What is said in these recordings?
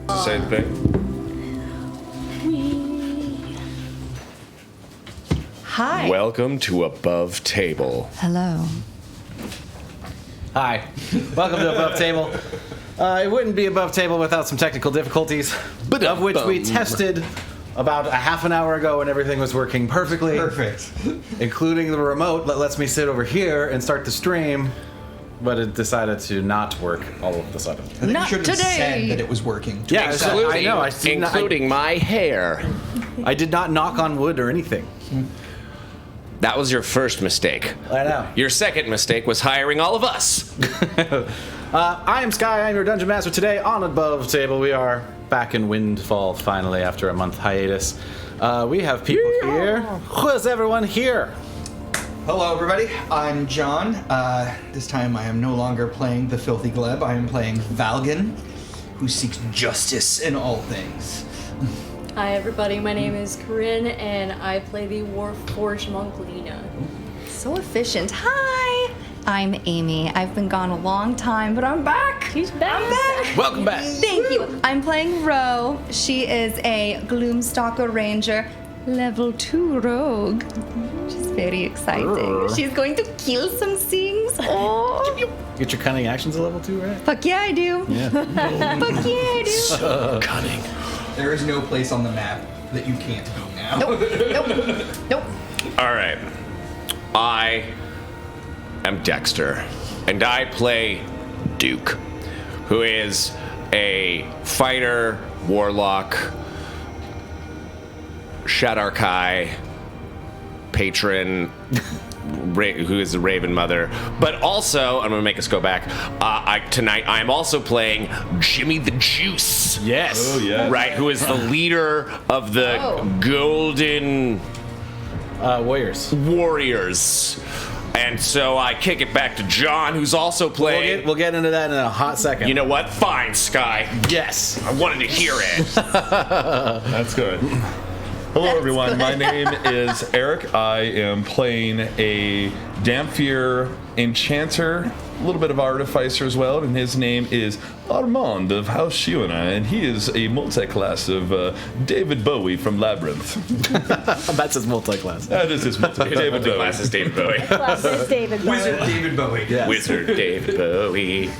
Say the thing. Hi. Welcome to Above Table. Hello. Hi. Welcome to Above Table. It wouldn't be Above Table without some technical difficulties, of which we tested about a half an hour ago and everything was working perfectly. Perfect. Including the remote that lets me sit over here and start the stream, but it decided to not work all of a sudden. I think Not you should have today. said that it was working. Yeah, Including, I know. including my hair. I did not knock on wood or anything. That was your first mistake. I know. Your second mistake was hiring all of us. I am Sky. I'm your Dungeon Master. Today on Above Table, we are back in Windfall finally after a month hiatus. We have people here. Who is everyone here? Hello, everybody. I'm John. This time I am no longer playing the Filthy Gleb. I am playing Valgan, who seeks justice in all things. Hi everybody, my name is Corinne and I play the Warforged Monk Lena. So efficient. Hi. I'm Amy. I've been gone a long time, but I'm back. She's back. I'm back. Welcome back. Thank you. I'm playing Ro. She is a Gloomstalker Ranger, level 2 rogue. She's very exciting. She's going to kill some things. Oh. Get your cunning actions a level 2, right? Fuck yeah, I do. Yeah. Fuck yeah, I do. So cunning. There is no place on the map that you can't go now. Nope. All right. I am Dexter, and I play Duke, who is a fighter, warlock, Shadarkai, patron, who is the Raven Mother. But also, I'm going to make us go back. Tonight, I'm also playing Jimmy the Juice. Yes. Oh, yeah. Right, who is the leader of the Golden Warriors. And so I kick it back to John, who's also playing. We'll get into that in a hot second. You know what? Fine, Sky. Yes. I wanted to hear it. That's good. Hello, everyone. My name is Eric. I am playing a Dampier Enchanter, a little bit of Artificer as well, and his name is Armand of House Shiona, and he is a multi-class of David Bowie from Labyrinth. That's his multi-class. That is his David Bowie. Class is David Bowie. Class is David Bowie. Wizard David Bowie. Yes. Wizard David Bowie.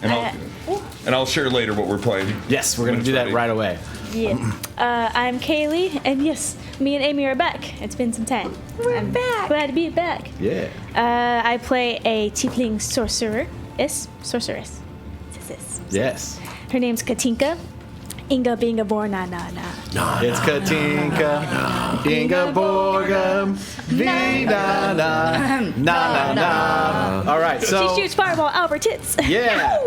And I'll share later what we're playing. Yes, we're going to do that right away. Yeah. I'm Kaylee, and yes, me and Amy are back. It's been some time. I'm back. Glad to be back. Yeah. I play a tiefling sorceress. Yes. Her name's Katinka. Inga Binga Bor Na Na Na. It's Katinka, Inga Borgum, Vida na na na. All right, so She shoots fireball out of her tits. yeah.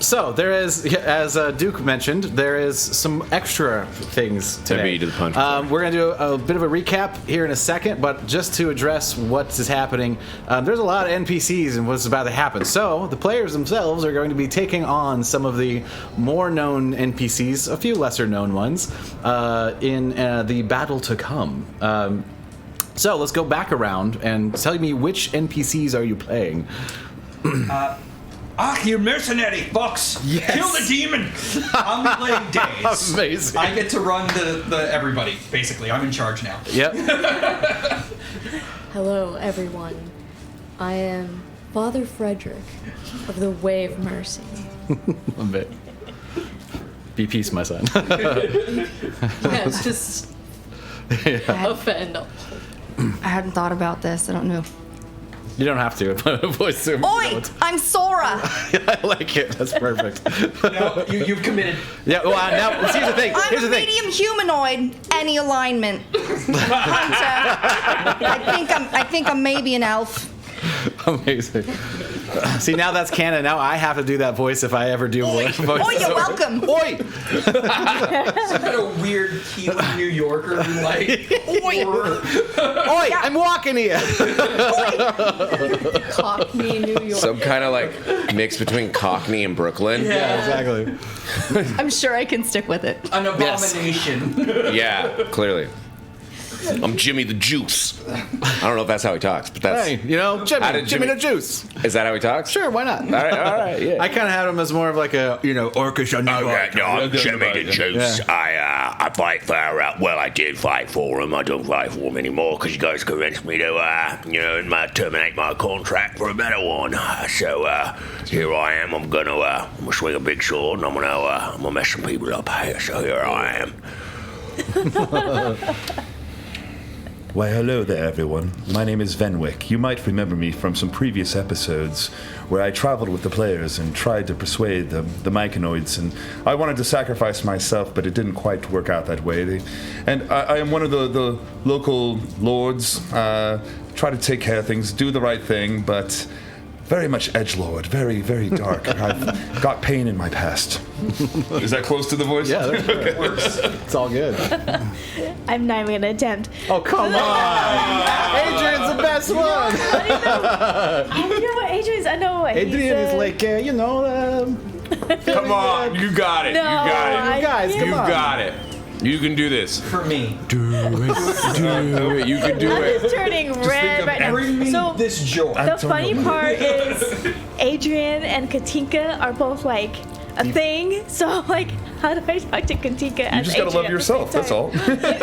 So there is, as Duke mentioned, there is some extra things today. beat you to the punch. We're going to do a bit of a recap here in a second, but just to address what is happening, there's a lot of NPCs and what's about to happen. So the players themselves are going to be taking on some of the more known NPCs, a few lesser known ones, in the battle to come. So let's go back around and tell me which NPCs are you playing? You mercenary fucks! Yes. Kill the demon! I'm playing Days. Amazing. I get to run the everybody, basically. I'm in charge now. Yep. Hello everyone. I am Father Frederick of the Way of Mercy. A bit. Be peace, my son. Yeah, just offend all. I hadn't thought about this. I don't know. You don't have to. Voice zoom. Oi! I'm Sora! I like it. That's perfect. No, you've committed. Yeah. Well, now here's the thing. I'm Here's a the thing. medium humanoid. Any alignment. Hunter. I think I'm maybe an elf. Amazing. See, now that's canon. Now I have to do that voice if I ever do voice. Oh, you're welcome. Oi! Some kind of weird Keelan New Yorker, like. Oi! Oi! I'm walking here. Cockney, New York. Some kind of like mix between Cockney and Brooklyn. Yeah, exactly. I'm sure I can stick with it. An abomination. Yeah, clearly. I'm Jimmy the Juice. I don't know if that's how he talks, but that's. Hey, How Jimmy, did Jimmy Jimmy- the Juice. Is that how he talks? Sure, why not? All right, yeah. I kind of had him as more of like a, orchestra. Okay, no, I'm Jimmy the Juice. Yeah. I fight for, I did fight for him. I don't fight for him anymore because you guys convinced me to, terminate my contract for a better one. So, here I am. I'm gonna swing a big sword and I'm gonna mess some people up here. So here I am. Why, hello there, everyone. My name is Venwick. You might remember me from some previous episodes where I traveled with the players and tried to persuade the Myconoids, and I wanted to sacrifice myself, but it didn't quite work out that way. I am one of the local lords, try to take care of things, do the right thing, but very much edgelord, very, very dark. I've got pain in my past. Is that close to the voice? Yeah, that works. It's all good. I'm not even gonna attempt. Oh, come on! Adrian's the best one! I know what Adrian's. I know what Adrian he's, is like, Come on, you got it. No, you got it. I guys, can't. come on. You got it. You can do this. For me. Do it. You can do I'm it. just turning red right now. Bring me So this joy. the funny part is Adrian and Katinka are both like a thing. So like, how do I talk to Katinka You as just gotta Adrian love at the yourself, same that's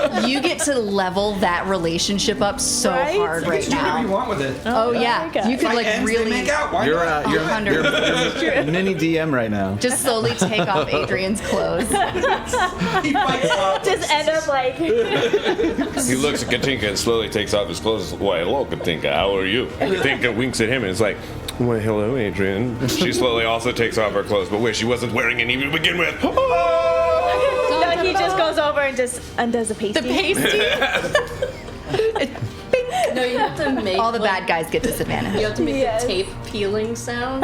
time? all. You get to level that relationship up so Right? hard You right can do whatever you now. want with it. Oh yeah, my God. you could like Ends, they really make out. Why You're not? you're 100. mini DM right now. Just slowly take off Adrian's clothes. He fights off. Just end up like. He looks at Katinka and slowly takes off his clothes. Why, hello, Katinka. How are you? And Katinka winks at him and is like, why, hello, Adrian. She slowly also takes off her clothes, but wait, she wasn't wearing any to begin with. No, he just goes over and just undoes the pasty. The pasty. No, you have to make All the like, bad guys get disadvantage. You have to make Yes. the tape peeling sound.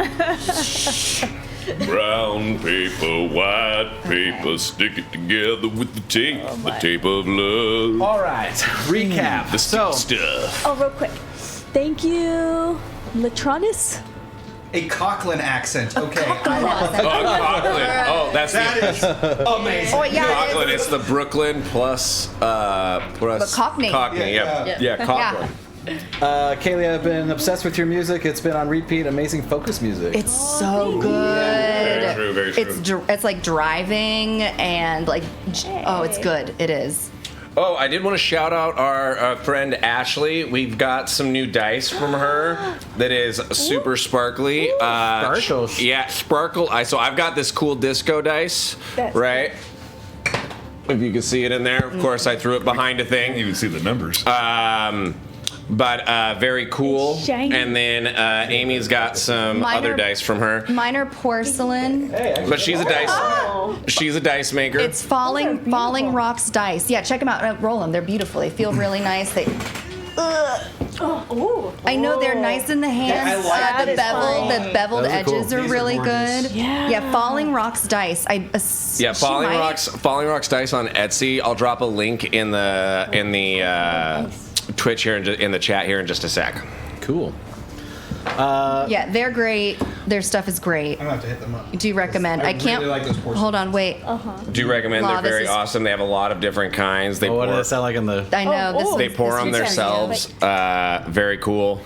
Brown paper, white paper, stick it together with the tape of love. All right, recap. The So, stuff. Oh, real quick. Thank you, Latronis. A Cockland accent. Okay. Oh, Cockland. Oh, that's That the is amazing. Oh yeah, it Cockland. is. It's the Brooklyn plus Cockney. Cockney, Yeah, yeah, Cockland. Kaylee, I've been obsessed with your music. It's been on repeat. Amazing focus music. It's so good. Very true, very true. It's like driving and like oh, it's good. It is. Oh, I did want to shout out our friend Ashley. We've got some new dice from her that is super sparkly. Sparkles. Yeah, sparkle. So I've got this cool disco dice, That's right? If you can see it in there. Of course, I threw it behind a You thing. can't even see the numbers. But very cool. It's shiny. And then Amy's got some Mine other are- dice from her. Mine are porcelain. But she's a dice maker. It's falling rocks dice. Yeah, check them out. Roll them. They're beautiful. They feel really nice. They. Ooh. I know they're nice in the hands. I like the that. bevel, the beveled Those are cool. edges are These are really gorgeous. good. Yeah. Falling rocks dice. Yeah, Falling Rocks dice on Etsy. I'll drop a link in the Twitch here in the chat here in just a sec. Cool. Yeah, they're great. Their stuff is great. I'm gonna have to hit them up. Do you recommend? I can't. really like those porcelain. Hold on, wait. Do recommend. Wow, They're this very is- awesome. They have a lot of different kinds. They Oh, what pour, does it sound like in the? I know this. they is- pour this them is themselves. Very cool.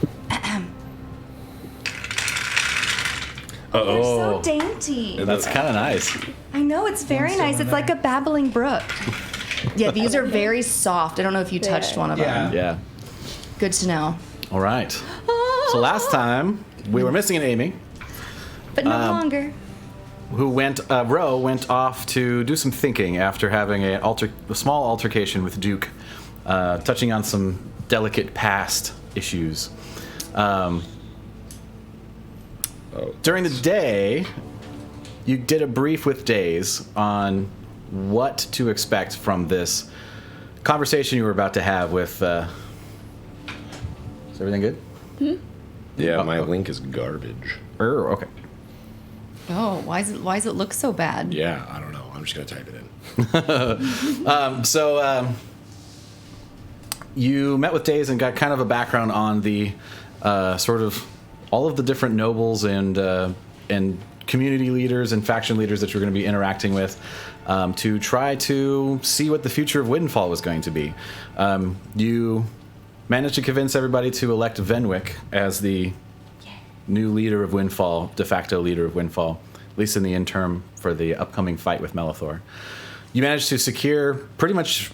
They're Oh, so dainty. that's kind of nice. I know it's very nice. It's like a babbling brook. Yeah, these are very soft. I don't know if you touched one of them. Yeah. Yeah. Good to know. All right. So last time we were missing an Amy, But no longer. who Ro went off to do some thinking after having a small altercation with Duke, touching on some delicate past issues. During the day, you did a brief with Days on what to expect from this conversation you were about to have with. Is everything good? Yeah, my link is garbage. Okay. Oh, why does it look so bad? Yeah, I don't know. I'm just gonna type it in. So you met with Days and got kind of a background on the sort of all of the different nobles and community leaders and faction leaders that you're going to be interacting with to try to see what the future of Windfall was going to be. You managed to convince everybody to elect Venwick as the new leader of Windfall, de facto leader of Windfall, at least in the interim for the upcoming fight with Melithor. You managed to secure pretty much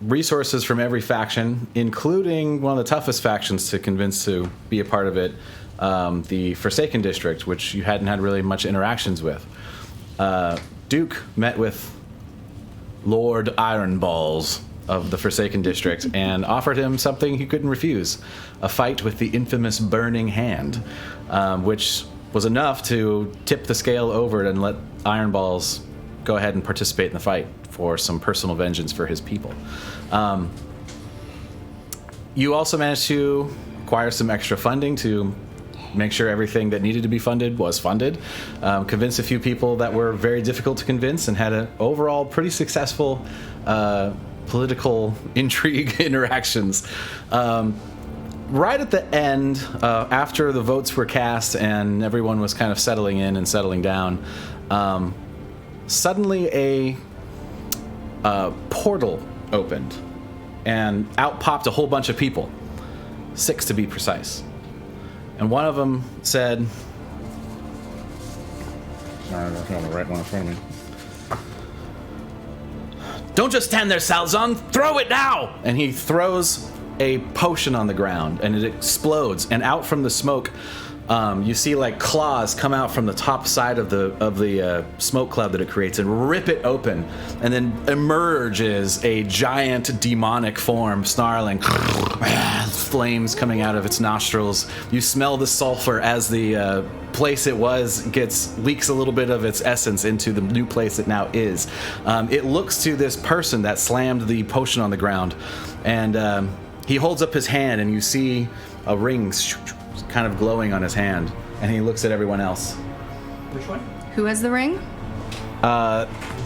resources from every faction, including one of the toughest factions to convince to be a part of it, the Forsaken District, which you hadn't had really much interactions with. Duke met with Lord Ironballs of the Forsaken District and offered him something he couldn't refuse, a fight with the infamous Burning Hand, which was enough to tip the scale over and let Ironballs go ahead and participate in the fight for some personal vengeance for his people. You also managed to acquire some extra funding to make sure everything that needed to be funded was funded, convince a few people that were very difficult to convince, and had an overall pretty successful political intrigue interactions. Right at the end, after the votes were cast and everyone was kind of settling in and settling down, suddenly a portal opened, and out popped a whole bunch of people, 6 to be precise. And one of them said, sorry, I don't have the right one in front of me. Don't just stand there, Salzon! Throw it now! And he throws a potion on the ground, and it explodes. And out from the smoke, you see like claws come out from the top side of the smoke cloud that it creates and rip it open, and then emerges a giant demonic form, snarling, flames coming out of its nostrils. You smell the sulfur as the place it was leaks a little bit of its essence into the new place it now is. It looks to this person that slammed the potion on the ground, and he holds up his hand, and you see a ring kind of glowing on his hand, and he looks at everyone else. Which one? Who has the ring?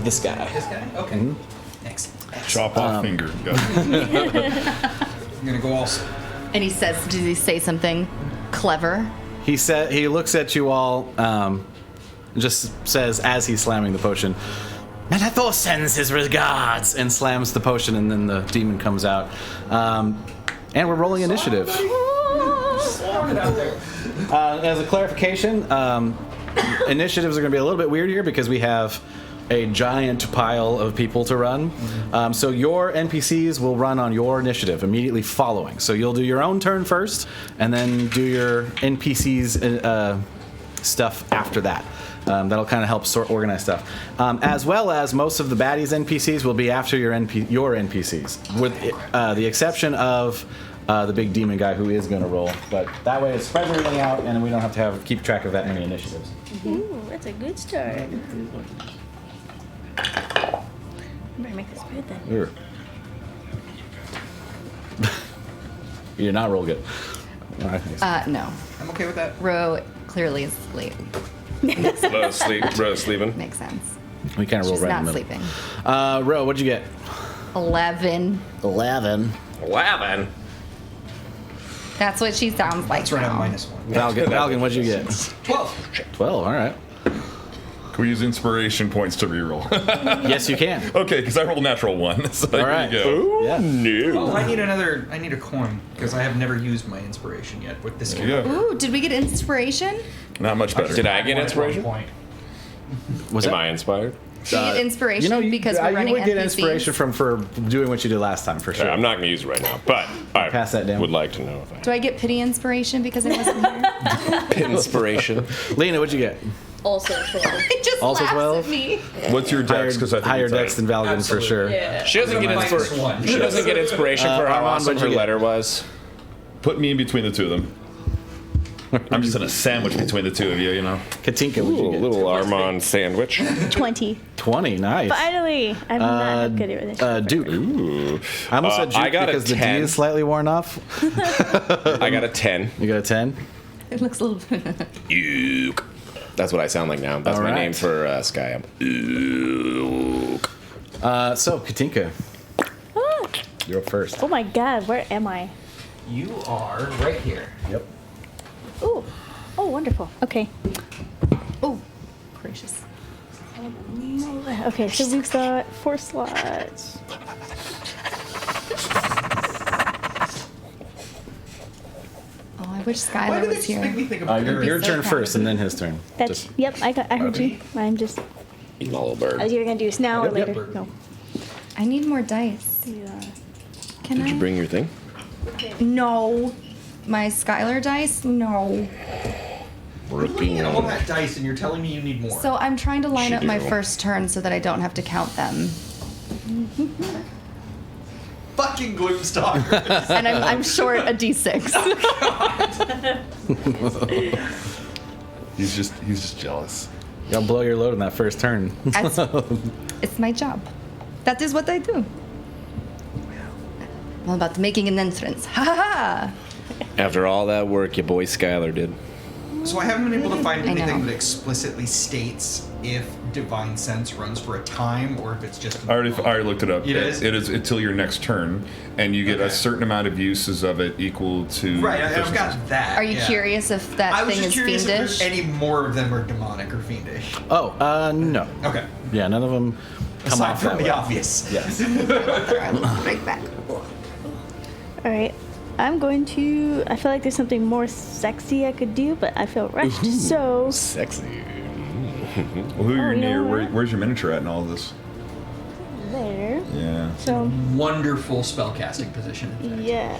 This guy. This guy? Okay. Mm-hmm. Excellent. Chop off finger. Go. I'm gonna go all. And he says, does he say something clever? He looks at you all, and just says, as he's slamming the potion, Melithor sends his regards, and slams the potion, and then the demon comes out. And we're rolling initiative. As a clarification, initiatives are going to be a little bit weird here because we have a giant pile of people to run. So your NPCs will run on your initiative immediately following. So you'll do your own turn first, and then do your NPCs stuff after that. That'll kind of help organize stuff. As well as most of the baddies NPCs will be after your NPCs, with the exception of the big demon guy who is going to roll. But that way it spreads everything out, and we don't have to keep track of that many initiatives. Ooh, that's a good start. Better make this good then. You did not roll good. No. I'm okay with that. Ro clearly is asleep. Row sleeping. Makes sense. We kind of roll She's right not in the middle. sleeping. Ro, what'd you get? 11. 11. 11. That's what she sounds like That's right. I'm now. -1. Valgan, what'd you get? 12. 12, all right. Can we use inspiration points to reroll? Yes, you can. Okay, because I rolled a natural 1. So All right. there you go. Yeah. No. Oh, I need a coin because I have never used my inspiration yet with this There you game. go. Ooh, did we get inspiration? Not much better. Did I get inspiration? Point. Was Am that? I inspired? Did we get inspiration because we're running you would get NPCs? inspiration for doing what you did last time, for sure. Yeah, I'm not going to use it right now, but I Pass that down. would like to know if I Do I get pity inspiration because I wasn't here? inspiration. Lena, what'd you get? Also 12. It just Also laughs 12? at me. What's your dex? Because I think Higher it's dex than Valgan, for Absolutely. sure. Yeah. She doesn't get Minus inspiration. one. She doesn't get inspiration for how Armand, awesome what'd her you get? letter was. Put me in between the two of them. I'm just in a sandwich between the two of you, you know. Katinka, what'd Ooh, you a get? little Armand sandwich. 20. 20, nice. Finally! I'm not good at this. Duke. Ooh. I almost said I Duke got a because the D 10. is slightly worn off. I got a 10. You got a 10? It looks a little bit. Uke. That's what I sound like now. That's All my right. name for Sky. Uke. So, Katinka, Ah. you're up first. Oh my god, where am I? You are right here. Yep. Ooh. Oh, wonderful. Okay. Oh, gracious. Okay, so we've got 4 slots. Oh, I wish Why Skylar did was this make me here. think of Your so turn proud first, of and then his turn. That's yep. I heard you. I'm just. You little bird. Are you gonna do this now or Yep. later? No. I need more dice. Can Did I? you bring your thing? No. My Skylar dice? No. looking at all that dice and you're telling me you need more. So I'm trying to line She up my do. first turn so that I don't have to count them. Fucking Gloomstalker. And I'm short a d6. He's just jealous. You gotta blow your load in that first turn. It's my job. That is what I do. I'm about making an entrance. Ha ha ha! After all that work your boy Skylar did. So I haven't been able to find I anything know. that explicitly states if Divine Sense runs for a time or if it's just. I already looked it up. It is? It is until your next turn, and you get a Okay. certain amount of uses of it equal to. Right, I've efficiency. got that. Are you yeah. curious if that I was thing just is curious if fiendish? there's any more of them are demonic or fiendish. No. Okay. Yeah, none of them come Aside off from that the way. obvious. Yes. Right back. All right. I'm going to. I feel like there's something more sexy I could do, but I feel rushed. So Sexy. Well, who are Oh, you you know near? what? Where's your miniature at in all of this? there. Yeah. So Wonderful spellcasting position. in fact. yeah.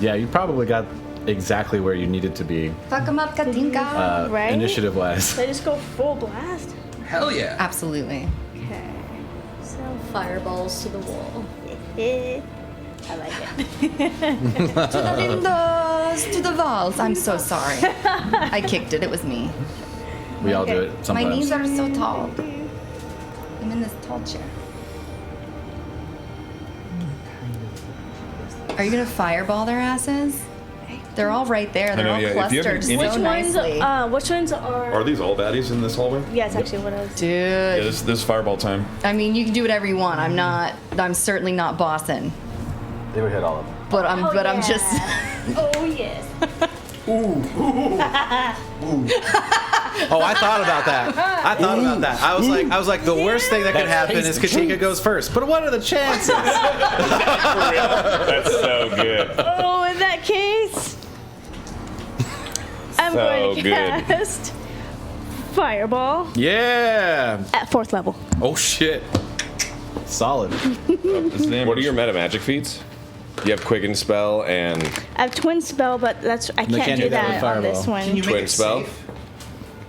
Yeah, you probably got exactly where you needed to be, Fuck 'em up, Katinka. Right? initiative-wise. Should I just go full blast? Hell yeah. Absolutely. Okay. So Fireballs to the wall. I like it. To the windows, to the walls. I'm so sorry. I kicked it. It was me. We all do Okay. it My sometimes. knees are so tall. I'm in this tall chair. Are you gonna fireball their asses? They're all right there. They're know, all yeah, if you have clustered any- so Which ones? nicely. Which ones are? Are these all baddies in this hallway? Yeah, it's actually what I was. Dude, Yeah, this is fireball time. I mean, you can do whatever you want. I'm certainly not bossing. They would hit all of them. But I'm yeah. just. Oh yes. Oh, I thought about that. I was like, the worst thing that could happen is Katinka goes first. But what are the chances? That's so good. Oh, in that case, I'm So going to good. cast Fireball Yeah. at 4th level. Oh shit. Solid. What are your meta magic feats? You have Quicken Spell and I have Twin Spell, but I can't do that on this Fireball. one. Can you make Twin it spell? safe?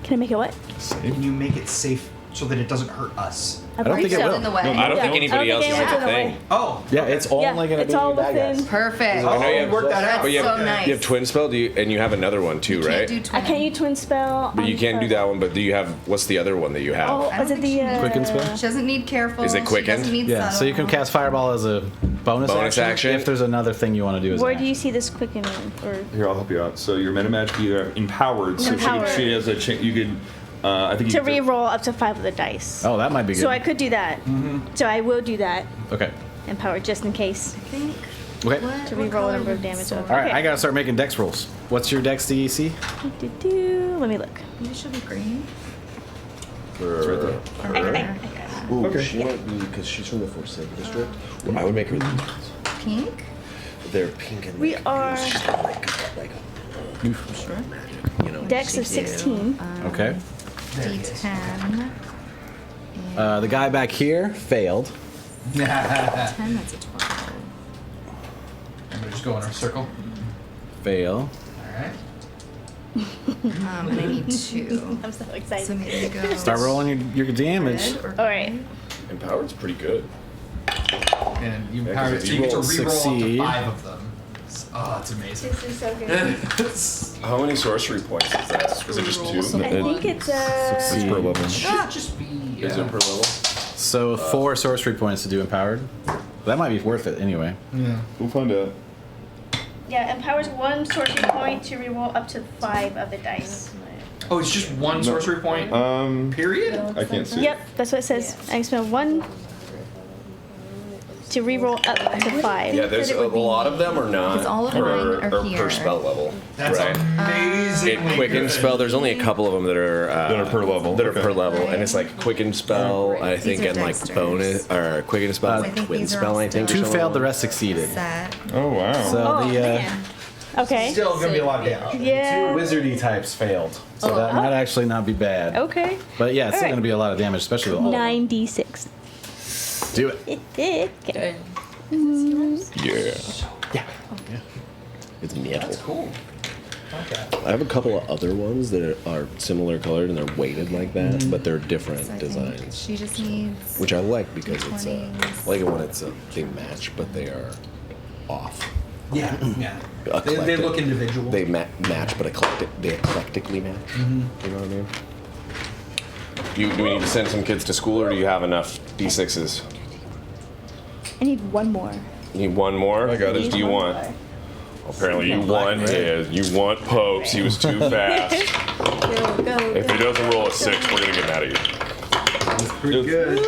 Can I make it what? Can you make it safe so that it doesn't hurt us? I don't think it Still will. in the way. I don't think anybody else is anyone's a in the way. thing. Oh. Yeah, it's only Yeah, gonna it's be all bad guys. within. Perfect. Oh, know you you have- worked that out. But you have, so nice. you have Twin Spell, and you have another one too, Can't right? do I twin. can't use Twin Spell. But you can't do that one. But do you have? What's the other one that you have? Oh, I is don't it think the she needs- Quicken spell? She doesn't need careful. Is it quickened? She doesn't need Yeah, so you can subtle. cast Fireball as a bonus action? if there's another thing you want to do as Where an do you action. see this quickening? Or Here, I'll help you out. So your meta magic, you are empowered. So Empowered. she has a you could. I think to you could. re-roll up to 5 of the dice. Oh, that might be good. So I could do that. So I will do that. Okay. Empowered just in case. Okay. To re-roll a number of damage. All right, I gotta start making dex rolls. What's your dex DEC? Let me look. You should be green. Ooh, she might be because she's from the Forsaken District. I would make her Pink? they're pink and We are like dex of 16. Okay. D10. The guy back here failed. 10, that's a 12. And we just go in our circle. Fail. Alright. And I need 2. I'm so So excited. maybe go. Start rolling your damage. red or All right. Empowered's pretty good. And you Yeah, empower 'cause it, if so you you get to roll re-roll up to succeed. 5 of them. Oh, it's amazing. This is so good. How many sorcery points is that? Is it just 2? I think it's Succeed. per level. It should just be. Is it per level? So 4 sorcery points to do empowered. That might be worth it anyway. Yeah. We'll find out. yeah, empowers 1 sorcery point to re-roll up to 5 of the dice. Oh, it's just one sorcery point? Period? I can't see. Yep, that's what it says. I can spend 1 to to reroll up to 5. Yeah, there's a lot of them or not. Because all of mine are or here. per spell level. That's right. amazing. It quicken spell. There's only a couple of them that are per level. That are Okay. per level, and it's like quicken spell, I think, These are and like dexters. bonus or quicken spell, I think twin these are spell. all I think. still- 2 failed, the rest succeeded. Set. Oh wow. So Oh, the man. Okay. Still gonna be a lot of damage. Yeah. two wizardy types failed. So that might actually not be bad. Okay. But yeah, it's still Alright. going to be a lot of damage, especially with all of them. 9d6. Do it. Okay. Yeah. It's metal. Cool. Okay. I have a couple of other ones that are similar colored and they're weighted like that, but they're different So I think designs, she just needs. which I like because it's I 20s. like it when it's they match, but they are off. Yeah. Yeah. They Eclectic. look individual. They match, but they eclectically match. You know what I mean? Do we need to send some kids to school, or do you have enough D6s? I need one more. You need one more? I got it. Which do you One want? more. Apparently you want his. You want Pope's. He was too fast. Go, go, If go. he doesn't roll a 6, we're gonna get mad at you. Pretty good.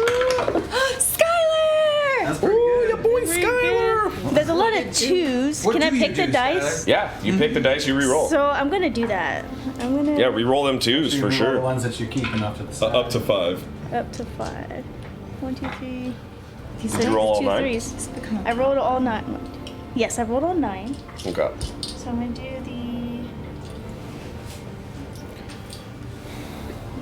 Skylar! That's pretty good. boy Pretty good. There's a lot of 2s. What Can I do you pick the do, dice? Skylar? Yeah, you pick the dice, you re-roll. So I'm gonna do that. I'm gonna Yeah, re-roll them 2s for The sure. ones that you're keeping up to the side. Up to 5. up to 5. 1, 2, 3. Did you roll all 2 9? 3s. I rolled all 9. Yes, I rolled all 9. Okay. So I'm gonna do the.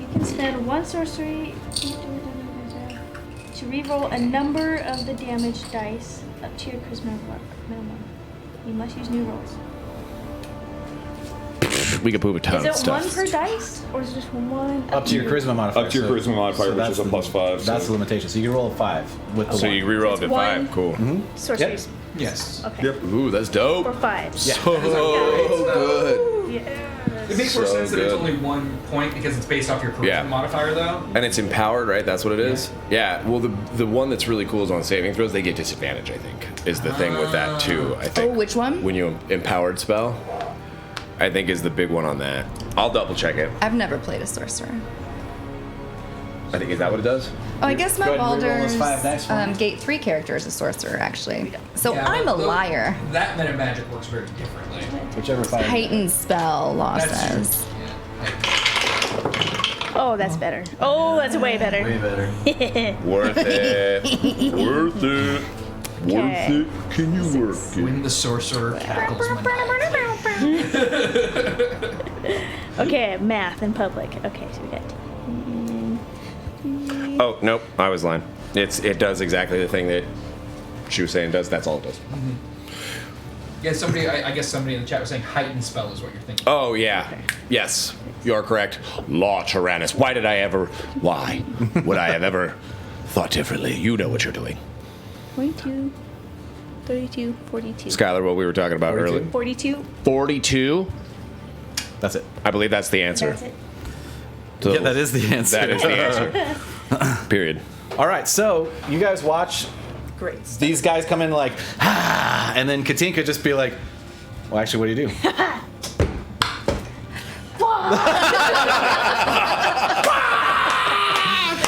You can spend 1 sorcery to reroll a number of the damage dice up to your charisma minimum. You must use new rolls. We could poop a ton Is of it stuff. 1 per dice, or is it just 1? Up to your charisma modifier. Up to your charisma modifier, which that's is a the- +5. That's the limitation. So you can roll a 5 with the So 1. you re-roll up to One. 5. Cool. Sorceries. Yes. Okay. Yep. Ooh, that's dope. For 5. So good. Yeah. It makes more So sense that it's good. only 1 point because it's based off your charisma Yeah. modifier, though. And it's empowered, right? That's what it is? Yeah. Well, the one that's really cool is on saving throws. They get disadvantage, I think, is the thing with that, too, I think. Oh, which one? When you empowered spell, I think is the big one on that. I'll double check it. I've never played a sorcerer. I think, is that what it does? Oh, I guess my Go ahead and reroll those Baldur's 5 dice for me. Gate 3 character is a sorcerer, actually. So Yeah, I'm but a liar. That meta magic works very differently. Whichever 5. Heightened spell losses. True. Yeah. Oh, that's better. Oh, that's way better. Way better. Worth it. Worth it. Okay. Worth it. Can you work it? When the sorcerer cackles maniacally. Okay, math in public. Okay, so we got. Oh, nope. I was lying. It does exactly the thing that she was saying it does. That's all it does. Yeah, I guess somebody in the chat was saying heightened spell is what you're thinking. Oh, yeah. Yes, you're correct. Law Tyrannus. Why would I have ever thought differently? You know what you're doing. 22, 32, 42. Skylar, what we were talking about 42? earlier. 42. 42? That's it. I believe that's the answer. That's it. So Yeah, that is the answer. That is the answer. Period. All right, so you guys watch Great stuff. these guys come in like, ah, and then Katinka just be like, well, actually, what do you do?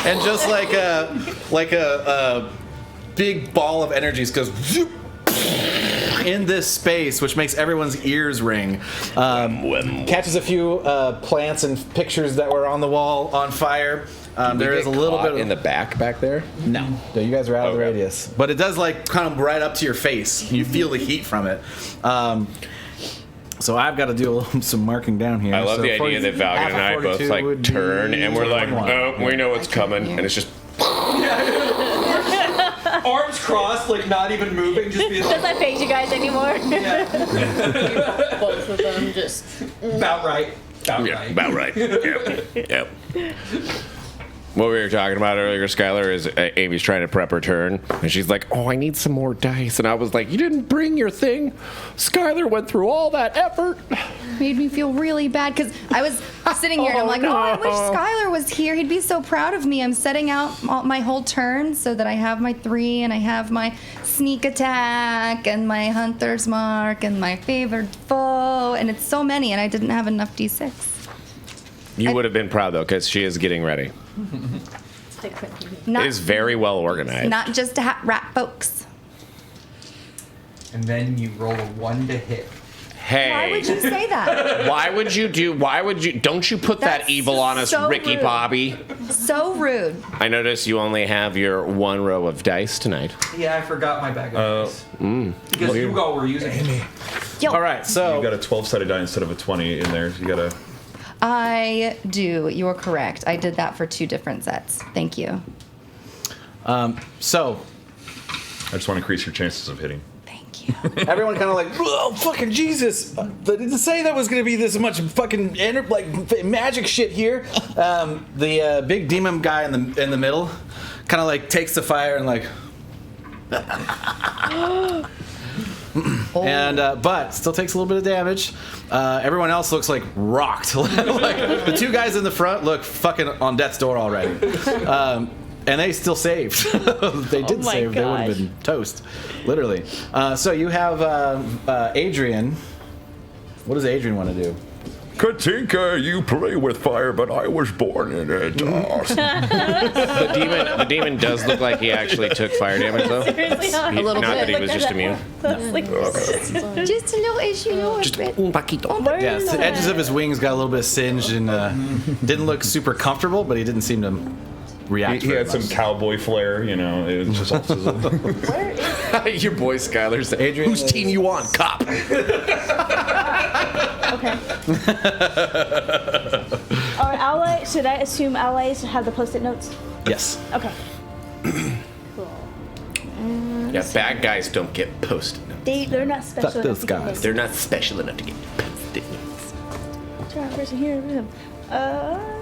And just like a big ball of energy just goes zoop in this space, which makes everyone's ears ring. Catches a few plants and pictures that were on the wall on fire. There is a little bit of in the back there. no, you guys are out of the Okay. radius. But it does like kind of right up to your face. You feel the heat from it. So I've got to do some marking down here. I love So the idea that Valgan and I both like turn and we're like, oh, we know what's coming, and it's just Arms crossed, like not even moving, just being Does like, that phase you guys anymore? Both of them just. about right. About yeah, right. about right. Yep. What we were talking about earlier, Skylar, is Amy's trying to prep her turn, and she's like, oh, I need some more dice. And I was like, you didn't bring your thing? Skylar went through all that effort. Made me feel really bad because I was sitting here and I'm like, oh, I wish Skylar was here. He'd be so proud of me. I'm setting out my whole turn so that I have my 3 and I have my sneak attack and my hunter's mark and my favored foe. And it's so many, and I didn't have enough D6. You would have been proud, though, because she is getting ready. Not, It is very well organized. not just rat folks. and then you roll a 1 to hit. Hey. Why would you say that? Don't you put that That's evil on us, so Ricky rude. Bobby? So rude. I notice you only have your 1 row of dice tonight. Yeah, I forgot my bag of dice. Because you all were using it. Yo, All right, so You got a 12-sided die instead of a 20 in there. You got to. I do. You're correct. I did that for 2 different sets. Thank you. so I just want to increase your chances of hitting. Thank you. everyone kind of like, oh fucking Jesus! They didn't say that was gonna be this much fucking magic shit here. The big demon guy in the middle, kind of like takes the fire and like. And but still takes a little bit of damage. Everyone else looks like rocked. Like the 2 guys in the front look fucking on death's door already. And they still saved. They did my save. They would have gosh. been toast, literally. So you have Adrian. What does Adrian want to do? Katinka, you play with fire, but I was born in it. The demon does look like he actually took fire damage, though. Seriously, A little Not bit. that he was just immune. Just a little issue. Just un poquito. Yeah, the edges of his wings got a little bit singed and didn't look super comfortable, but he didn't seem to react. He very had some much. cowboy flair, you know. It was just all sizzle. Your boy Skylar's Adrian whose team you on, cop? Okay. Are allies? Should I assume allies have the post-it notes? Yes. Okay. Cool. Yeah, bad guys don't get post-it notes. They're not special. Fuck enough those to get guys. post-it They're not special enough to get post-it notes. notes. Try a person here.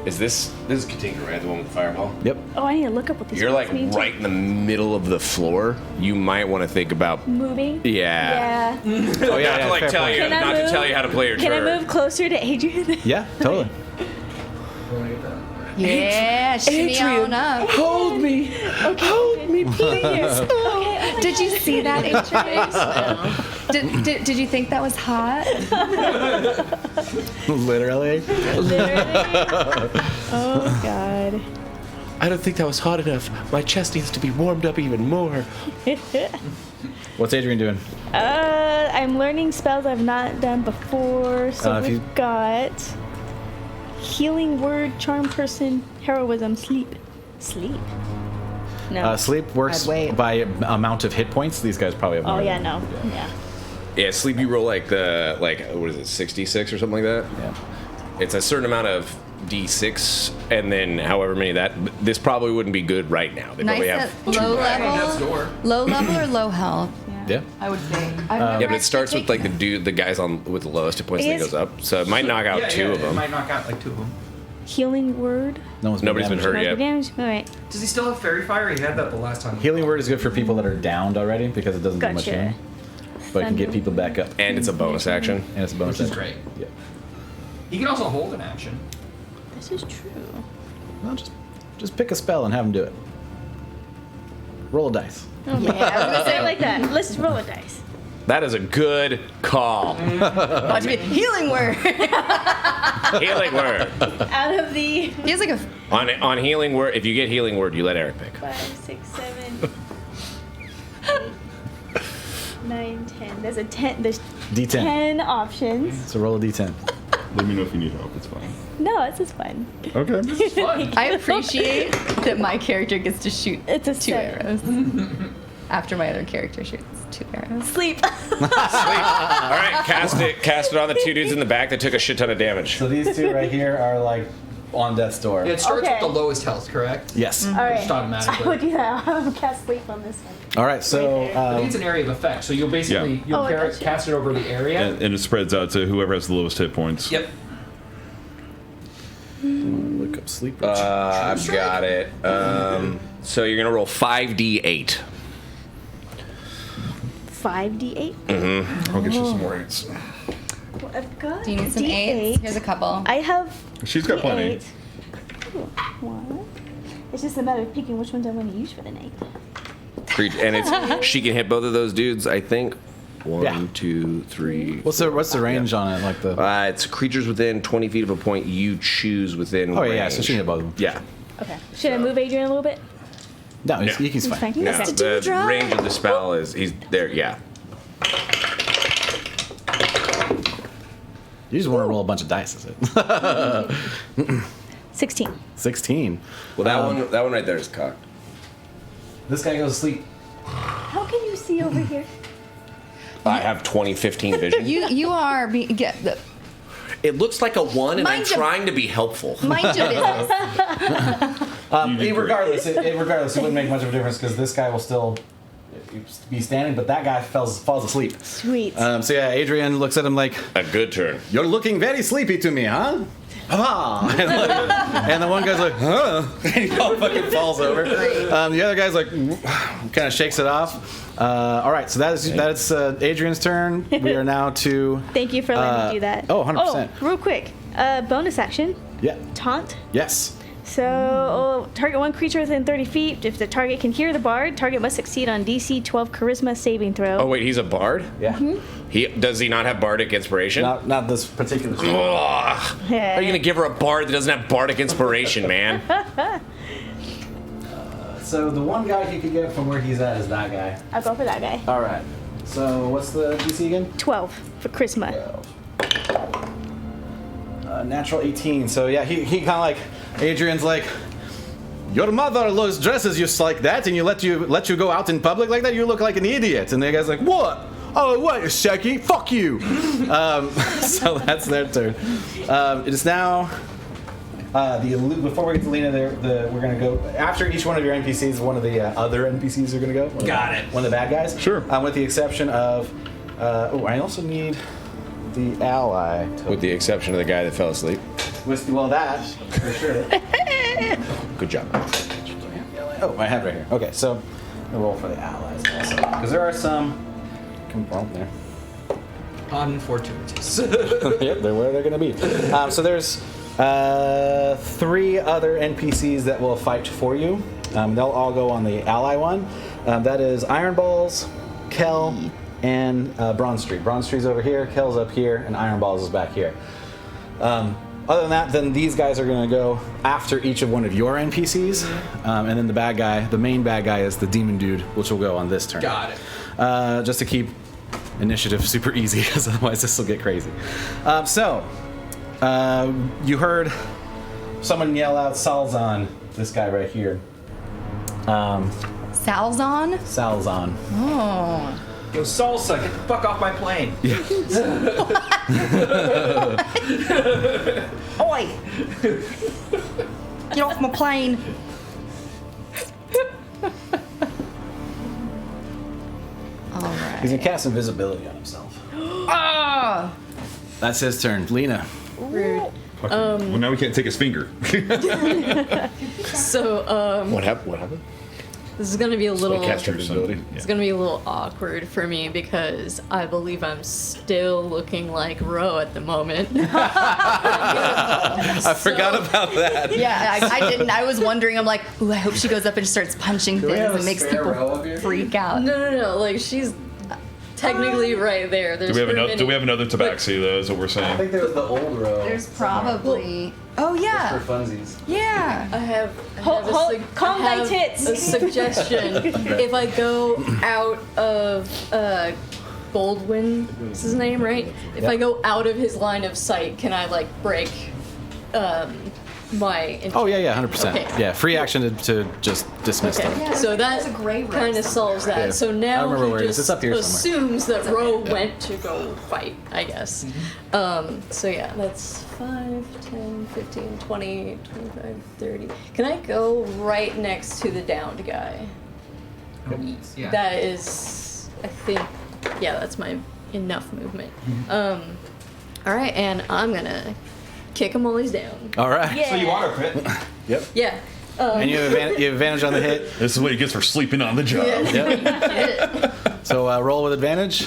Is this is Katinka, right? The one with the fireball? Yep. Oh, I need to look up what these You're like words mean, too. right in the middle of the floor. You might want to think about. Moving. Yeah. Yeah. Oh yeah. Not to like fair tell point. you, Can I not to move? tell you how to play your Can turn. I move closer to Adrian? Yeah, totally. Yeah, shimmy on up. Hold me. Hold me, please. Okay. Did you see that, Adrian? Did you think that was hot? Literally. Literally. Oh God. I don't think that was hot enough. My chest needs to be warmed up even more. What's Adrian doing? I'm learning spells I've not done before. So if we've you- got healing word, charm person, heroism, sleep. Sleep. No. Sleep works I'd wait. by amount of hit points. These guys probably have more. oh yeah, than- no. Yeah. Yeah, sleep. You roll like what is it, 66 or something like that? Yeah. It's a certain amount of d6, and then however many that. This probably wouldn't be good right now. They Nice probably at have. low Death's level. door. Low level or low health? Yeah. I would say. Yeah, but it starts with like the guys on with the lowest hit points, and it Yes. goes up. So it might knock out Yeah, two yeah, of It them. might knock out like 2 of them. Healing word. No one's Nobody's been damaged. hurt yet. Damage. All right. Does he still have fairy fire? He had that the last time. Healing word is good for people that are downed already because it doesn't do much Gotcha. damage. But it can get people back up. And it's a bonus action. And it's a bonus. Which is action. great. Yeah. He can also hold an action. This is true. Well, just pick a spell and have him do it. Roll a dice. Yeah, I was gonna Say say it like that. Let's roll a dice. That is a good call. watch me. Healing word. Healing word. Out of the He has like a. On healing word, if you get healing word, you let Eric pick. 5, 6, 7, 8, 9, 10. There's a 10. There's D10. 10 options. So roll a D10. Let me know if you need help. It's fine. No, this is fun. Okay. I appreciate that my character gets to shoot It's a 2 7. arrows after my other character shoots 2 arrows. Sleep. All right, cast it on the 2 dudes in the back that took a shit ton of damage. So these 2 right here are like on death's door. It starts Okay. with the lowest health, correct? Yes. All right. Just automatically. I would do that. I'll cast sleep on this one. All right. So I think it's an area of effect, so you'll basically Yeah. you'll Oh, I gotcha. cast it over the area. And it spreads out to whoever has the lowest hit points. Yep. look up sleep. I've got it. So you're gonna roll 5d8. 5d8. I'll get you some more eights. Well, I've got Do you need some D8. 8s? Here's a couple. I have. She's got plenty. D8. One. It's just a matter of picking which ones I want to use for the night. And it's she can hit both of those dudes, I think. One, Yeah. 2, 3. What's the range on it? Like the. It's creatures within 20 feet of a point you choose within. Oh range. yeah. So she can hit both of them. Yeah. Okay. Should I move Adrian a little bit? No, he's No. fine. Fine. No, Okay. the range of the spell is he's there. Yeah. You just want to roll a bunch of dice, is it? 16. 16. Well, that one right there is cocked. This guy goes to sleep. How can you see over here? I have 20/15 vision. You are It looks like a 1, and I'm Mind your- trying to be helpful. mind your business. Regardless, it wouldn't make much of a difference because this guy will still be standing, but that guy falls asleep. Sweet. So yeah, Adrian looks at him like, A good turn. "You're looking very sleepy to me, huh?" Ah. And the one guy's like, "Huh?" And he all fucking falls over. The other guy's like, kind of shakes it off. All right, so that's Adrian's turn. We are now to. Thank you for letting me do that. oh, 100%. Oh, real quick. Bonus action. Yeah. Taunt. Yes. So, target one creature within 30 feet. If the target can hear the bard, target must succeed on DC 12 Charisma saving throw. Oh wait, he's a bard. Yeah. Does he not have bardic inspiration? Not this particular. Ugh. How are you gonna give her a bard that doesn't have bardic inspiration, man? So the one guy he could get from where he's at is that guy. I'll go for that guy. All right. So what's the DC again? 12 for Charisma. Natural 18. So yeah, he kind of like Adrian's like, your mother dresses you like that, and let you go out in public like that. You look like an idiot. And the guy's like, what? Oh wait a second, fuck you. So that's their turn. It is now. Before we get to Lena, we're gonna go after each one of your NPCs. One of the other NPCs are gonna go. Got it. One of the bad guys. Sure. With the exception of. I also need the ally. With the exception of the guy that fell asleep. That for sure. Good job. Oh, I have it right here. Okay, so I'll roll for the allies also because there are some. There. Unfortunates. Yep, they're where they're gonna be. So there's 3 other NPCs that will fight for you. They'll all go on the ally one. That is Iron Balls, Kel, and Bronze Street. Bronze Street's over here, Kel's up here, and Iron Balls is back here. Other than that, then these guys are going to go after each of one of your NPCs, and then the main bad guy is the demon dude, which will go on this turn. Got it. Just to keep initiative super easy, because otherwise this will get crazy. You heard someone yell out Salzan, this guy right here. Salzan? Salzan. Oh. Yo, Salsa, get the fuck off my plane. Oi! Get off my plane. Alright. He's going to cast invisibility on himself. Ah! That's his turn. Lena. Rude. Well, now we can't take his finger. So, What happened? this is gonna be a little. Cast invisibility. It's gonna be a little awkward for me because I believe I'm still looking like Ro at the moment. I forgot about that. Yeah, I didn't. I was wondering. I'm like, ooh, I hope she goes up and starts punching things and makes people freak out. No. Like she's technically right there. There's Do we her have another tabaxi though? Is what we're I saying. think there was the old row. There's probably. Oh yeah, For funsies. yeah. I have Calm thy have tits. a suggestion. If I go out of Goldwyn, is his name right? If I go out of his line of sight, can I like break my? Oh yeah, 100%. Okay. Yeah, free action to just dismiss Okay, them. so that a great kind of solves that. Yeah. So I now remember he where it is. just It's up here somewhere. assumes that Ro went to go fight, I guess. So yeah, that's 5, 10, 15, 20, 25, 30. Can I go right next to the downed guy? Yeah. That is, I think, yeah, that's my enough movement. All right, and I'm gonna kick him while he's down. All right. Yeah. So you auto crit. Yep. Yeah. And you have advantage on the hit. This is what he gets for sleeping on the job. Yep. So roll with advantage.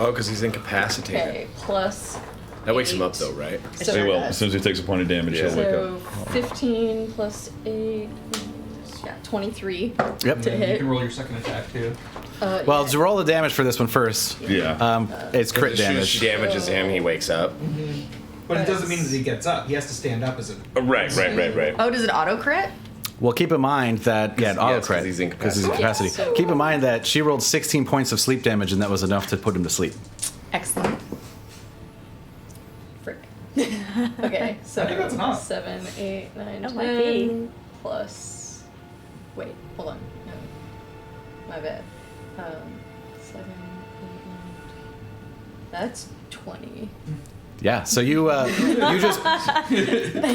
Oh, because he's incapacitated. Okay, plus. That wakes him 8. up though, right? So, He will. As soon as he takes a point of damage, he'll wake so up. 15 plus 8. Yeah, 23 Yep. to You hit. can roll your second attack too. Well, to roll the damage for this one first. Yeah. It's crit As soon as she damage. damages him, he wakes up. But it doesn't mean that he gets up. He has to stand up as a. Right. Oh, does it auto crit? Well, keep in mind that auto yes, 'cause crit he's in because he's in capacity. so- Keep in mind that she rolled 16 points of sleep damage, and that was enough to put him to sleep. Excellent. Frick. Okay, so I think that's enough. 7, 8, 9, That might be. 10 plus. Wait, hold on. No. My bad. 7, 8, 9. That's 20. Yeah, so you just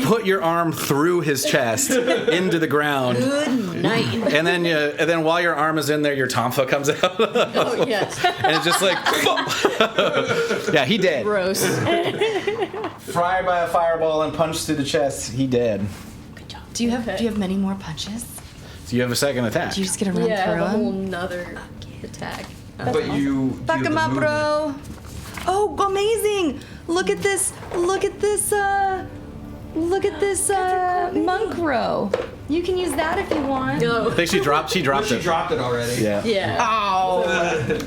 put your arm through his chest into the ground, Good night. and then while your arm is in there, your tonfa comes out, Oh, yes. and it's just like, yeah, he dead. Gross. Fried by a fireball and punched through the chest. He dead. Do you have Okay. Do you have many more punches? So you have a second attack. Do you just get to run Yeah, I have through a whole them? nother attack. But you. Fuck do him the up, movement. bro. Oh, amazing! Look at this! Look at this! Look at this monk row. You can use that if you want. I No. think she dropped. She But dropped she it. dropped it already. Yeah. Yeah. Oh!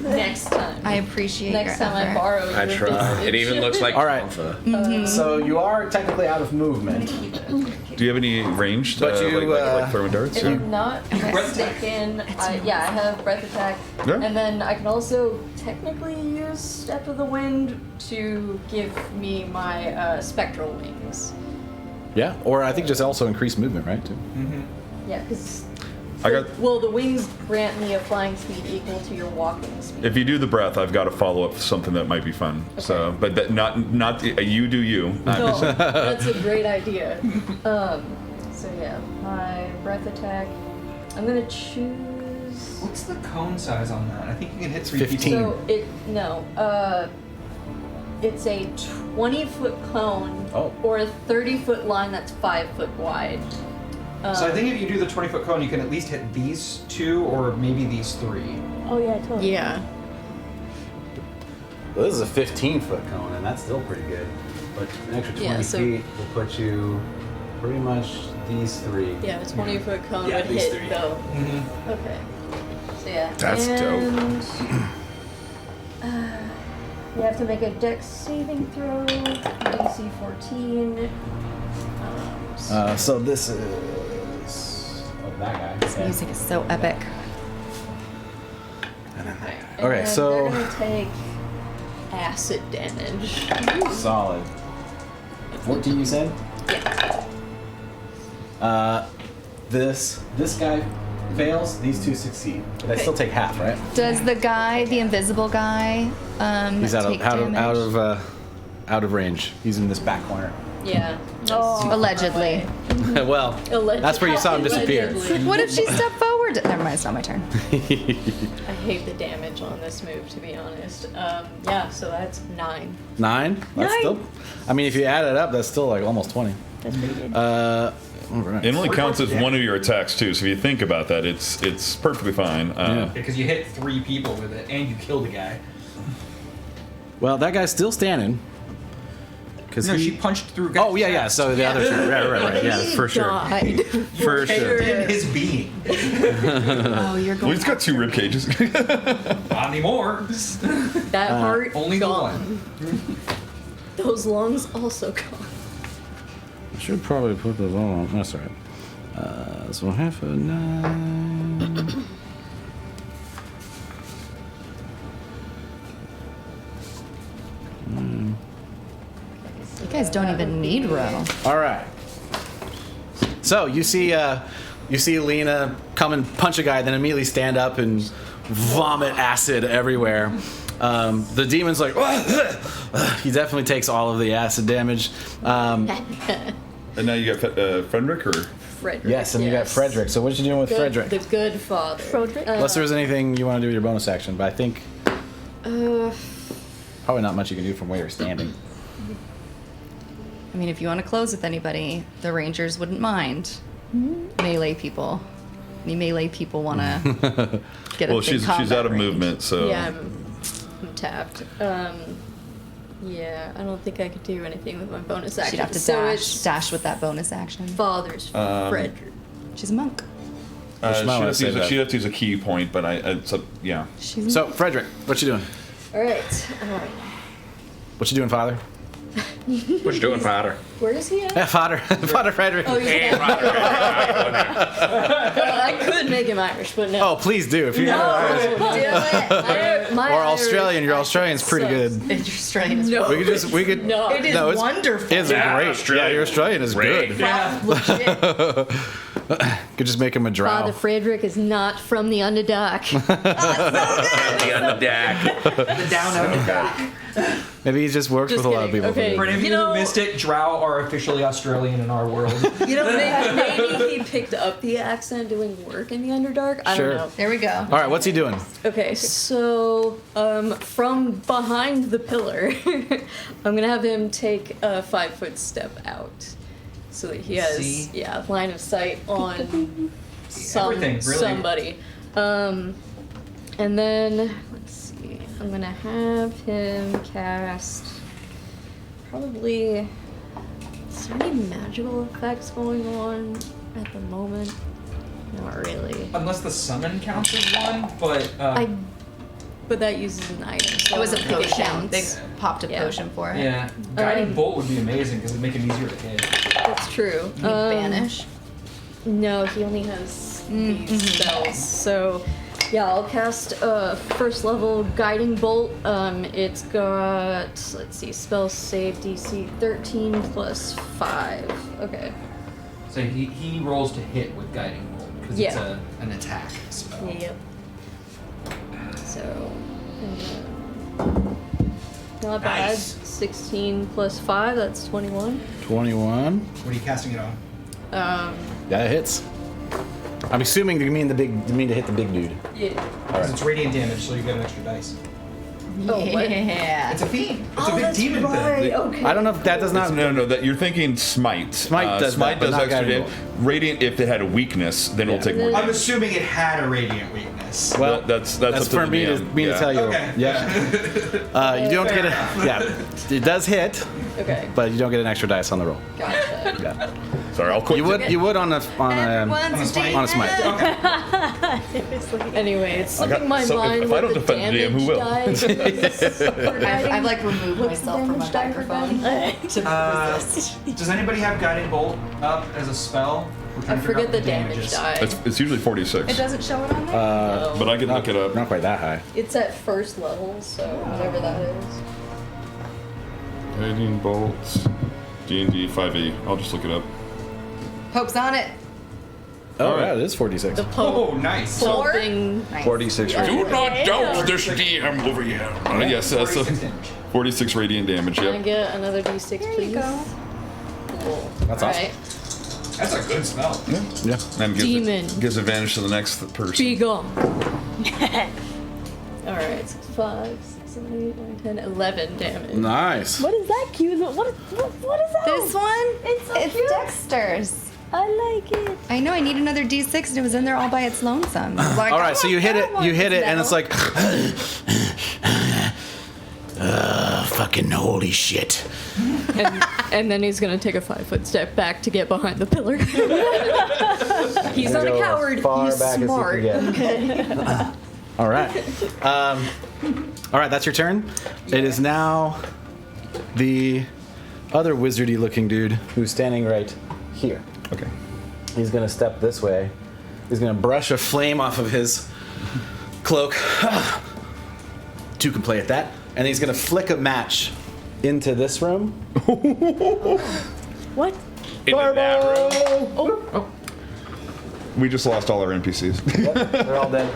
Next time. I appreciate Next your time I effort. borrow I your tried. It even looks like All right. Tonfa. So you are technically out of movement. Do you have any ranged, But you, like throwing darts? If or- I'm not mistaken, I have breath attack, Yeah. and then I can also technically use Step of the Wind to give me my spectral wings. Yeah, or I think just also increase movement, right? Too. Yeah, because I got. well, the wings grant me a flying speed equal to your walking speed. If you do the breath, I've got a follow up something that might be fun. So, Okay. but that not you do you. No, that's a great idea. So yeah, my breath attack. I'm gonna choose. What's the cone size on that? I think you can hit 3 15. people. So it's a 20-foot cone Oh. or a 30-foot line that's 5 foot wide. So I think if you do the 20-foot cone, you can at least hit these 2 or maybe these 3. Oh yeah, totally. Yeah. Well, this is a 15-foot cone, and that's still pretty good. But an extra 20 Yeah, so- feet will put you pretty much these 3. Yeah, a 20-foot cone Yeah, would these hit 3. though. Mm-hmm. Okay. So yeah. That's and, you have to make a dex saving throw, DC 14. So this is that guy. This music is so epic. And Okay, then so- they're gonna take acid damage. Solid. 14, you said? Yeah. This guy fails. These 2 succeed. But I still take half, right? Does the guy, the invisible guy, He's out take of damage? out of range. He's in this back corner. Yeah. Oh. Allegedly. Well, that's where you saw him disappear. Allegedly. What if she stepped forward? Never mind, it's not my turn. I hate the damage on this move, to be honest. Yeah, so that's 9. 9? That's Nine. still. I mean, if you add it up, that's still like almost 20. That's pretty good. All right. It only counts as one of your attacks too. So if you think about that, it's perfectly fine. Because you hit 3 people with it, and you killed a guy. Well, that guy's still standing. Cause No, he, she punched through. Guys Oh yeah. So the other two, right. Yeah, for sure. Died. For sure. in his being. Oh, you're Well, going. he's got 2 rib cages. Not anymore. That heart Only the gone. Those lungs also gone. I should probably put those all on. That's all right. So half of 9. You guys don't even need row. All right. So you see Lena come and punch a guy, then immediately stand up and vomit acid everywhere. The demon's like, he definitely takes all of the acid damage. And now you got Frederick, or Frederick. Yes, and you got Frederick. So what you doing with Frederick? The good father. Frederick? Unless there was anything you want to do with your bonus action, but I think probably not much you can do from where you're standing. I mean, if you want to close with anybody, the rangers wouldn't mind. Melee people. Any melee people want to get a well, big she's combat out of range. movement, so Yeah, I'm tapped. Yeah, I don't think I could do anything with my bonus action. She'd have to so dash, it's dash with that bonus action. father's Frederick. She's a monk. she'd She might wanna have to save use a- that. she'd have to use a key point, but it's a, yeah. She's So Frederick, what you doing? All right. What you doing, Father? What you doing, Potter? Where is he at? Potter Frederick. Oh, he's Hey, Potter. I could make him Irish, but no. Oh, please do. If you're My or Irish Australian, your accent Australian's pretty sucks. good. Australian is No. We could. No. It is No, it's wonderful. It's Yeah, great. Australian. Yeah, your Australian is Great. good. Yeah. Legit. Could just make him a drow. Father Frederick is not from the Underdark. The underdeck. The down under. Maybe he just works Just with a lot of kidding. people. Okay. For any of you You know- who missed it, Drow are officially Australian in our world. You know, maybe he picked up the accent doing work in the Underdark. I Sure. don't know. There we go. All right, what's he doing? Okay, so from behind the pillar, I'm gonna have him take a 5-foot step out, so that he has See? line of sight on Everything, really. somebody. And then let's see, I'm gonna have him cast probably. Is there any magical effects going on at the moment? Not really. Unless the summon counts as one, but But that uses an item. So It was a I don't think it potion. counts. They popped a Yeah. potion for it. yeah, guiding bolt would be amazing because it'd make him easier to hit. That's true. Can you banish? No, he only has these spells. So, yeah, I'll cast a first level guiding bolt. It's got, let's see, spell save DC 13 plus 5. Okay. So he rolls to hit with guiding bolt because it's Yeah. an attack spell. Yep. So, not bad. Nice. 16 plus 5, that's 21. 21. What are you casting it on? Yeah, it hits. I'm assuming you mean to hit the big dude. Yeah. Because it's radiant damage, so you get an extra dice. Oh, what? Yeah. It's a fiend. It's Oh, a big that's demon right. thing. Okay. I don't know if that does not. No, that you're thinking smite. Smite does smite that, but does not extra guiding damage. Radiant, if it had a weakness, then it'll Yeah. take more. I'm assuming it had a radiant weakness. Well, that's that's up to for the me to DM. me to Yeah. tell you. Okay. Yeah. You don't get a. Yeah, it does hit, Okay. but you don't get an extra dice on the roll. Gotcha. Yeah. Sorry, I'll quit. You would on a Everyone's smite. on a smite. Anyway, it's I got- slipping my so if- mind if I with don't the defend the DM, who will? damage I've like removed myself from my microphone to resist. Does anybody have guiding bolt up as a spell? We're I trying to figure forget out the what damage is. die. It's usually 46. It doesn't show it on there? No. But I can look it up. Not quite that high. It's at first level, so whatever that is. Guiding bolts. D&D 5e. I'll just look it up. Pope's on it. Oh, yeah, it is 46. The Pope Oh, nice. pumping. Nice. 46. Yeah. Do not doubt this DM over here. Yes, that's 46 damage. 46 radiant damage. Can I Yep. get another d6, There please? you go. Cool. That's awesome. Alright. That's a good spell. Yeah. And Demon. gives advantage to the next person. Be gone. Alright, 5, 6, 7, 8, 9, 10, 11 damage. Nice. What is that cute? What is that? This one? It's so It's cute. Dexter's. I like it. I know, I need another D6 and it was in there all by its lonesome. I was like, All I right, so want you hit that it, one. you hit it, and it's No. like, fucking holy shit. And then he's gonna take a 5-foot step back to get behind the pillar. He's not a Go as coward. far He's back as you smart. can get. All right. All right, that's your turn. It is now the other wizardy looking dude who's standing right here. Okay. He's gonna step this way. He's gonna brush a flame off of his cloak. Two can play at that. And he's gonna flick a match into this room. What? Into that room. We just lost all our NPCs. Yep, they're all dead.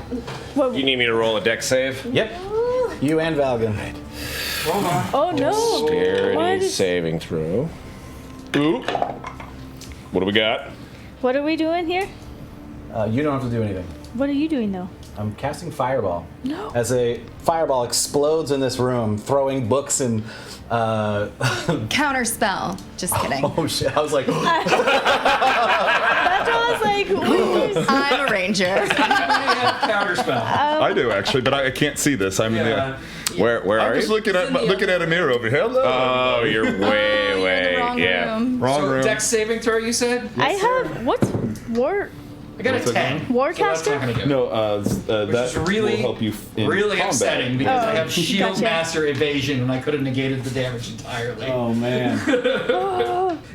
You need me to roll a deck save? Yep. You and Valgan. Hold on. Oh no. What Dexterity is- saving throw. Ooh. What do we got? What are we doing here? You don't have to do anything. What are you doing though? I'm casting Fireball. No. As a fireball explodes in this room, throwing books and. Counter spell. Just kidding. Oh shit! I was like, That's what I was like. Wait. I'm a ranger. Counter spell. I do actually, but I can't see this. I'm Yeah. Where I'm are just you? looking at a mirror over here. Hello. Oh, you're way, You're in way. the wrong Yeah. room. Wrong So room. dex saving throw, you said? I have what's war? I got a 10. Warcaster? So that's not gonna go. No, that is really, will help you in really combat. upsetting because I have Shield Gotcha. Master Evasion and I could have negated the damage entirely. Oh man.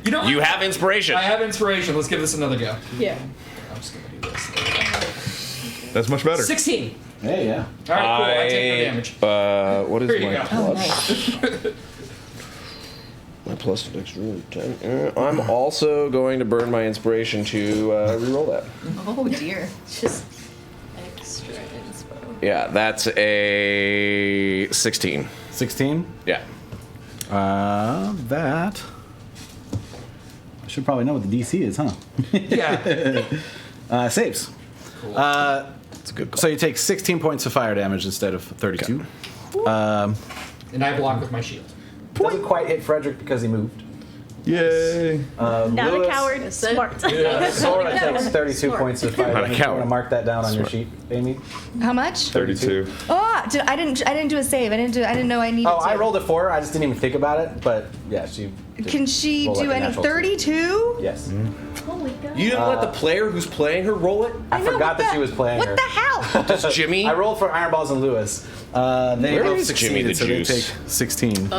You know what? You have inspiration. I have inspiration. Let's give this another go. Yeah. I'm just gonna do this. That's much better. 16. Hey, yeah. All right, cool. I take no damage. What is Here you my go. plus? My plus to dexterity 10. I'm also going to burn my inspiration to reroll that. Oh dear. Just extra inspo. Yeah, that's a 16. 16. Yeah. That. I should probably know what the DC is, huh? Yeah. Saves. Cool. That's a good call. So you take 16 points of fire damage instead of 32. And I block with my shield. Doesn't quite hit Frederick because he moved. Yay! Not Lewis, a coward. Smart. Sora takes 32 points of fire Not a damage. coward. You want to mark that down on your sheet, Amy? How much? 32. Oh, I didn't do a save. I didn't know I needed Oh, to. I rolled a 4. I just didn't even think about it. But yeah, she. did Can she roll do like a any natural two. 32? Yes. Holy God. You didn't let the player who's playing her roll it? I know, forgot what that the- she was playing What her. the hell? Does Jimmy? I rolled for Iron Balls and Lewis. They Where both is Jimmy succeeded, the so they Juice? take 16.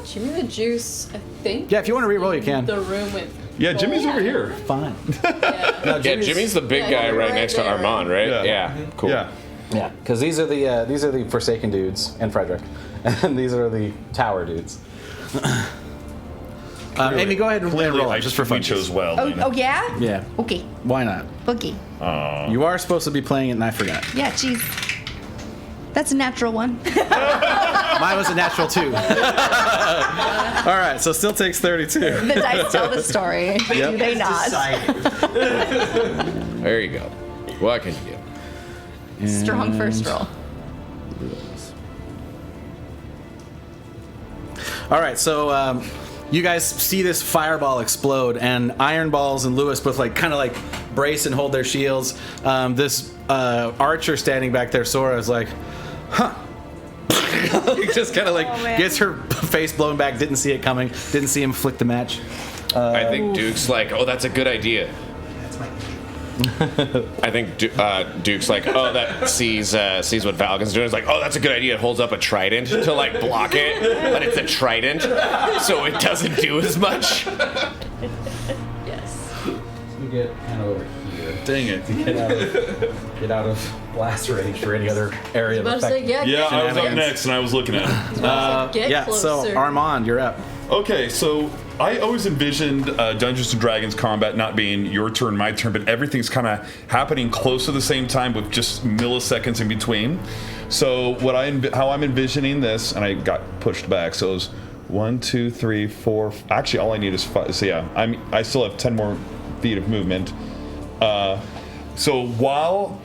Jimmy the Juice, I think. Yeah, if you want to re-roll, you can. The room with. Yeah, Jimmy's over here. Fine. Yeah. No, Yeah, Jimmy's the big Yeah, guy you're right right next to there. Armand, right? Yeah. Yeah. Cool. Yeah. Yeah, because these are the Forsaken dudes and Frederick, and these are the Tower dudes. Amy, go ahead and roll it, just for fun. We chose well. Oh yeah? Yeah. Okay. Why not? Boogie. You are supposed to be playing it, and I forgot. Yeah, jeez. That's a natural one. Mine was a natural 2. All right, so still takes 32. The dice tell the story. Do they not? There you go. What can you get? Strong first roll. All right, so you guys see this fireball explode, and Iron Balls and Lewis both kind of brace and hold their shields. This archer standing back there, Sora, is like, huh. Just kind of man. gets her face blown back. Didn't see it coming. Didn't see him flick the match. I think Duke's like, oh, that's a good idea. That's my. I think Duke's like, oh, that sees what Valgon's doing. It's like, oh, that's a good idea. It holds up a trident to block it, but it's a trident, so it doesn't do as much. Yes. You get kind of over here. Dang it. Get out of blast range for any other area of I was about to effect. say, yeah. Yeah, I was up Shenanigans. next and I was looking at it. Get Yeah, closer. so Armand, you're up. Okay, so I always envisioned Dungeons & Dragons combat not being your turn, my turn, but everything's kind of happening close to the same time with just milliseconds in between. So how I'm envisioning this, and I got pushed back, so it was 1, 2, 3, 4. Actually, all I need is 5. So yeah, I still have 10 more feet of movement. So while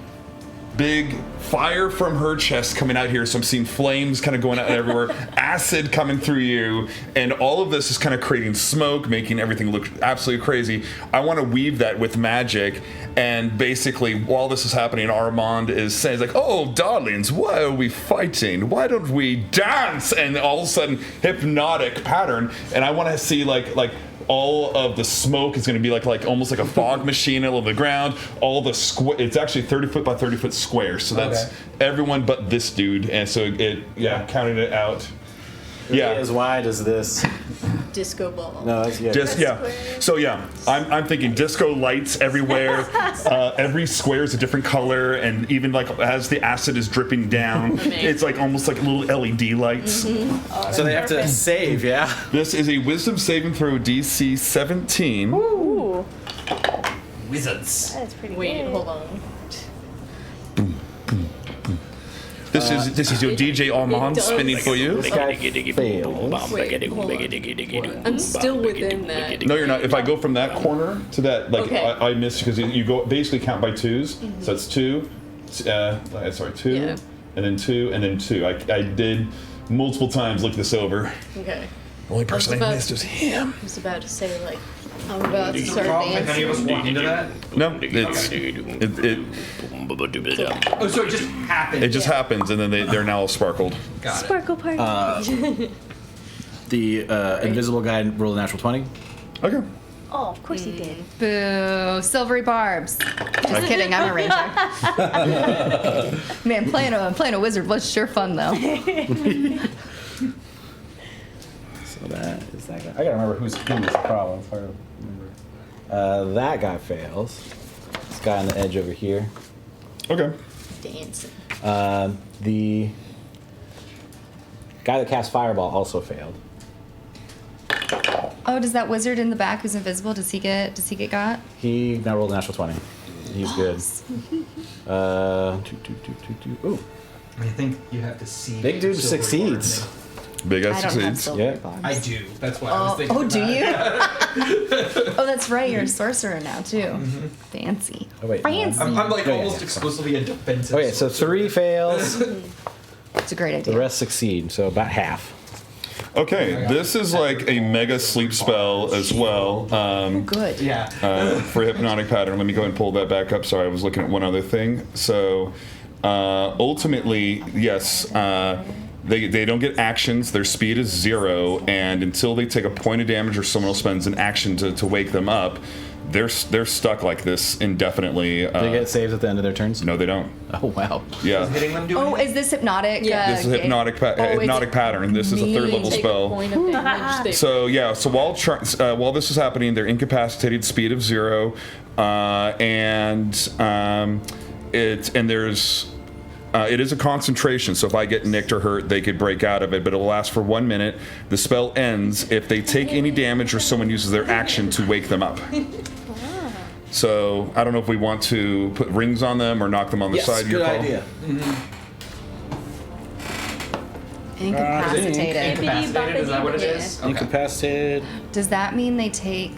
big fire from her chest coming out here, so I'm seeing flames kind of going out everywhere, acid coming through you, and all of this is kind of creating smoke, making everything look absolutely crazy. I want to weave that with magic, and basically while this is happening, Armand is saying, like, oh, darlings, why are we fighting? Why don't we dance? And all of a sudden, hypnotic pattern, and I want to see like all of the smoke is going to be like almost like a fog machine on the ground. All the it's actually 30 foot by 30 foot square, so that's everyone but this dude. And so counting it out. Yeah, As wide as this. Disco ball. No, that's just So I'm thinking disco lights everywhere. Every square is a different color, and even as the acid is dripping down, it's almost like little LED lights. Mm-hmm. So they have to save, yeah. This is a Wisdom saving throw DC 17. Ooh, Wizards. that's pretty Wait, good. hold on. This is your DJ Armand does. spinning for you. This guy fails. Wait, hold on. I'm still within that. No, you're not. If I go from that corner to that, Okay. I miss because you go basically count by twos. So it's 2. 2, Yeah. and then 2, and then 2. I did multiple times look this over. Okay. Only person I about- missed was him. I was about to say, I'm about to start Problem if any of us dancing. walk into that? No, it Oh, so it just happened. it just happens, and then they're now all sparkled. Got it. Sparkle party. The invisible guy rolled a natural 20. Okay. Oh, of course he did. Boo. Silvery barbs. Just kidding, I'm a ranger. Man, playing a wizard was sure fun, though. So that is that guy. I gotta remember who's the problem. It's hard to remember. That guy fails. This guy on the edge over here. Okay. Dancing. The guy that cast Fireball also failed. Oh, does that wizard in the back who's invisible, does he get got? He now rolled a natural 20. He's good. Ooh, I think you have to see. big dude silvery succeeds. barb. Big ass I don't have succeeds. silvery Yeah. barbs. I do. That's why I was thinking. Oh, do about you? it. Oh, that's right. You're a sorcerer now too. Fancy. Oh wait. Fancy. I'm like Yeah, almost yeah. exclusively a defensive. Okay, so 3 fails. It's a great The idea. rest succeed, so about half. Okay, this is like a mega sleep spell as well. Good. Yeah. For hypnotic pattern. Let me go ahead and pull that back up. Sorry, I was looking at one other thing. So ultimately, yes, they don't get actions. Their speed is 0, and until they take a point of damage or someone else spends an action to wake them up, they're stuck like this indefinitely. They get saves at the end of their turns? No, they don't. Oh, wow. Yeah. Hitting them doing Oh, is this hypnotic? Yeah. This is game? hypnotic pattern. This is a 3rd level Take spell. a point of damage. They So yeah, so while this is happening, they're incapacitated, speed of 0, it is a concentration. So if I get nicked or hurt, they could break out of it, but it'll last for 1 minute. The spell ends if they take any damage or someone uses their action to wake them up. So I don't know if we want to put rings on them or knock them on the Yes, side. good Your call. idea. Incapacitated. incapacitated? Is that what it is? Okay. Incapacitated. Does that mean they take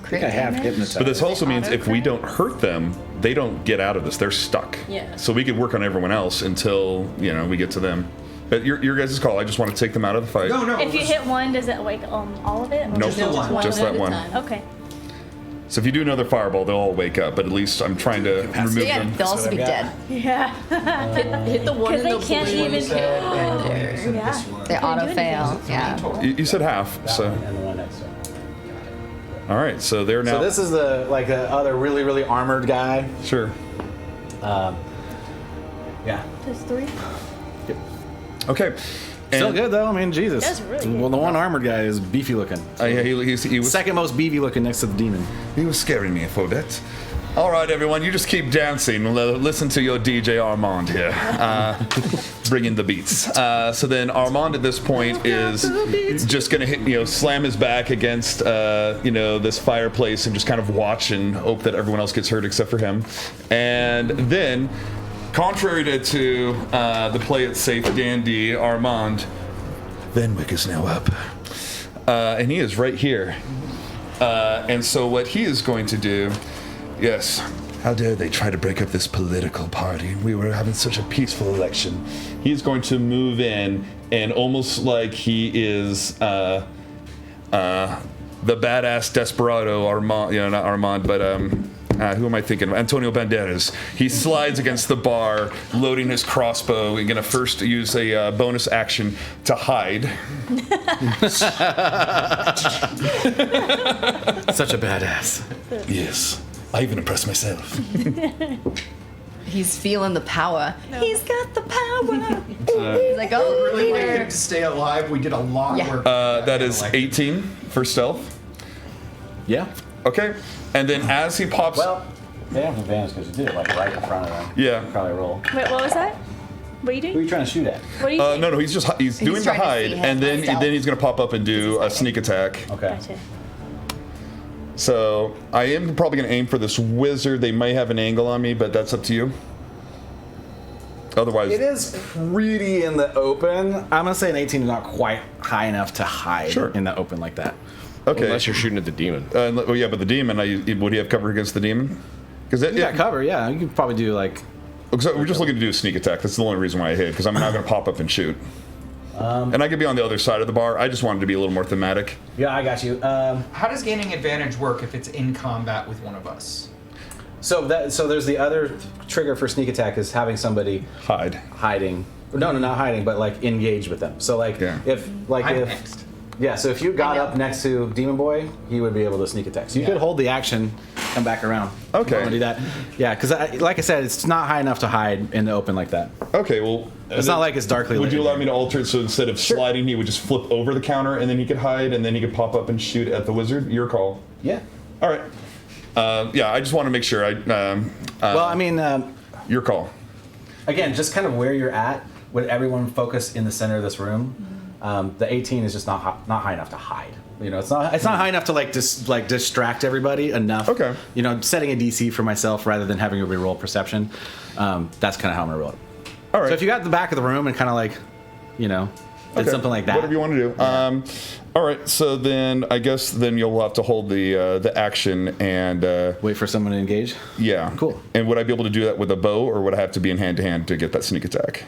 crit I have damage? hypnotized. But this also means Auto if we crit? don't hurt them, they don't get out of this. They're stuck. Yeah. So we could work on everyone else until we get to them. But your guys' call. I just want to take them out of the fight. No. If you hit one, does it wake all of it? Or Nope. Just the one. Just that at a one. time. Okay. So if you do another fireball, they'll all wake up. But at least I'm trying to remove Yeah, them. they'll also be I've got. dead. Yeah. Hit the one 'Cause in they the can't blue. even- Yeah. They auto do fail. Yeah. You said half. That So one and the one next to it. all right. So they're now. So this is the other really, really armored guy. Sure. Yeah. There's 3. Okay. Still And- good though. I mean, Jesus. That's really good. Well, the one armored guy is beefy looking. Yeah, he was Second most beefy looking next to the demon. He was scaring me for that. All right, everyone, you just keep dancing. Listen to your DJ Armand here, bringing the beats. So then Armand at this point is just going to hit, slam his back against, this fireplace and just kind of watch and hope that everyone else gets hurt except for him. And then, contrary to the play it safe dandy Armand, Venwick is now up, and he is right here. And so what he is going to do. Yes. How dare they try to break up this political party? We were having such a peaceful election. He's going to move in, and almost like he is the badass desperado Armand, not Armand, but who am I thinking of? Antonio Banderas. He slides against the bar, loading his crossbow, and going to first use a bonus action to hide. Such a badass. Yes. I even impressed myself. He's feeling the power. He's got the power. He's like, oh, Really leader. wanted to stay alive. We did a lot Yeah. of work. That is 18 for stealth. Yeah. Okay. And then as he pops... Well, they have advantage because you did it right in front of them. Yeah. Probably roll. Wait, what was that? What are you Who are doing? you trying to shoot at? What are you doing? No, he's doing the trying to hide, see and his stealth. then he's going to pop up and do a sneak attack. Okay. Gotcha. So I am probably going to aim for this wizard. They might have an angle on me, but that's up to you. Otherwise... It is pretty in the open. I'm going to say an 18 is not quite high enough to hide Sure. in the open like that. Okay. Unless you're shooting at the demon. Well, yeah, but the demon, would he have cover against the demon? Because You got cover, yeah. You could probably do like... So we're just looking to do a sneak attack. That's the only reason why I hid, because I'm not going to pop up and shoot. And I could be on the other side of the bar. I just wanted to be a little more thematic. Yeah, I got you. How does gaining advantage work if it's in combat with one of us? So there's the other trigger for sneak attack is having somebody Hide. hiding. No, not hiding, but like engaged with them. So like Yeah. if I'm next. Yeah, so if you got I know. up next to Demon Boy, he would be able to sneak attack. So you could hold the action, come back around. Okay. If you wanna do that. Yeah, because like I said, it's not high enough to hide in the open like that. Okay, well... It's not like it's darkly Would lit you in allow here. me to alter it so instead of sliding, he would just flip over the counter and then he could hide and then he could pop up and shoot at the wizard? Your call. Yeah. All right. Yeah, I just want to make sure. Well, I mean, Your call. again, just kind of where you're at. Would everyone focus in the center of this room? The 18 is just not high enough to hide. You know, it's not high enough to distract everybody enough. Okay. You know, setting a DC for myself rather than having a reroll perception. That's kind of how I'm gonna roll it. All right. So if you got the back of the room and kind of did Okay, something like that. Whatever you want to do. All right. So then I guess then you'll have to hold the action and Wait for someone to engage. yeah. Cool. And would I be able to do that with a bow or would I have to be in hand to hand to get that sneak attack?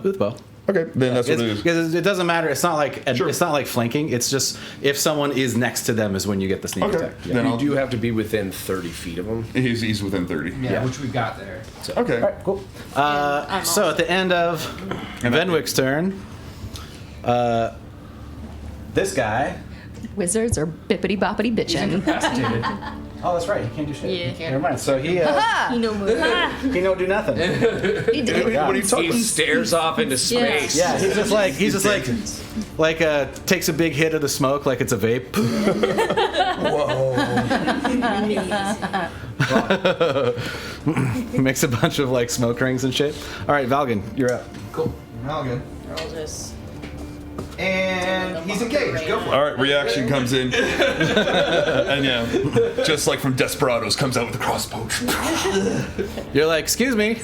With bow. Okay. Then that's what it is. Because it doesn't matter. It's not like Sure. it's not like flanking. It's just if someone is next to them is when you get the sneak Okay. attack. Yeah. Then You I'll do have to be within 30 feet of him. He's within 30. Yeah, which we got there. Okay. All right, cool. I'm So at the end of Venwick's turn, this guy. Wizards are bippity boppity bitchin'. Incapacitated. Oh, that's right. He can't do shit. Yeah. Never mind. So he You know, he don't do nothing. He did. What are you talking He stares off into space. Yeah, he's just like takes a big hit of the smoke like it's a vape. Makes a bunch of like smoke rings and shit. All right, Valgan, you're up. Cool. All good. I'll just. And he's engaged. Go for it. All right, reaction comes in, and yeah, just like from Desperados, comes out with a crossbow. You're like, excuse me.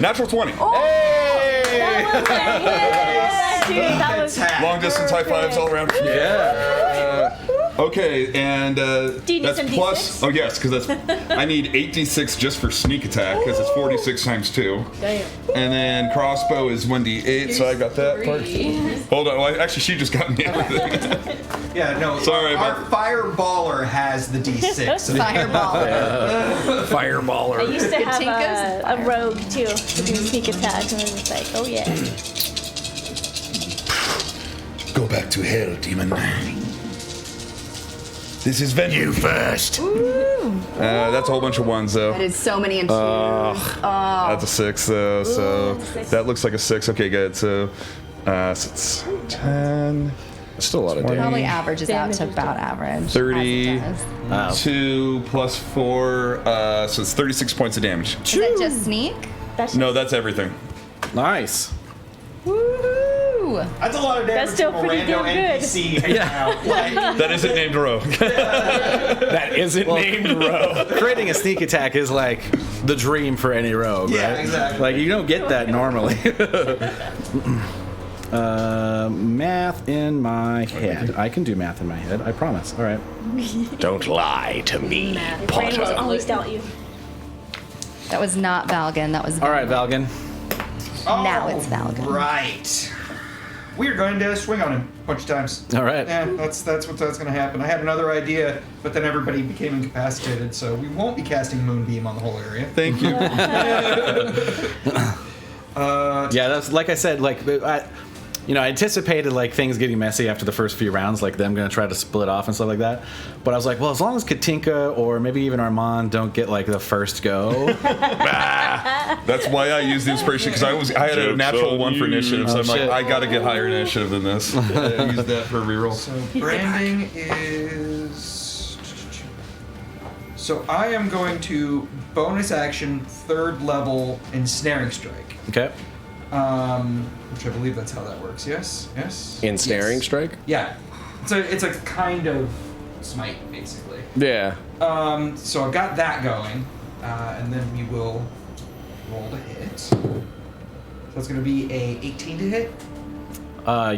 Natural 20. That was Long distance high fives all around. Yeah. Okay, and you need that's some plus. D6? Oh yes, because that's. I need 8d6 just for sneak attack because it's 46 times 2. Damn. And then crossbow is 1d8, so I got that part. Hold on, well, actually she just got me everything. Yeah, no. Sorry, our but- fireballer has the D6. Fireball. Fireballer. I used to have Katinka's a rogue too, to do sneak attack, and I was just like, oh yeah. Go back to hell, demon. This is Venue. You first. That's a whole bunch of ones, though. That is so many and twos. That's a 6, though. So that looks like a 6. Okay, good. So it's 10, Still a lot of damage. Probably averages out to about average. 30, as it does. 2 plus 4. So it's 36 points of damage. Is that just sneak? That's No, that's everything. Nice. Woohoo! That's a lot of damage That's still from a pretty rando damn good. NPC hanging out. Like, That isn't named rogue. That isn't named Row. Creating a sneak attack is like the dream for any rogue, Yeah, right? exactly. Like you don't get that normally. Math in my head. I can do math in my head. I promise. All right. Don't lie to me, Your brain will Potter. always doubt you. That was not Valgan. That was All right, Valgan. Now it's Valgan. Right. We are going to swing on him a bunch of times. All right. Yeah, that's what's going to happen. I had another idea, but then everybody became incapacitated, so we won't be casting Moonbeam on the whole area. Thank you. Yeah, that's like I said. Like I anticipated like things getting messy after the first few rounds, like them gonna try to split off and stuff like that. But I was like, well, as long as Katinka or maybe even Armand don't get like the first go. That's why I used the inspiration because I had a natural 1 for initiative, so I'm like, shit. I gotta get higher initiative than this. I used that for a reroll. So branding is. So I am going to bonus action 3rd level ensnaring strike. Okay. Which I believe that's how that works. Yes. Yes. Ensnaring Yes. strike? Yeah. It's a kind of smite basically. Yeah. So I've got that going, and then we will roll to hit. So that's going to be a 18 to hit.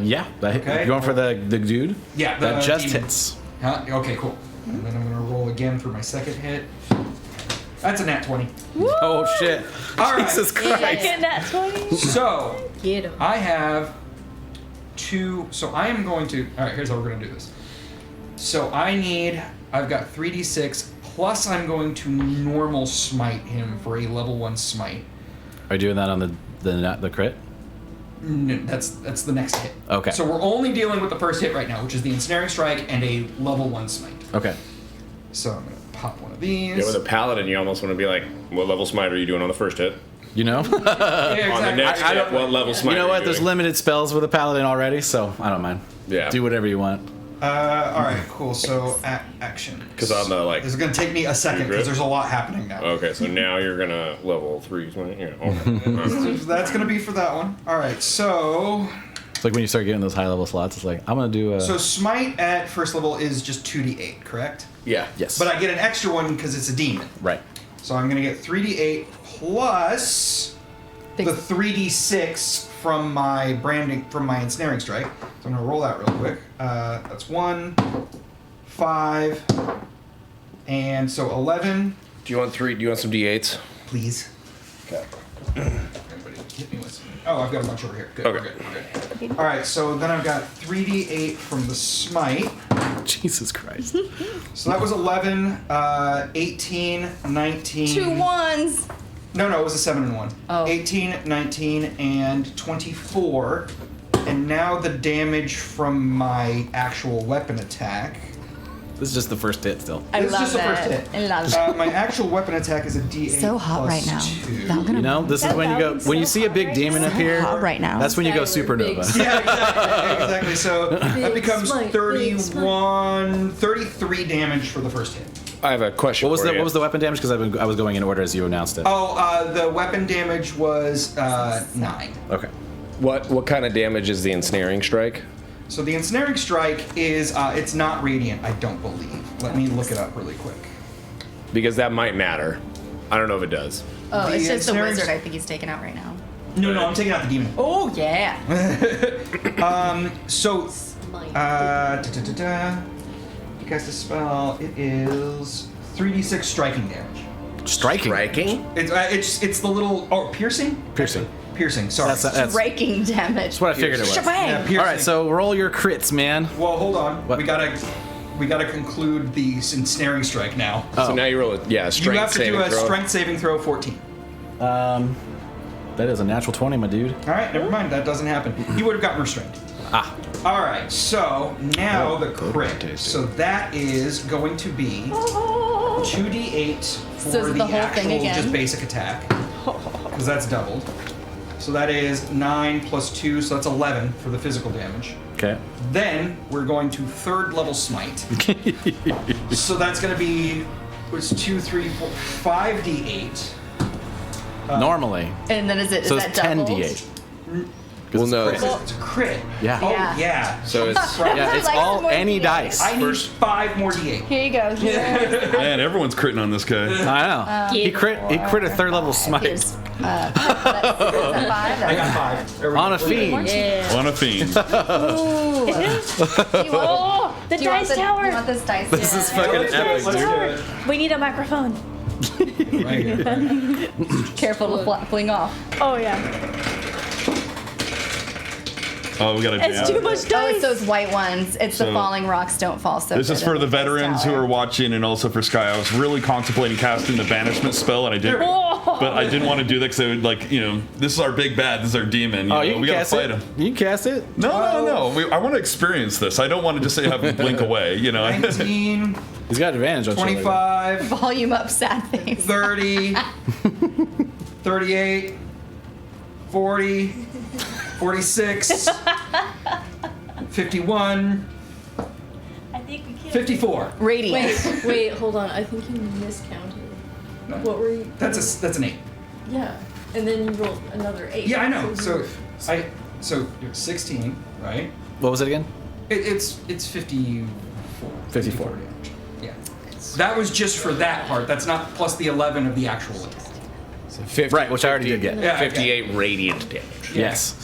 Yeah. Okay. You going for the dude? Yeah, That the just demon. hits. Huh? Okay, cool. And then I'm going to roll again for my second hit. That's a nat 20. Oh shit. All right. Jesus Christ. Second nat 20. So Get him. I have 2. So I am going to. All right. Here's how we're going to do this. So I've got 3d6 plus I'm going to normal smite him for a level 1 smite. Are you doing that on the crit? No, that's the next hit. Okay. So we're only dealing with the first hit right now, which is the ensnaring strike and a level 1 smite. Okay. So I'm gonna pop one of these. Yeah, with a paladin, you almost want to be like, what level smite are you doing on the first hit? You know? Yeah, exactly. On the next I hit, don't- what level smite You know are what? There's doing? limited spells with a paladin already, so I don't mind. Yeah. Do whatever you want. All right, cool. So action. Because on the, like... This is gonna take me a second because there's a lot happening now. Okay, so now you're going to level 3 smite? Yeah, okay. That's gonna be for that one. All right, so It's like when you start getting those high level slots, it's like, I'm going to do a... so smite at first level is just 2d8, correct? Yeah. yes. But I get an extra one because it's a demon. Right. So I'm gonna get 3d8 plus the 3d6 from my ensnaring strike. So I'm gonna roll that real quick. That's 1, 5, and so 11. Do you want some D8s? Please. Okay. Everybody hit me with some. Oh, I've got a bunch over here. Good. Okay. We're good. All right. So then I've got 3d8 from the smite. Jesus Christ. So that was 11, 18, 19. 2 ones. No, it was a 7 and 1. Oh. 18, 19, and 24. And now the damage from my actual weapon attack. This is just the first hit still. I This is love just the first it. hit. I love it. My actual weapon attack is a D8 So hot plus right now. 2. You know, this is That when you go, sounds when you so see a hot big right demon now. up here, Hot right now. that's when you go Skylar, big supernova. Yeah, exactly. So that Big becomes smite, big 33 damage for the first hit. I have a question What was for the you. what was the weapon damage? Because I was going in order as you announced it. Oh, the weapon damage was 9. Okay. What kind of damage is the ensnaring strike? So the ensnaring strike is it's not radiant, I don't believe. Let me look it up really quick. Because that might matter. I don't know if it does. Oh, The it's just the ensnaring- wizard I think he's taking out right now. No, I'm taking out the demon. Oh, yeah. So Smite. you cast a spell. It is 3d6 striking damage. Striking. Striking? It's the little piercing. Piercing. Piercing. Sorry. That's Breaking damage. That's what I figured it was. Shebang. Yeah, piercing. All right, so roll your crits, man. Well, hold on. What? We gotta conclude the ensnaring strike now. So now you roll a strength You have to saving do a throw. strength saving throw 14. That is a natural 20, my dude. All right, never mind. That doesn't happen. He would have gotten restrained. Ah. All right, so now the crit. So that is going to be 2d8 for So is it the whole actual thing again? just basic attack, because that's doubled. So that is 9 plus 2, so that's 11 for the physical damage. Okay. Then we're going to third level smite. So that's going to be 5d8. Normally. And then is So that it's 10 doubled? d8. Well, no. It's a crit. Yeah. Oh Yeah. yeah. So it's Yeah, it's Like all some more any D8. dice. I need 5 more d8. Here you go. Man, everyone's critting on this guy. I know. He crit a third level smite. Here's, that's 5. I got 5. There we go. On a fiend. Yeah. On a fiend. Oh, the Do you want dice tower. Do you want this dice? This is tower? fucking Let's do it, epic, let's dude. do it. We need a microphone. Right here. Careful to fling off. Oh yeah. Oh, we got a It's jam. too much Oh, it's dice. those white ones. It's the So- falling rocks don't fall so This good is for in the dice veterans who tower. are watching, and also for Sky. I was really contemplating casting the banishment spell, and I didn't. But I didn't want to do that because I would this is our big bad. This is our demon. Oh, You know, you we can gotta cast fight it. him. You can cast it. No. I want to experience this. I don't want to just have him blink away. 19, He's got advantage on shit like that. 25, Volume up, sad face. 30, 38, 40, 46, 51, I think we can. 54. Radiant. Wait, hold on. I think you miscounted. No. What were you? That's an 8. Yeah. And then you rolled another 8. Yeah, I know. you- So you're 16, right? What was it again? It's 54. 54. damage. Yeah. That was just for that part. That's not plus the 11 of the actual attack. 50, Right, which I already did get. Yeah, 58 radiant damage. Yes.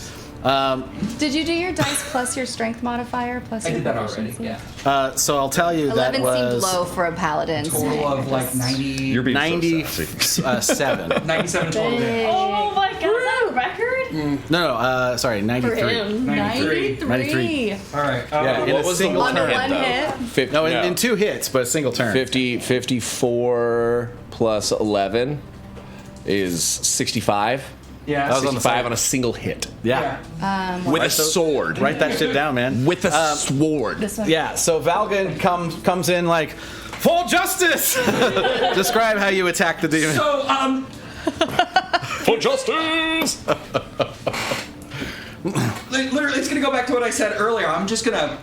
Did you do your dice plus your strength modifier plus I your did that already. proficiency? Yeah. So I'll tell you 11 that seemed was low for a paladin. Total of like 90. You're being so sassy. 97. 97 total damage. Oh my god, is that a record? No, sorry, For 93. him. 93. 93. All right. Yeah, in What a was the single one turn. hit, One though? hit. 50, No, in 2 hits, but a single turn. 54 plus 11 is 65. Yeah, That was on the 65 side. on a single hit. Yeah. With a sword. Write that shit down, man. With a sword. This one. Yeah, so Valgan comes in like, full justice! Describe how you attack the demon. So, For justice! literally, it's gonna go back to what I said earlier. I'm just gonna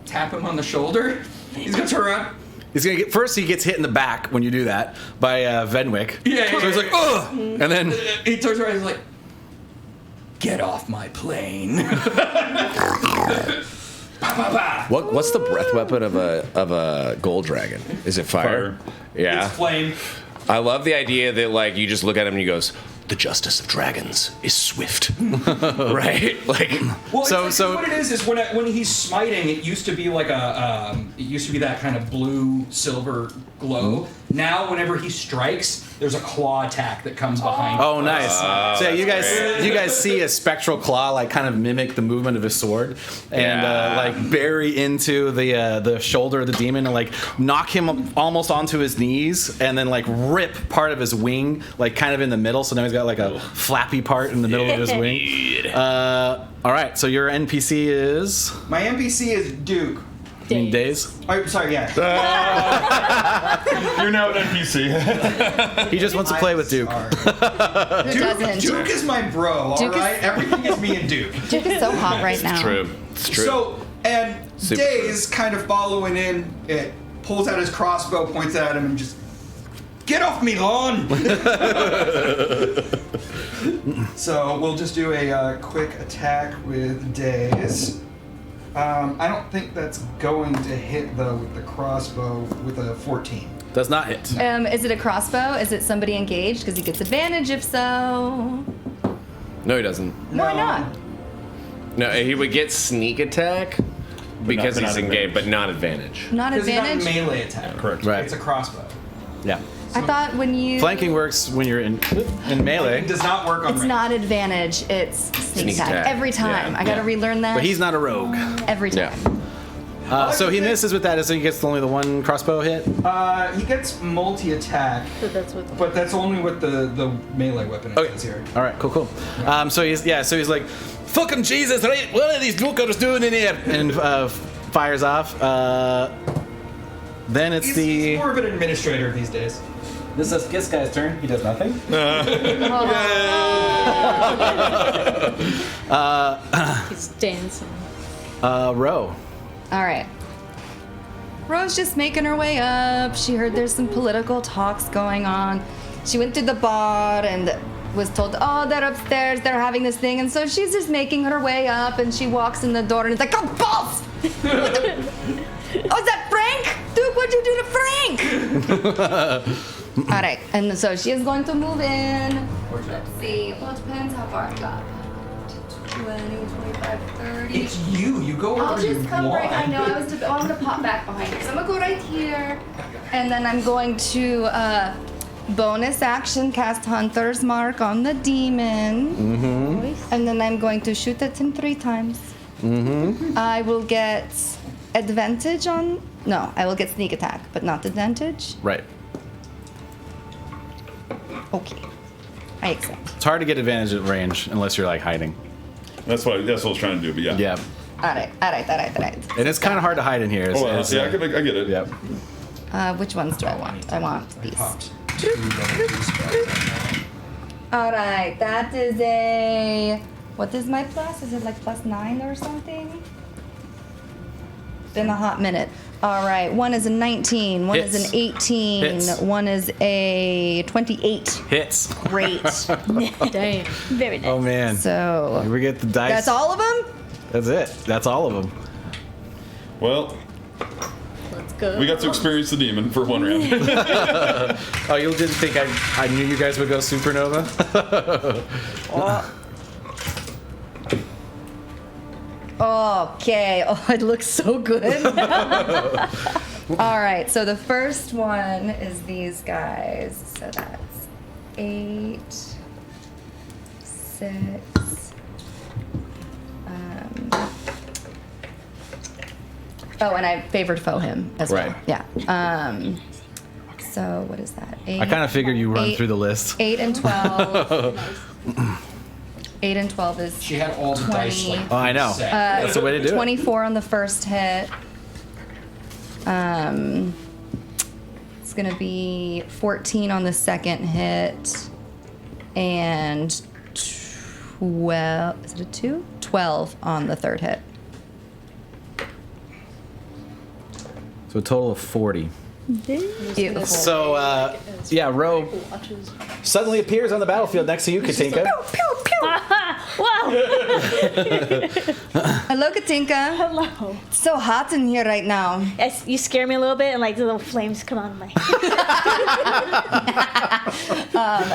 tap him on the shoulder. He's gonna turn around. He's gonna get first. He gets hit in the back when you do that by Venwick. Yeah, So he's like, ugh, and then He turns around. He's like, "Get off my plane." What's the breath weapon of a gold dragon? Is it fire? Yeah. It's flame. I love the idea that like you just look at him and he goes, "The justice of dragons is swift." Right? Like Well, So- it's so- what it is when he's smiting, it used to be like it used to be that kind of blue silver glow. Now, whenever he strikes, there's a claw attack that comes behind. oh, nice. So yeah, that's you guys see a spectral claw like kind of mimic the movement of his sword, and Yeah. like bury into the shoulder of the demon and like knock him almost onto his knees, and then like rip part of his wing like kind of in the middle. So now he's got like a flappy part in the middle of his wing. All right, so your NPC is My NPC is Duke. Days. Oh, sorry, yeah. You're now an NPC. He just wants to play with Duke. Who doesn't? Duke is my bro. All Duke is- right, everything is me and Duke. Duke is so hot right now. true. It's true. So, and Super Days kind of following in, it pulls out his crossbow, points it at him, and just, "Get off me lawn!" So we'll just do a quick attack with Days. I don't think that's going to hit though with the crossbow with a 14. Does not hit. Is it a crossbow? Is it somebody engaged? Because he gets advantage if so. No, he doesn't. Why not? No, he would get sneak attack because but he's not engaged, but not advantage. Not Because it's not a advantage? melee attack. Correct. Right. It's a crossbow. Yeah. I thought when you... Flanking works when you're in melee, It does not work on It's range. not advantage, it's sneak attack. attack. Every time. Yeah. I gotta relearn that. but he's not a rogue. Every time. Yeah. So he misses with that, so he gets only the one crossbow hit. He gets multi-attack, But that's what. but that's only with the melee weapon it Okay. says here. All right, cool. So he's like, "Fucking Jesus! Right? What are these Dukers doing in here?" And fires off. Then it's He's more of an administrator these days. This is this guy's turn. He does nothing. He's dancing. Row. All right. Rose just making her way up. She heard there's some political talks going on. She went to the bar and was told, "Oh, they're upstairs. They're having this thing." And so she's just making her way up, and she walks in the door, and it's like, "Oh, balls! Oh, is that Frank? Duke, what'd you do to Frank?" All right, and so she is going to move in. Let's see. Well, it depends how far I got. 20, 25, 30. It's you. You go I'll wherever you just come want. right. I know. I'm gonna pop back behind you. So I'm gonna go right here, and then I'm going to bonus action cast Hunter's Mark on the demon, and then I'm going to shoot at him 3 times. I will get advantage on. No, I will get sneak attack, but not advantage. Right. Okay, I accept. It's hard to get advantage at range unless you're like hiding. That's what I was trying to do, but yeah. Yeah. All right. And it's kind of hard to hide in here. Oh, well, yeah, I get it. Yep. Which ones do I want? I want these. Popped. All right, that is a. What is my plus? Is it like +9 or something? Been a hot minute. All right, one is a 19, one is Hits. an 18, Hits. one is a 28. Hits. Great. Damn. Very nice. Oh man. So Here we get the dice. that's all of them. That's it. That's all of them. Well, Let's go. we got to experience the demon for one round. Oh, you didn't think I knew you guys would go supernova? Okay. Oh, it looks so good. All right. So the first one is these guys. So that's 8, 6. Oh, and I favored foe him as well. Right. Yeah. So what is that? 8, I kind of figured you run 8, through the list. 8 and 12. 8 and 12 is She had all the dice. 20. Like, Oh, I know. set. That's the way to do it. 24 on the first hit. It's gonna be 14 on the second hit, and 12. Is it a 2? 12 on the third hit. So a total of 40. Beautiful. So, yeah, Ro suddenly appears on the battlefield next to you, Katinka. Wow. Hello, Katinka. Hello. It's so hot in here right now. Yes, you scare me a little bit, and like the little flames come out of my.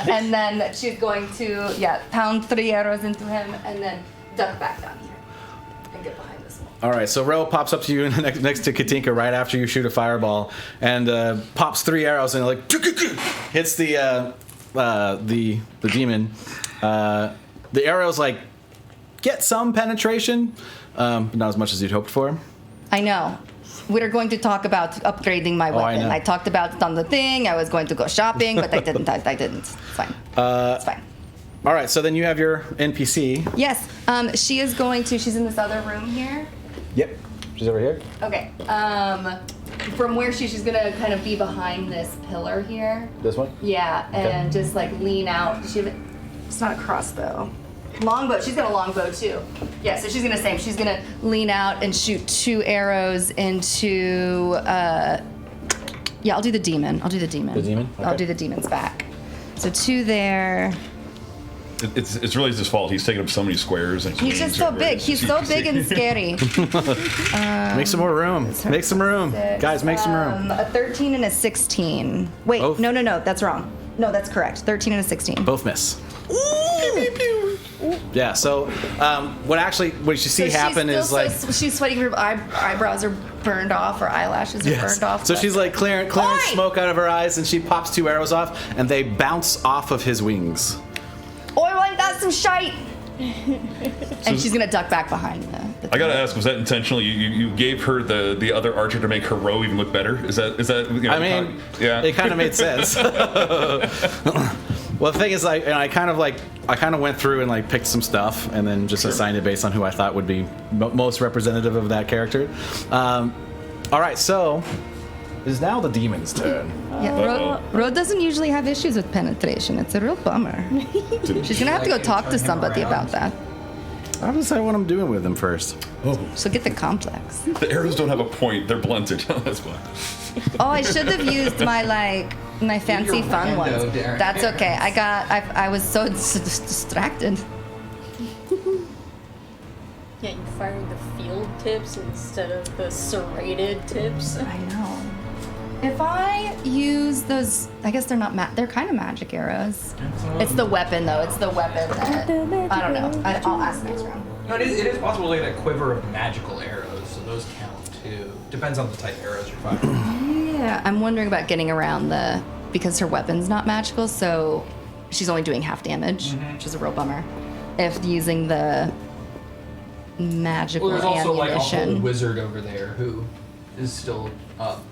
And then she's going to, pound 3 arrows into him, and then duck back down here and get behind this wall. All right, so Ro pops up to you next to Katinka right after you shoot a fireball, and pops 3 arrows and like hits the demon. The arrows like get some penetration, but not as much as you'd hoped for. I know. We're going to talk about upgrading my Oh, I weapon. know. I talked about it on the thing. I was going to go shopping, but I didn't. I didn't. It's fine. It's fine. All right, so then you have your NPC. Yes. She is going to. She's in this other room here. Yep, she's over here. Okay. From where she's gonna kind of be behind this pillar here. This one. Yeah, and just like lean out. It's not a crossbow. Longbow. She's got a longbow too. Yeah, so she's gonna same. She's gonna lean out and shoot 2 arrows into. I'll do the demon. The demon? I'll Okay. do the demon's back. So 2 there. It's really his fault. He's taking up so many squares. And He's just so big. He's so big and scary. Make some more room. Make some room. 6, Guys, make some room. A 13 and a 16. Wait, Both? no, that's wrong. No, that's correct. 13 and a 16. Both miss. Yeah, so what you see happen is like... she's sweating. Her eyebrows are burned off. Her eyelashes are burned off. So but- she's like clearing Oi! smoke out of her eyes, and she pops 2 arrows off, and they bounce off of his wings. Oh, I want that some shite. And she's gonna duck back behind the I gotta ask, was that intentional? You gave her the other archer to make her row even look better? Is that you know, I mean, yeah? it kind of made sense. Well, the thing is, I kind of went through and like picked some stuff, and then just assigned it based on who I thought would be most representative of that character. All right, so it is now the demon's turn. Yeah, Ro doesn't usually have issues with penetration. It's a real bummer. She's gonna have to go talk to somebody about that. I'll decide what I'm doing with them first. She'll get the complex. The arrows don't have a point; they're blunted. That's why. Oh, I should have used my fancy Your fun rando, ones. Darren. That's okay. I was so distracted. Yeah, you're firing the field tips instead of the serrated tips. I know. If I use those, I guess they're not they're kind of magic arrows. It's the weapon though. It's the weapon that I don't know. I'll ask next round. No, it is possible to get a quiver of magical arrows, so those count too. Depends on the type of arrows you're firing. Yeah, I'm wondering about getting around because her weapon's not magical, so she's only doing half damage, which is a real bummer. If using the magical Well, there's also like a ammunition, whole wizard over there who is still up.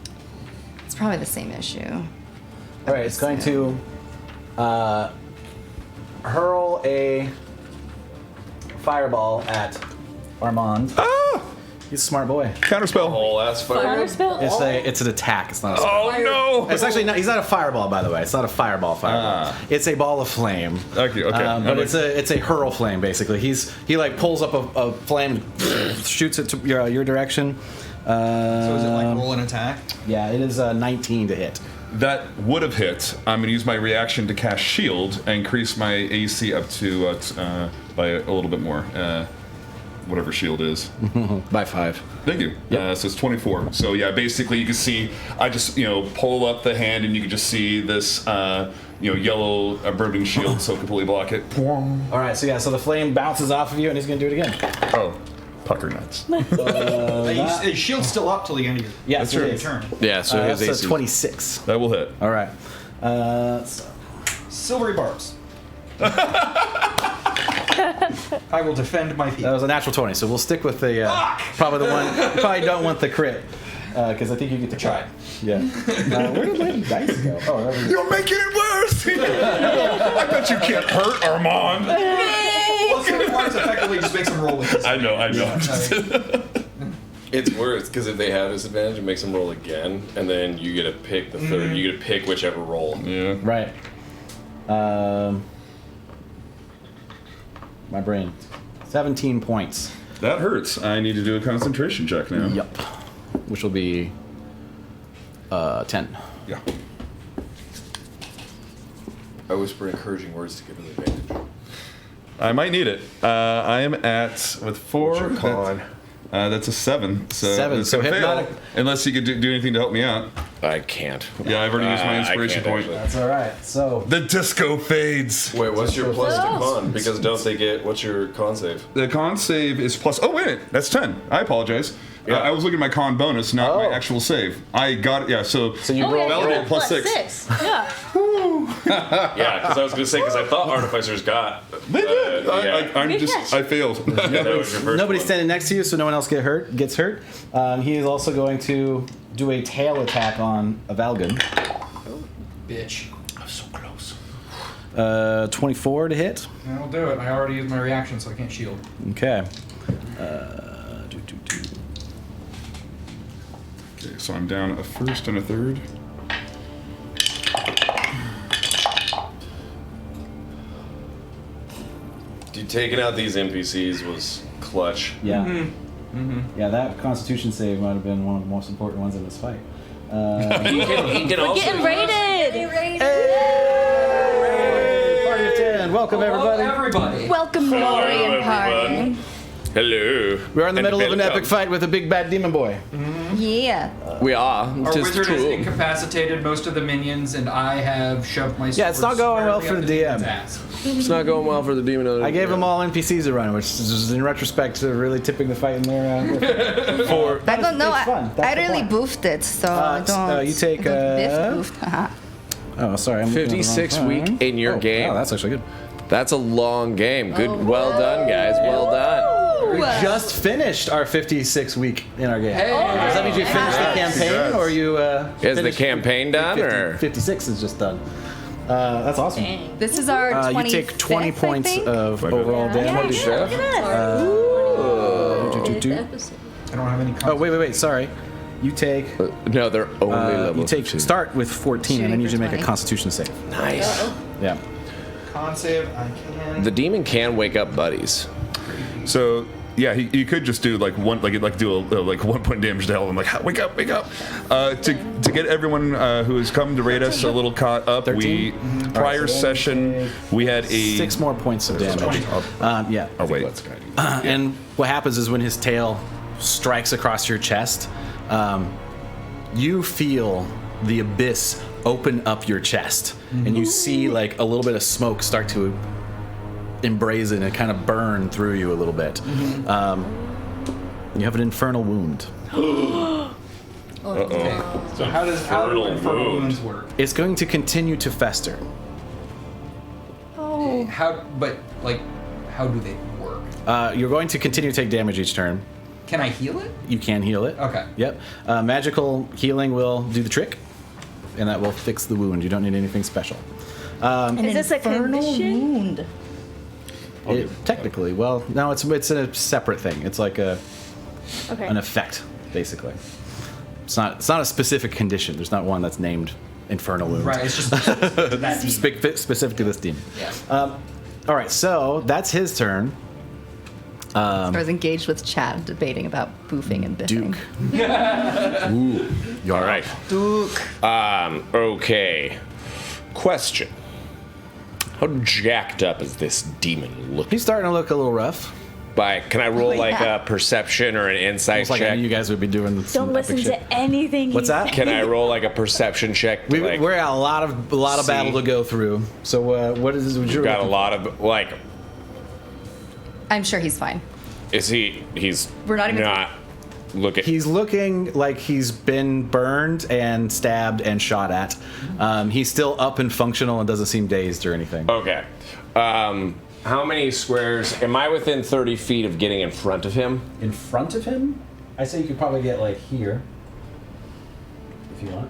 it's probably the same issue. All right, it's going to hurl a fireball at Armand. Ah! He's a smart boy. Counterspell. Whole ass fire. Spell. It's an attack. It's not a Oh no! It's actually not. He's not a fireball, by the way. It's not a fireball. It's a ball of flame. Okay. But it's a hurl flame basically. He like pulls up a flame, shoots it to your direction. So is it like roll an attack? Yeah, it is 19 to hit. That would have hit. I'm going to use my reaction to cast shield and increase my AC up to by a little bit more. Whatever shield is. By 5. Thank you. Yep. So it's 24. So yeah, basically you can see, I just pull up the hand and you can just see this yellow burning shield, so completely block it. All right, so the flame bounces off of you, and he's gonna do it again. Oh, pucker nuts. His shield's still up till the end of your Yes, That's it right. is. turn. Yeah, so his That's AC. a 26. That will hit. All right. Silvery barbs. I will defend my That people. was a natural 20, so we'll stick with the probably the one. You probably don't want the crit. because I think you get to Try. Yeah. Where did my dice go? Oh, there we go. You're making it worse! I bet you can't hurt Armand. Well, Skill Points effectively just makes them roll with this. I know. It's worse because if they have disadvantage, it makes them roll again, and then you get to pick the third. You get to pick whichever roll. Yeah. Right. My brain. 17 points. That hurts. I need to do a concentration check now. Yep. Which will be 10. Yeah. I whisper encouraging words to give them advantage. I might need it. I am at with 4. What's your con? That's a 7. So 7, it's so gonna fail, hypnotic- unless you could do anything to help me out. I can't. Yeah, I've already used my inspiration I can't, point. actually. That's all right. So The disco fades. Wait, what's your plus to Oh. con? Because don't they get what's your con save? The con save is plus. Oh wait, that's 10. I apologize. Yeah. I was looking at my con bonus, not my actual save. I got it. Yeah. So you roll validate plus 6. Yeah. Yeah, because I was gonna say because I thought artificers got. They did. Yeah. I'm Good just. catch. I failed. That was your first nobody's one. standing next to you, so no one else gets hurt. He is also going to do a tail attack on a Valgan. Bitch. I'm so close. 24 to hit. That'll do it. I already used my reaction, so I can't shield. Okay. Okay, so I'm down a first and a third. Dude, taking out these NPCs was clutch. Yeah. Yeah, that Constitution save might have been one of the most important ones in this fight. He can We're also getting raided. Party of 10. Welcome, everybody. Everybody. Welcome, Lori Hello, and Party. everyone. Hello. We're in the And middle of an welcome. epic fight with a big bad demon boy. Yeah. We are. Our Tis wizard has true. incapacitated most of the minions, and I have shoved my Yeah, it's not sword going well squarely for up the demon's DM. ass. It's not going well for the demon. I gave them all NPCs to run, which is in retrospect really tipping the fight in their for. I don't know. it's fun. That's I the really point. boofed it, so I don't. you take, I don't biff boofed. Haha. Oh, sorry. I'm looking at the wrong 56 one. week in your game. Oh, that's actually good. That's a long game. Good. Well done, guys. Well done. We just finished our 56 week in our game. Does that mean you finished the campaign, or you? Is the finished- campaign done, 50 or 56 is just done. That's awesome. This is our 25th, You take 20 I points think. of overall damage. Look at that. Episode. I don't have any. Oh, wait. Sorry. You take. no? They're only level. You take 2. start with 14, and then you Shooting usually for make a 20. Constitution save. Nice. Yeah. Con save. I can. The demon can wake up buddies. So yeah, you could just do like one, like do a like 1 point damage to help them, like wake up. To get everyone who has come to raid us a little caught up. 13? We prior session we had a 6 more points of damage. Yeah. Oh wait, And what happens is when his tail strikes across your chest, you feel the abyss open up your chest, and you see like a little bit of smoke start to embrazen and kind of burn through you a little bit. You have an infernal wound. Uh-oh. So how do Infernal infernal wound. wounds work? It's going to continue to fester. How do they work? You're going to continue to take damage each turn. Can I heal it? You can heal it. Okay. Yep. Magical healing will do the trick, and that will fix the wound. You don't need anything special. An Is this a infernal condition? wound. Technically, well, no, it's a separate thing. It's like an Okay. effect, basically. It's not a specific condition. There's not one that's named infernal wound. Right. It's just that deep. Specific to this demon. Yeah. All right, so that's his turn. I was engaged with Chad debating about boofing and biffing. Duke. All right. Duke. Okay. Question. How jacked up is this demon looking? He's starting to look a little rough. Can I roll Oh, like yeah. a perception or an insight Almost like I check? knew you guys would be doing Don't some listen epic to shit. anything. What's that? Can I roll like a perception check? To, like, We're at a lot of See. battle to go through. So what is your got a lot of like. I'm sure he's fine. Is he? He's We're not even- not looking. He's looking like he's been burned and stabbed and shot at. He's still up and functional and doesn't seem dazed or anything. Okay. How many squares? Am I within 30 feet of getting in front of him? In front of him, I say you could probably get like here. you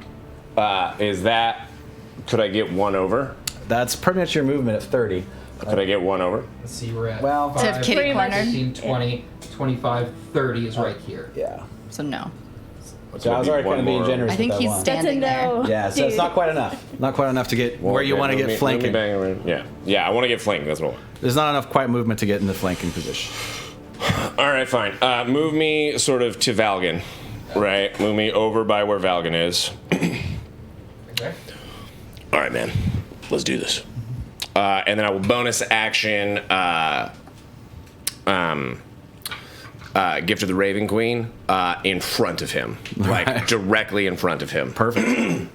want. Is that? Could I get one over? That's pretty much your movement at 30. Could I get one over? Let's see, we're at Well, 5, To have kitty Pretty much. cornered. 15, 20, 25, 30 is right here. Yeah. So no. So I was already kind of being generous. I think with that he's one. That's a standing there. no. Yeah, so it's dude. not quite enough. Not quite enough to get where you want to get flanking. Yeah, I want to get flanking. That's what I want. There's not enough quiet movement to get in the flanking position. All right, fine. Move me sort of to Valgan, right? Move me over by where Valgan is. Okay. All right, man. Let's do this. And then I will bonus action Gift of the Raven Queen in front of him. Like, directly in front of him. Perfect.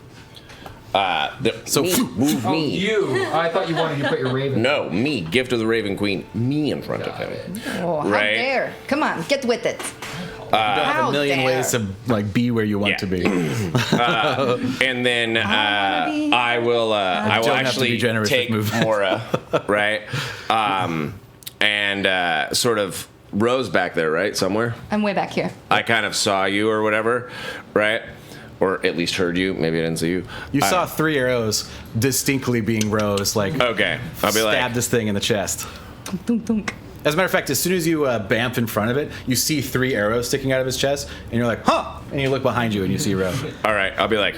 So, move Oh, me. you. I thought you wanted to put your raven. No, me. Gift of the Raven Queen. Me in front of Got him. it. Oh, how Right. dare. Come on, get with it. You have How a million dare. ways to like be where you want Yeah. to be. And then I will don't have to be actually generous with take movement. Mora, right? And sort of Rose back there, right? Somewhere. I'm way back here. I kind of saw you or whatever, right? Or at least heard you. Maybe I didn't see you. You saw 3 arrows distinctly being Rose, like Okay. I'll be stab like, this thing in the chest. Thunk, thunk. As a matter of fact, as soon as you bamf in front of it, you see 3 arrows sticking out of his chest, and you're like, huh! And you look behind you and you see Rose. all right. I'll be like,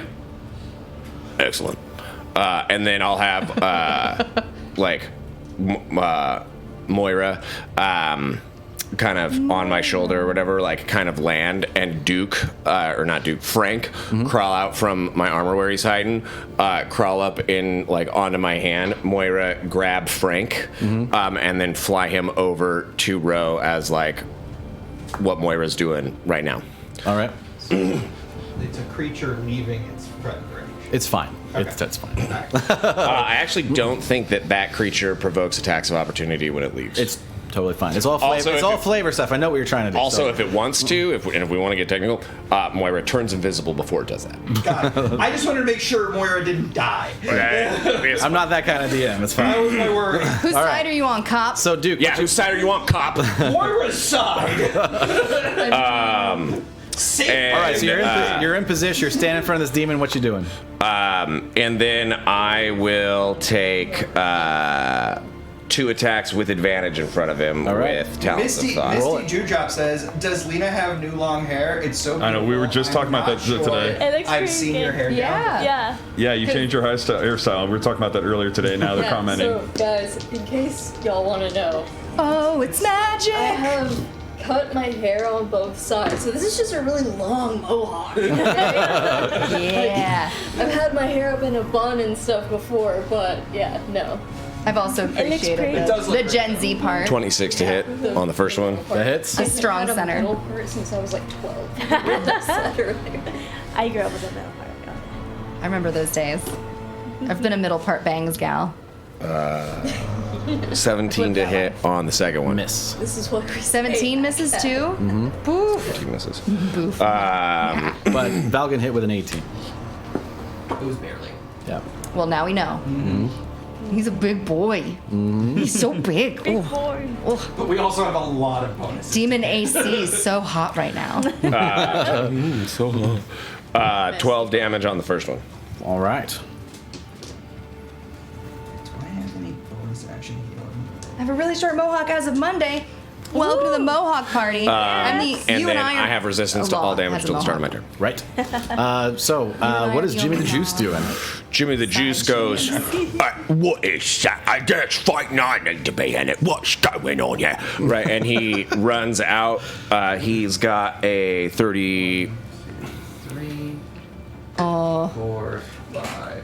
excellent. And then I'll have like Moira kind of on my shoulder or whatever, like kind of land, and Duke, or not Duke, Frank, crawl out from my armor where he's hiding, crawl up in like onto my hand. Moira grab Frank, and then fly him over to Ro as like what Moira's doing right now. All right. It's a creature leaving its threat range. It's fine. Okay. That's fine. I actually don't think that creature provokes attacks of opportunity when it leaves. It's totally fine. It's all flavor. Also, It's if all it- flavor stuff. I know what you're trying to do. also, so. if it wants to, if we want to get technical, Moira turns invisible before it does that. God, I just wanted to make sure Moira didn't die. I'm not that kind of DM. It's That fine. was my worry. Whose All side right. are you on, cop? So, Duke, Yeah, whose side are you on, cop? Moira's side. And, all right, so you're in position. You're standing in front of this demon. What you doing? and then I will take 2 attacks with advantage in front of him All right. with Talents of Misty Thought. Jujop says, "Does Lena have new long hair? It's so beautiful." I know, we were just talking about I'm that not today. It looks I've pretty seen your good. hair. Yeah. Yeah. Yeah, you changed your hairstyle. We were talking about that earlier today. Now they're commenting. So, guys, in case y'all want to know, Oh, it's magic. I have cut my hair on both sides. So this is just a really long mohawk. Yeah. I've had my hair up in a bun and stuff before, but yeah, no. I've also looks appreciated pretty. It does look the great. Gen Z part. 26 to hit on the first one. That hits. A strong I've had center. a middle part since I was like 12. I said earlier. I grew up with a middle part. I remember those days. I've been a middle part bangs gal. 17 to hit on the second one. Miss. This is what we 17 misses too? Boof. 2 misses. Boof. But Valgan hit with an 18. It was barely. Yeah. Well, now we know. He's a big boy. He's so big. Big Ooh. boy. But we also have a lot of bonuses. Demon AC is so hot right now. 12 damage on the first one. All right. Do I have any bonus action healing? I have a really short mohawk as of Monday. Welcome to the Mohawk party. I'm the, And you then and I I have resistance to all damage till the start of my turn. Right. What is Jimmy the Juice doing? Jimmy the Juice goes, what is that? That's fighting I need to be in it. What's going on here? Right, and he runs out. He's got a 30. 3, Oh. 4, 5.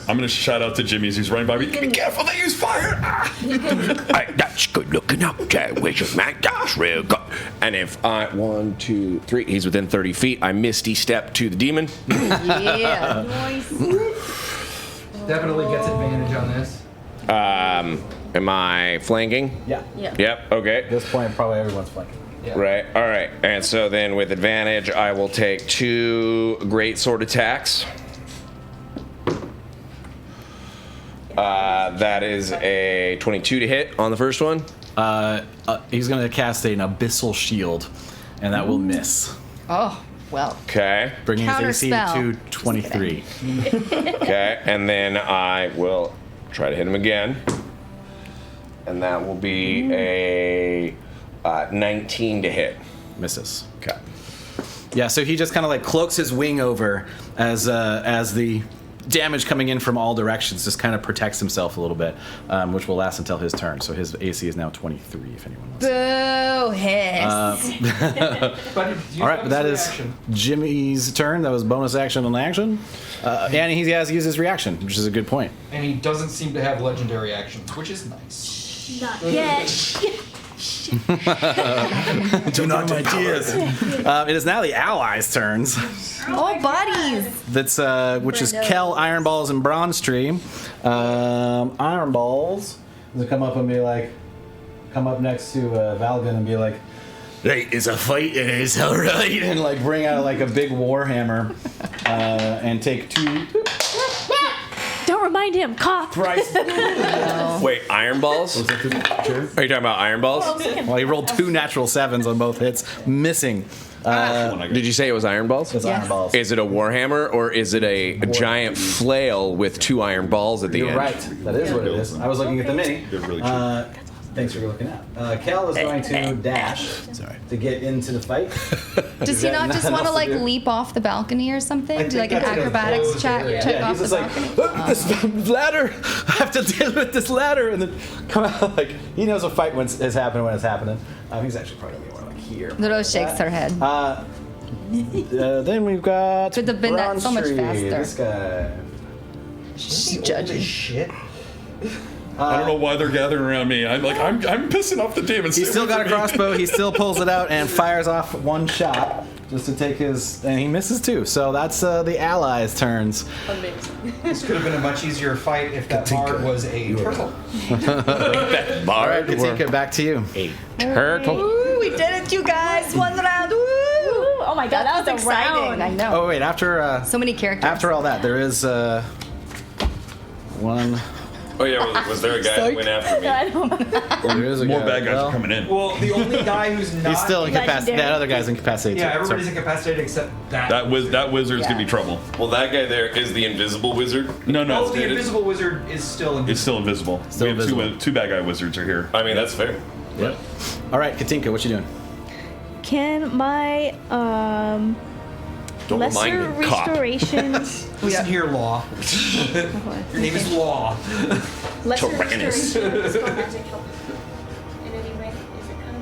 I'm gonna shout out to Jimmy's who's running by me. Be careful, they use fire! Hey, that's good looking up there, wizard man. That's real good. And if I 1, 2, 3, he's within 30 feet. I misty step to the demon. Yeah. Nice. Definitely gets advantage on this. Am I flanking? Yeah. Yeah. Yep. Okay. At this point, probably everyone's flanking. Yeah. Right. All right. And so then with advantage, I will take 2 great sword attacks. That is a 22 to hit on the first one. He's going to cast an abyssal shield, and that will miss. Oh. Well, Okay. bringing his AC Counterspell. to 23. Okay. And then I will try to hit him again. And that will be a 19 to hit. Misses. Okay. Yeah, so he just kind of like cloaks his wing over as the damage coming in from all directions just kind of protects himself a little bit, which will last until his turn. So his AC is now 23, if anyone wants. boo, hiss. But All right, but that is Jimmy's turn. That was bonus action on action. And he has used his reaction, which is a good point. And he doesn't seem to have legendary actions, which is nice. Not yet. Do not ideas. It is now the allies' turns. Oh, buddies. That's which is Kel, Iron Balls, and Bronze Tree. Iron Balls is come up and be like, come up next to Valgan and be like, "Right, it's a fight, it is all right," and like bring out like a big warhammer and take 2 Don't remind him. Cough. thrice. Wait, iron balls? Sure. Are you talking about iron balls? Well, he rolled 2 natural 7s on both hits, missing. Did you say it was iron balls? That's Yes. Iron Balls. Is it a warhammer or is it a giant flail with 2 iron balls at the You're end? right. That is what it is. I was looking at the mini. They're really cheap. Thanks for looking at. Kel is going to dash to get into the fight. Does he not just nothing want to else like to do? leap off the balcony or something? I Do think like an that's an acrobatics enclosed check, area. check Yeah, off he's the just balcony? like, this ladder, I have to deal with this ladder, and then come out like, he knows a fight when it's happening when it's happening. He's actually probably going to be more like here. Rose shakes her head. Then we've got Could have been that Bronze so much Tree, faster. This guy. She's Holy judging. shit. I don't know why they're gathering around me. I'm pissing off the demons. He's still got a crossbow. He still pulls it out and fires off 1 shot just to take his, and he misses 2. So that's the allies' turns. Amazing. This could have been a much easier fight if that bard was a turtle. All right, Katinka, back to you. Turtle. Ooh, we did it, you guys! 1 round. Ooh! Ooh, oh my god, That was a exciting. round. I know. Oh wait, after So many characters. after all that, there is one. Oh yeah, was there a guy that went after me? I don't There is a More guy. bad guys Well, are coming in. Well, the only guy who's not. He's still incapacitated. Legendary. That other guy's incapacitated. Yeah, too, everybody's so- incapacitated except that. That wizard's gonna be trouble. Well, that guy there is the invisible wizard. No, Oh, the it's invisible wizard is still invisible. it's still invisible. Still we have invisible. two bad guy wizards are here. I mean, that's fair. Yep. All right, Katinka, what you doing? Can my Don't lesser remind me, cop. restorations Listen here, Law. Your name is Law. lesser Tyrannus. restorations spell magic help in any way? Is it kind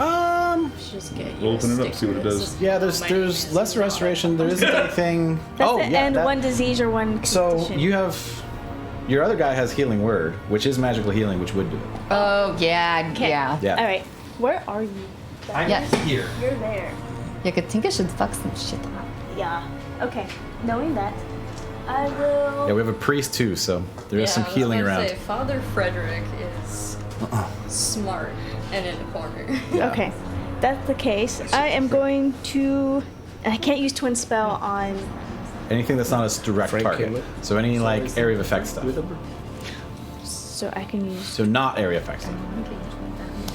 of a Just get We'll open it up, see what it does. Yeah, there's less restoration. There isn't anything. that's oh, the yeah. end that- one disease or one So condition. you have your other guy has healing word, which is magical healing, which would do it. Oh, yeah, Okay. yeah. Yeah. All right, where are you? I'm Yeah. here. You're there. Yeah, Katinka should fuck some shit up. Yeah. Okay. Knowing that, I will. Yeah, we have a priest too, so there is some healing around. Say, Father Frederick is smart and in the corner. Okay, that's the case. I am going to. I can't use twin spell on. Anything that's not a direct Frank target. Hamlet? So any like area of effect stuff. So I can use. So not area effect stuff.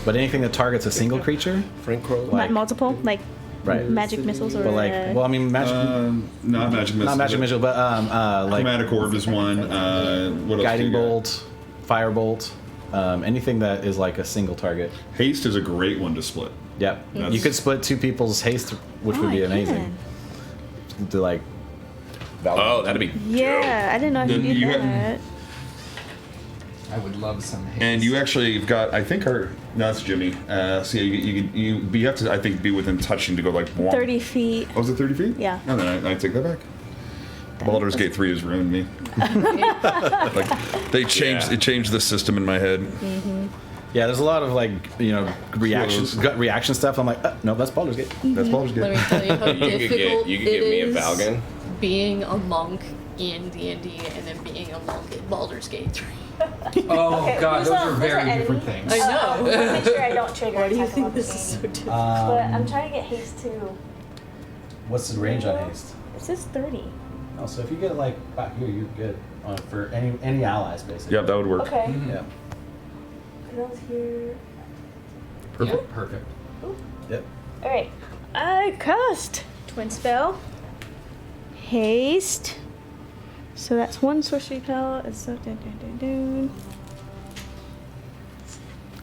But anything that targets a single creature, Frank Crow. like- Not multiple, like right? magic missiles or. But like, well, I mean, magic, Not magic missile. not magic missile, but like Chromatic orb is one. What else? guiding do you got? bolt, firebolt, anything that is like a single target. Haste is a great one to split. Yep. That's- You could split 2 people's haste, which would Oh, be I amazing. To like. Oh, that'd be. Yeah, I didn't know Then you did you had- that. I would love some haste. And you actually have got, I think, no, that's Jimmy. So you have to, I think, be within touching to go like. 30 feet. Oh, was it 30 feet? Yeah. No, then I take that back. Baldur's Gate 3 has ruined me. Like they changed, it changed the system in my head. Yeah, there's a lot of like reactions, Close. gut reaction stuff. I'm like, no, that's Baldur's Gate. That's Baldur's Let me Gate. tell you how difficult you could get it me a is Valgan. being a monk in D&D and then being a monk in Baldur's Gate 3. Oh Okay, god, who's those on- are who's very on different enemy? things. I know. Make sure I don't trigger. Why do you attack think of this is so opportunity. difficult? But I'm trying to get haste too. What's the range on haste? It says 30. Oh, so if you get it like back here, you're good for any allies basically. Yeah, that would work. Okay. Yeah. Girls here. Perfect. Perfect. Yep. All right. I cast Twin Spell. Haste. So that's 1 sorcery spell.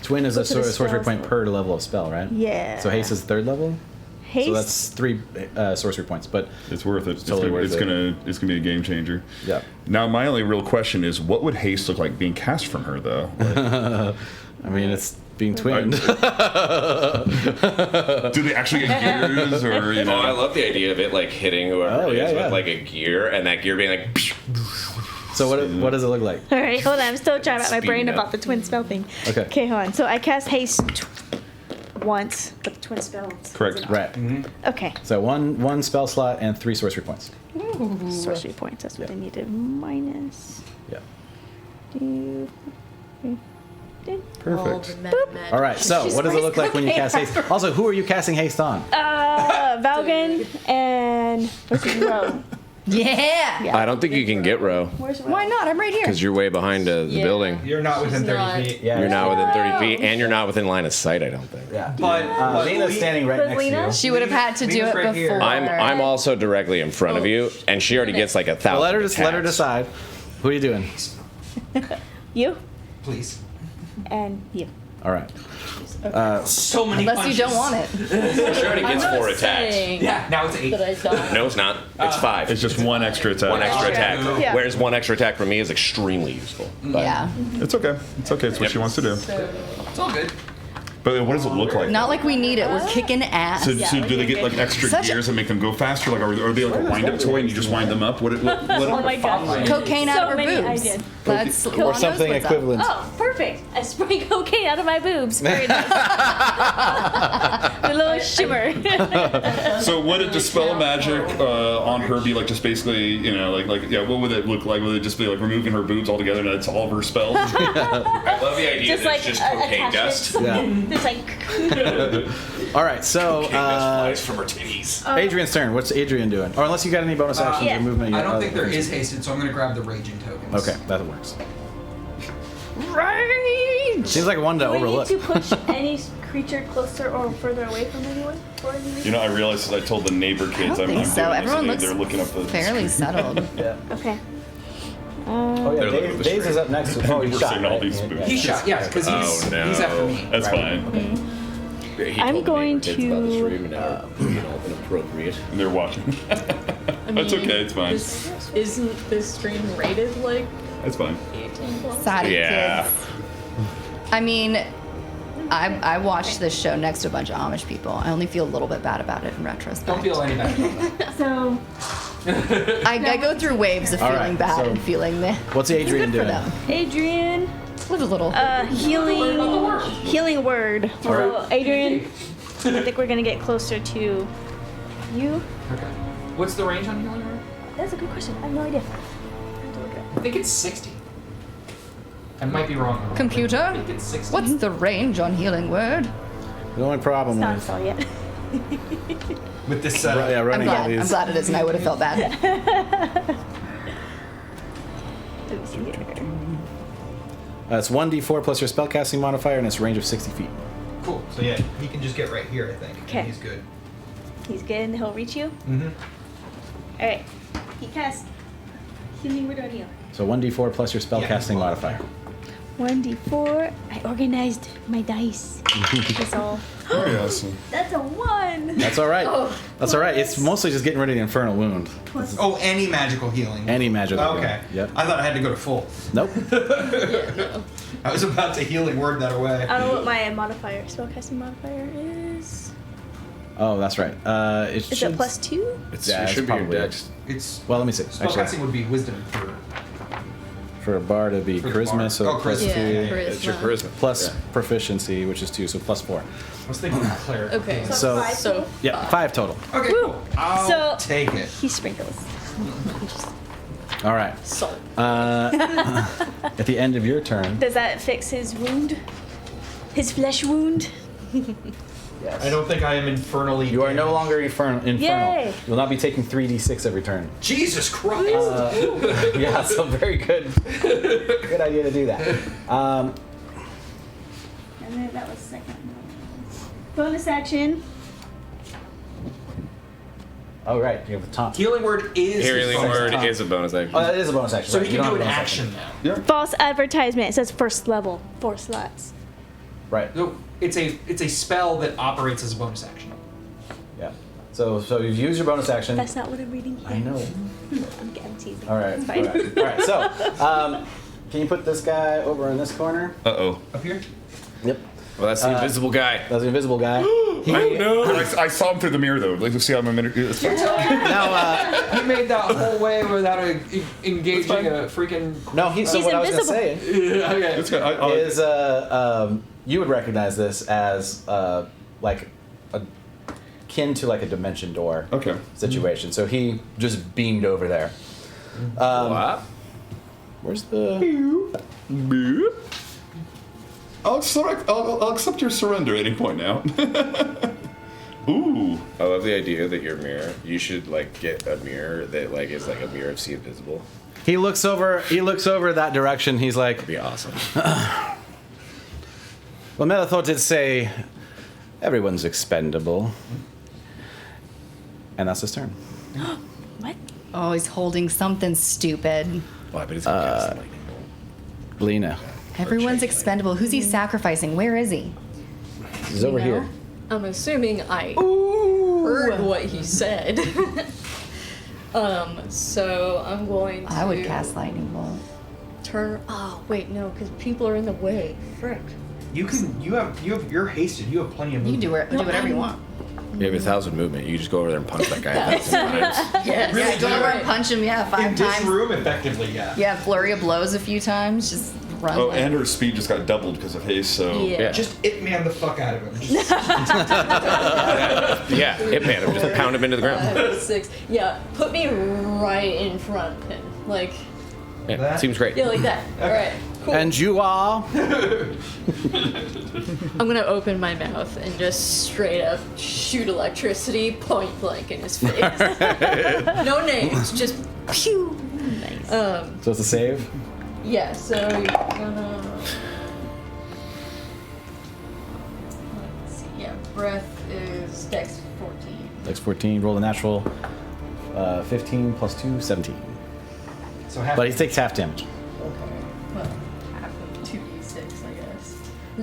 Twin is a Go to the sorcery spells. point per level of spell, right? Yeah. So haste is 3rd level. Haste. So that's 3 sorcery points, but It's worth it. Totally worth it. It's gonna be a game changer. yeah. Now, my only real question is, what would haste look like being cast from her, though? Like, I mean, it's being twinned. do they actually get gears, or you know? Oh, I love the idea of it like hitting whoever Oh, it yeah, is yeah. with like a gear, and that gear being like. So what does it look like? All right, hold on. I'm still trying to wrap my brain Speeding up. about the twin spell thing. Okay. Okay, hold on. So I cast haste once, but the twin spell. Correct. Right. Okay. So one spell slot and 3 sorcery points. Sorcery points. That's what I needed. Minus. Yeah. Two, three, Perfect. Boop. All right. So what does it look like when you cast haste? Also, who are you casting haste on? Valgan and what's his row? Yeah. Yeah. I don't think you can get row Where's row? Why not? I'm right here. because you're way behind the Yeah. building. You're not within She's 30 not. feet. Yeah. You're not within 30 feet, and you're not within line of sight. I don't think. Yeah. But Lena's standing right But next to Lena? you. She would have had to do Lena's it right here. before. I'm also directly in front of you, and she already gets like 1,000. Let her attacks. decide. Who are you doing? You Please. and you. All right. So many Unless you don't want it. She already gets 4 attacks. Yeah, now it's 8. But I don't. No, it's not. It's 5. It's just 1 extra attack. 1 extra attack. Yeah. Whereas 1 extra attack for me is extremely useful. But Yeah. It's okay. It's okay. It's what Yep. she wants to do. It's all good. But what does it look like? Not like we need it. We're kicking ass. So do they get like extra Such a- gears that make them go faster? Like, are they like a wind-up toy and you just wind them up? What Oh my gosh. Cocaine out So of her many boobs. ideas. That's Or Juan knows something what's up. equivalent. Oh, perfect. I spray cocaine out of my boobs. Very nice. A little shimmer. So would it dispel magic on her be like just basically, you know, like yeah, what would it look like? Would it just be like removing her boobs altogether and that's all of her spells? I love the idea Just that like it's just cocaine dust. Yeah. Just like. All right. So Cocaine dust flies from her titties. Adrian's turn. What's Adrian doing? Or unless you got any bonus actions Yeah. or movement. I don't think there is hasted, so I'm going to grab the raging tokens. Okay, that works. Rage! Seems like one to Do we overlook. need to push any creature closer or further away from anyone? For any reason? You know, I realized as I told the neighbor I kids don't think I'm so. doing this, Everyone and they're looks looking up the fairly settled. Yeah. Okay. Oh They're yeah. looking at the Days is string. up next. Oh, We're he shot. seeing all right? these Yeah, moves. He shot, yeah, because Oh, no. he's after me. That's Right. fine. He I'm told the going neighbor kids about the to- stream and now they're, inappropriate. And they're watching. That's okay. It's fine. Isn't this stream rated like That's fine. 18 plus? Sorry, Yeah. kids. I mean, I watched this show next to a bunch of Amish people. I only feel a little bit bad about it in retrospect. Don't feel any better about that. So I go through waves of All feeling right, bad so- and feeling meh. What's Adrian Good for doing? them. Adrian, Live a little. healing word. So Adrian, I think we're gonna get closer to you. Okay. What's the range on healing word? That's a good question. I have no idea. I have to look it up. I think it's 60. I might be wrong. I Computer, think it's 60. what's the range on healing word? The only problem It's not with installed yet. With this setup? yeah, I'm running all glad. I'm these. glad it is, and I would have felt bad. Let me see here. It's 1d4 plus your spellcasting modifier, and it's a range of 60 feet. Cool. So yeah, he can just get right here, I think. and Okay. He's good. He's good and he'll reach you. Mm-hmm. All right. He casts healing word on you. So 1d4 plus your spellcasting Yeah. modifier. 1d4. I organized my dice. That's all. Very awesome. That's a 1. That's all right. That's all right. It's mostly just getting rid of the infernal wound. Oh, any magical healing. Any magical. Okay. Yep. I thought I had to go to full. Nope. I was about to healing word that away. I don't know what my modifier, spellcasting modifier is. Oh, that's right. It Is should, it +2? Yeah, it should be your probably dex. It's Well, let me see. Actually, spellcasting would be wisdom for. for a bard, it'd be For the charisma, bard. so Oh, plus charisma. 2, Yeah, It's your charisma. charisma. plus Yeah. proficiency, which is 2, so plus 4. I was thinking cleric. Okay. So- 5 So Yeah, 5 total. Okay, cool. I'll So- take it. He sprinkles. All right. salt. At the end of your turn, Does that fix his wound? His flesh wound? I don't think I am infernally. you are no longer infernal. Yay. You'll not be taking 3d6 every turn. Jesus Christ! Yeah, so very good. Good idea to do that. And then that was second. Bonus action. Oh, right. You have a taunt. Healing word is Healing bonus word action. is a bonus action. Oh, that is a bonus action. So right. you can don't do an have a bonus action now. False advertisement. It says first level, 4 slots. Right. No, it's a spell that operates as a bonus action. Yeah. So you've used your bonus action. That's not what I'm reading here. I know. I'm teasing. All right. It's fine. All right. So, can you put this guy over in this corner? Uh-oh. Up here? Yep. Well, that's the invisible guy. That's the invisible guy. I saw him through the mirror, though. Let's see how I'm a minute. Now, He made that whole way without engaging a freaking. no, so He's what I was invisible. going to say Okay. It's good. is you would recognize this as like akin to like a dimension door Okay. situation. So he just beamed over there. What? Where's the? I'll accept your surrender at any point now. Ooh. I love the idea that your mirror. You should like get a mirror that like is like a mirror of See Invisible. He looks over. He looks over that direction. He's like, It'd be awesome. well, Melathor did say everyone's expendable, and that's his turn. What? Oh, he's holding something stupid. Well, I bet it's gonna cast lightning bolt. Lena, Everyone's expendable. Who's he sacrificing? Where is he? he's over know? here. I'm assuming I heard what he said. So I'm going to. I would cast lightning bolt. Turn. Oh wait, no, because people are in the way. Frick. You can. You're hasted. You have plenty of You movement. can do whatever you want. You have 1,000 movement. You just go over there and punch that guy 1,000 times. Yes. Yeah, go over and punch him. Yeah, In 5 this times. room, effectively, yeah. Yeah, flurry of blows a few times. Just run. Oh, like- and her speed just got doubled because of haste, so. Yeah. Just it man the fuck out of him. Just, Yeah, hit man him. Just pound him into the ground. 5, 6. Yeah, put me right in front of him. Like, Yeah, That? seems great. yeah, like that. Alright, cool. And you are. I'm gonna open my mouth and just straight up shoot electricity point blank in his face. No names, just pew. Nice. So it's a save. Yeah, so you're gonna. Let's see, yeah, breath is dex 14. Dex 14. Roll a natural. 15 plus 2, 17. so half. But he takes half damage. Well, half of 2d6, I guess.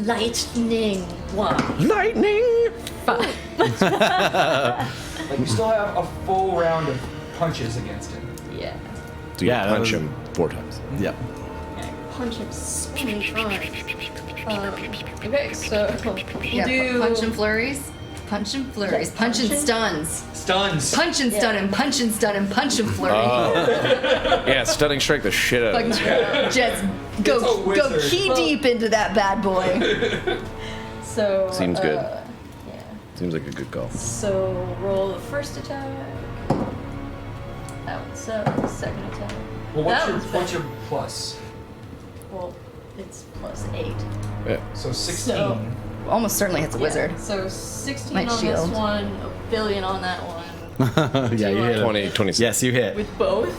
Lightning 1. Lightning! 5. Like you still have a full round of punches against him. Yeah. So you Yeah, that punch was- him 4 times. Yep. Punch him so many times. Okay, so we'll Yeah, do. punch and flurries. Punch and flurries. Yeah, Punch and punch and- stuns. Stuns. Punch and stun and punch and stun and punch and flurry. Yeah, stunning strike the shit out of Fucking him. just It's go a wizard. key deep into that bad boy. So. Seems good. Yeah. Seems like a good call. So roll the first attack. That one's 7. Second attack. Well, That what's one's your better. plus? Well, it's plus 8. Yeah. So 16. So- Almost certainly hits a wizard. Yeah, so 16 My on this shield. one, a billion on that one. Yeah, you hit him. 20, 26. Yes, you hit. With both?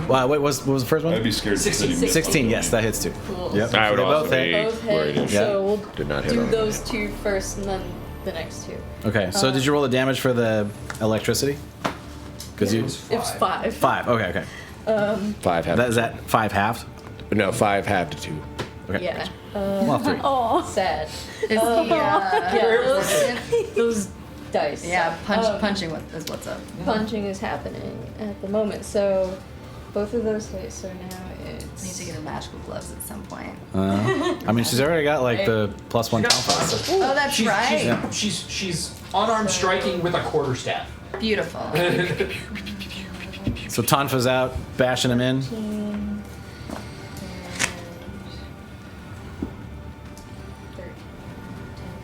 Wow, wait, what was the first one? I'd be scared to 16. sit him. 16. Yes, that hits too. Cool. Yep. I would They also both be hit. Both worried. hit. Yeah. So we'll Did not hit do on those 2 first and then the next 2. Okay, so did you roll the damage for the electricity? Because you It was It was 5. 5. Okay. 5 half. Is that 5 halved? No, 5 half to 2. Okay. Yeah. Well, 3. Oh. Sad. Is he, Yeah, those dice. yeah, punching is what's up. Punching is happening at the moment. So both of those hit. So now I need it's. to get her magical gloves at some point. I mean, she's already got like the +1 She got confidence. five. Oh, that's right. She's unarmed striking with a quarterstaff. Beautiful. So Tonfa's out, bashing him in.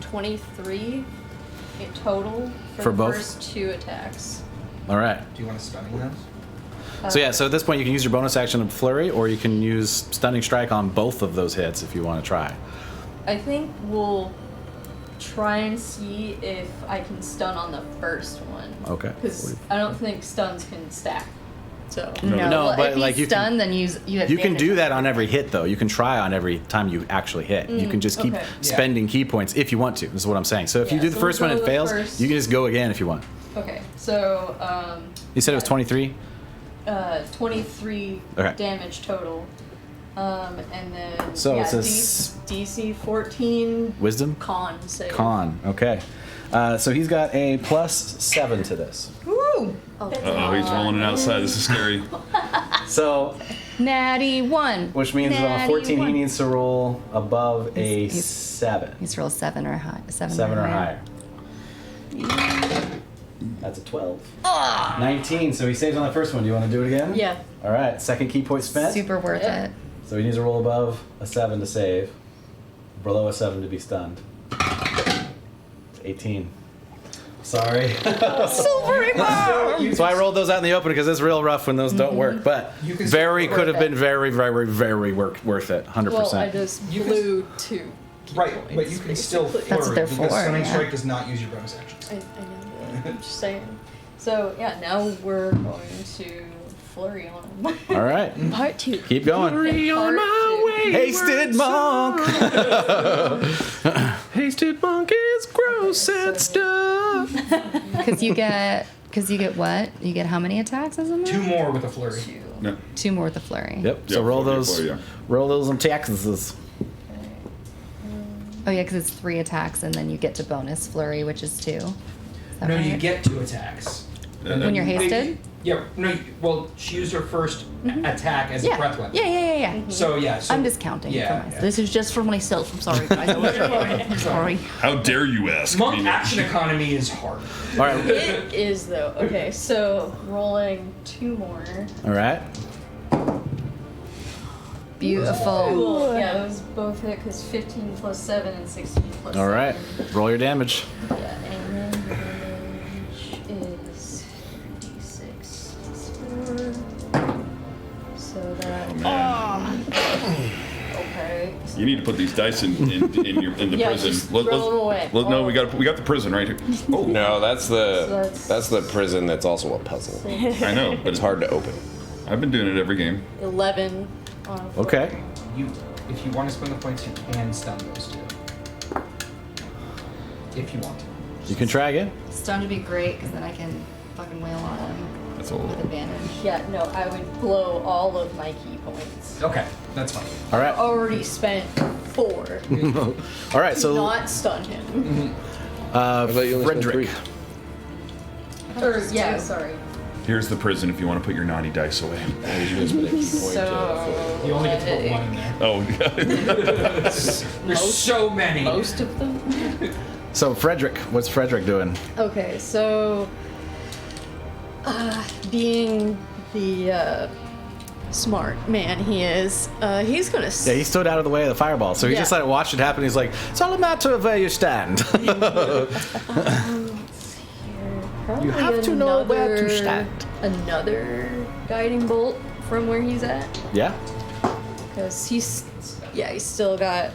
23 in total for For the both? first 2 attacks. All right. Do you want to stunning them? So yeah, so at this point you can use your bonus action of flurry, or you can use stunning strike on both of those hits if you want to try. I think we'll try and see if I can stun on the first one. Okay. Because I don't think stuns can stack. So. No, No, well, but, if like, he's you can- stunned, then you have You can advantage. do that on every hit, though. You can try on every time you actually hit. You can just keep okay. spending key points if you want to. This is what I'm saying. So if you Yeah, do the so first we'll one and go it the fails, first. you can just go again if you want. Okay, so You said it was 23? 23 Okay. damage total. And then So yeah, it's a DC 14 Wisdom? con save. Con. Okay. So he's got a +7 to this. Woo! Oh, Uh-oh, he's rolling it outside. This is scary. So, Natty 1. which means on a Natty 14 he 1. needs to roll above a He's- 7. He's rolled 7 or high. 7 or higher. That's a 12. 19, so he saves on the first one. Do you want to do it again? Yeah. All right, second key point spent. Super worth Yeah. it. So he needs to roll above a 7 to save, below a 7 to be stunned. 18. Sorry. Silvery bar! So I rolled those out in the open because it's real rough when those don't work. But You can very still could have work been very, very, very worth it. 100%. Well, I just You can- blew 2. Right, but you can still flurry That's what they're because for, Stunning yeah. Strike does not use your bonus actions. I know that. I'm just saying. So yeah, now we're going to flurry on him. All right. Part 2. Keep going. on my way. Hasted monk. Hasted monk is gross and stuff. Because you get what? You get how many attacks as a move? 2 more with a flurry. 2. No. 2 more with a flurry. Yep. Yeah, So roll flurry, those. flurry, yeah. Roll those on taxes. Oh yeah, because it's 3 attacks and then you get to bonus flurry, which is 2. Is that No, right? you get 2 attacks. When you're hasted? Yeah, no, well, she used her first attack as a Yeah. breath weapon. Yeah. So, yeah. So, I'm just counting yeah, for yeah. myself. This is just for myself. I'm sorry, guys. I'm sorry. How dare you ask Monk me? action economy is hard. All right. It is though. Okay, so rolling 2 more. All right. Beautiful. Cool. Yeah, those both hit because 15 plus 7 and 16 plus 7. All right. Roll your damage. Yeah, and then the damage is 3d6 plus 4. So that. Okay. You need to put these dice in the Yeah, prison. just throw them away. No, we got the prison right here. Oh, No, that's the So that's the prison that's also a puzzle. I know, but It's hard to open. I've been doing it every game. 11 on a flurry. Okay. If you want to spend the points, you can stun those 2. If you want to. You can try again. Stun would be great because then I can fucking wail on him That's all. with advantage. Yeah, no, I would blow all of my key points. Okay, that's fine. All right. Already spent 4. All right. To So not stun him. I thought you only spent Frederick. 3. Or, yeah, sorry. Here's the prison if you want to put your naughty dice away. I usually spend a key point. So. You only get to put 1 in there. Oh, yeah. There's so many. Most of them? So Frederick, what's Frederick doing? Okay, so. Being the smart man he is, he's gonna. Yeah, he stood out of the way of the fireball, so he Yeah. just let it watch it happen. He's like, "It's all a matter of where you stand." Probably have to know where to another- stand. Another guiding bolt from where he's at. Yeah. Because he's still got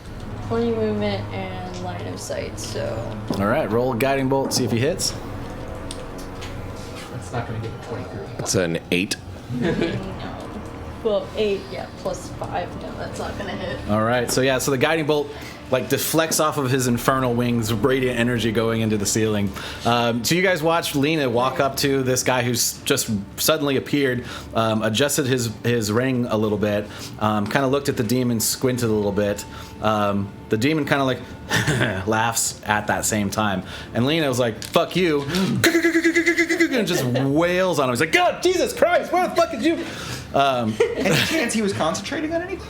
plenty of movement and line of sight, so. All right. Roll guiding bolt. See if he hits. That's not going to get a 23. It's an 8. No. Well, 8, yeah, plus 5. No, that's not gonna hit. All right. So yeah. So the guiding bolt like deflects off of his infernal wings, radiant energy going into the ceiling. So you guys watched Lena walk up to this guy who's just suddenly appeared, adjusted his ring a little bit, kind of looked at the demon, squinted a little bit. The demon kind of like laughs at that same time, and Lena was like, "Fuck you," and just wails on him. He's like, "God, Jesus Christ, where the fuck did you?" Any chance he was concentrating on anything?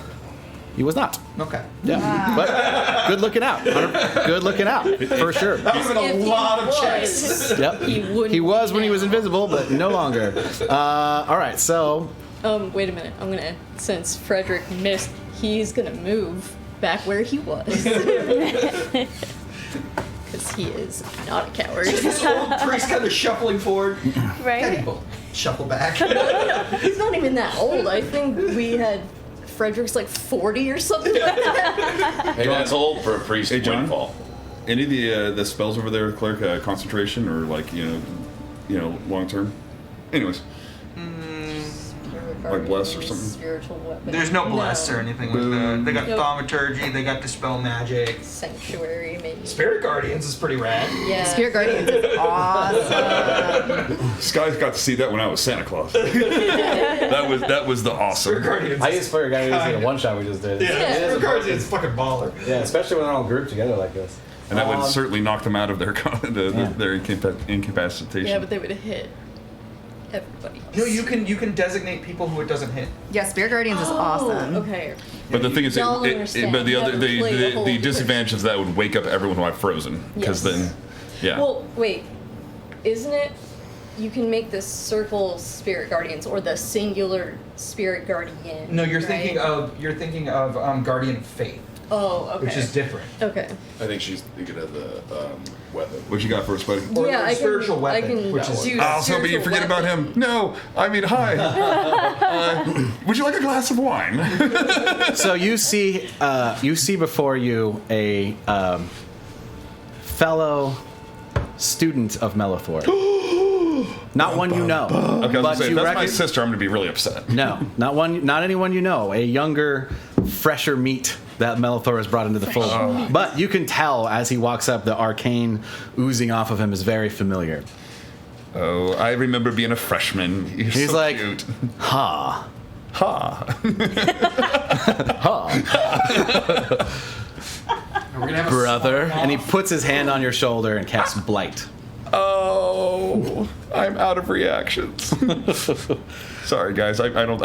He was not. Okay. Yeah, but good looking out. Good looking out for sure. That was If a he lot of was, checks. Yep. He was when he was now. invisible, but no longer. All right, so Wait a minute. I'm gonna, since Frederick missed, he's gonna move back where he was. Because he is not a coward. Old priest kind of shuffling forward. Right? Shuffle back. He's not even that old. I think we had Frederick's like 40 or something like that. Hey, that's old for a priest. Hey, John? Windfall. Any of the spells over there, cleric, concentration or like long term? Anyways, Like bless or something? Spiritual weapon. There's no bless or anything like that. They got Nope. thaumaturgy, they got dispel magic. Sanctuary, maybe. Spirit Guardians is pretty rad. Yeah. Spirit Guardians is awesome. Sky's got to see that when I was Santa Claus. that was the Spirit awesome. Guardians. I used Spirit Guardians in a one shot we just did. Yeah, Spirit Guardians is fucking baller. Yeah, especially when they're all grouped together like this. And that would certainly knock them out of their their incapacitation. Yeah, but they would have hit everybody. No, you can designate people who it doesn't hit. Yeah, Spirit Guardians is awesome. Okay. But the thing is, Y'all understand. but the other Never played the whole the disadvantage is that would wake up everyone who I've frozen. Because Yes. then, yeah. Well, wait. Isn't it? You can make the circle spirit guardians or the singular spirit guardian. No, you're right? thinking of Guardian of Faith, Oh, okay. which is different. Okay. I think she's thinking of the weapon. What you got for us, buddy? Or Yeah, I spiritual can, weapon, I can which is- do I was hoping you'd spiritual forget about weapon. him. No, I mean, hi. Would you like a glass of wine? So you see before you a fellow student of Melithor. Not one you know. Okay, I was gonna but say, if you that's my reckon- sister, I'm going to be really upset. No, not anyone you know. A younger, fresher meat that Melithor has brought into the fold. But you can tell as he walks up, the arcane oozing off of him is very familiar. Oh, I remember being a freshman. You're He's so like, cute. ha, Ha. ha, We're gonna have a brother. swap And he off. puts his hand on your shoulder and casts Blight. Oh, I'm out of reactions. Sorry, guys. I'm trying.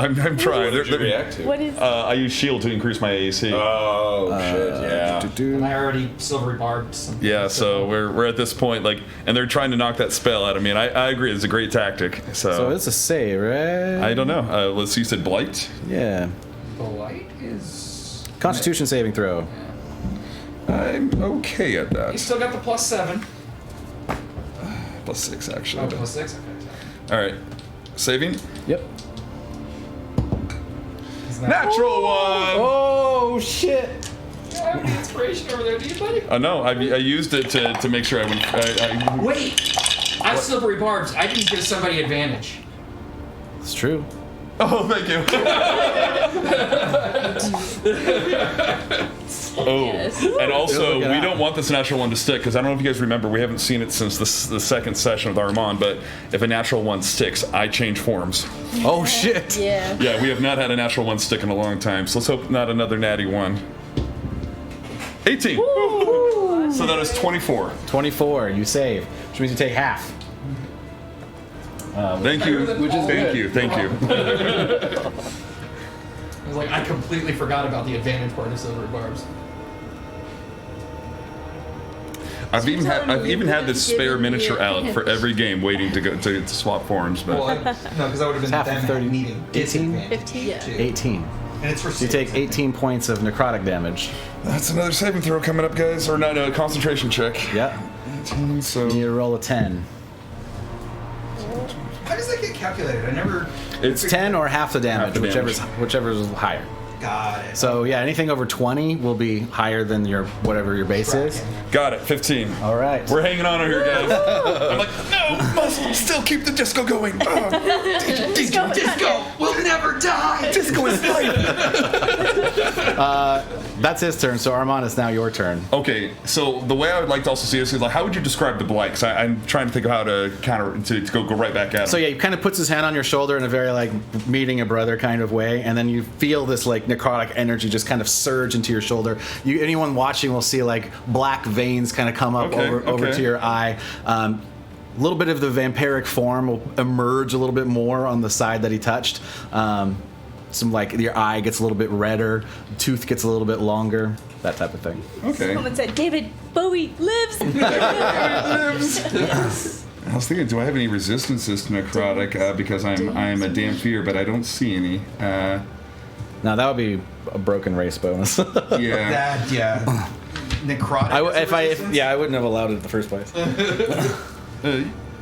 What did you react to? What is? I use shield to increase my AC. Oh shit! Yeah. And I already silvery barbed some. Yeah, so we're at this point, like, and they're trying to knock that spell out of me, and I agree, it's a great tactic. So it's a save, right? I don't know. Let's see, you said blight. Yeah. The light is. Constitution saving throw. I'm okay at You that. still got the +7. +6, actually. Oh, +6. Okay. All right, saving. Yep. Isn't that- Natural one. Oh shit! You have any inspiration over there, do you, buddy? No, I used it to make sure I went. Wait! I have silvery barbs. I didn't give somebody advantage. It's true. Oh, thank you. Oh, Yes. and also Look we at that. don't want this natural one to stick because I don't know if you guys remember, we haven't seen it since the second session with Armand. But if a natural one sticks, I change forms. Oh shit! Yeah. Yeah, we have not had a natural one stick in a long time, so let's hope not another natty one. 18. So that is 24. 24. You save, which means you take half. Thank you. Which is Thank good. you. Thank you. I was like, I completely forgot about the advantage part of silvery barbs. I've even had this spare Given the miniature out for advantage. every game, waiting to go to swap forms. But Well, no, because that would have been half of them 30. needing 18? disadvantage. 15? Yeah. too. 18. And it's for So you take 18 points of necrotic damage. that's another saving throw coming up, guys. Or no, concentration check. Yep. 18, so You need to roll a 10. How does that get calculated? I never. It's 10 or half the damage, Half the damage. whichever's higher. Got it. So yeah, anything over 20 will be higher than your whatever your base is. got it. 15. All right. We're hanging on here, guys. I'm like, no, must still keep the disco going. Disco will never die. Disco is life. That's his turn. So Armand, it's now your turn. Okay, so the way I would like to also see this is like, how would you describe the blight? Because I'm trying to think of how to counter to go right back at him. So yeah, he kind of puts his hand on your shoulder in a very like meeting a brother kind of way, and then you feel this like necrotic energy just kind of surge into your shoulder. Anyone watching will see like black veins kind of come up over Okay. to your eye. A little bit of the vampiric form will emerge a little bit more on the side that he touched. Some like your eye gets a little bit redder, tooth gets a little bit longer, that type of thing. Okay. Someone said, David Bowie lives. I was thinking, do I have any resistances to necrotic? Because I'm a damn fear, but I don't see any. Now that would be a broken race bonus. Yeah. That, yeah. Necrotic. I wouldn't have allowed it in the first place.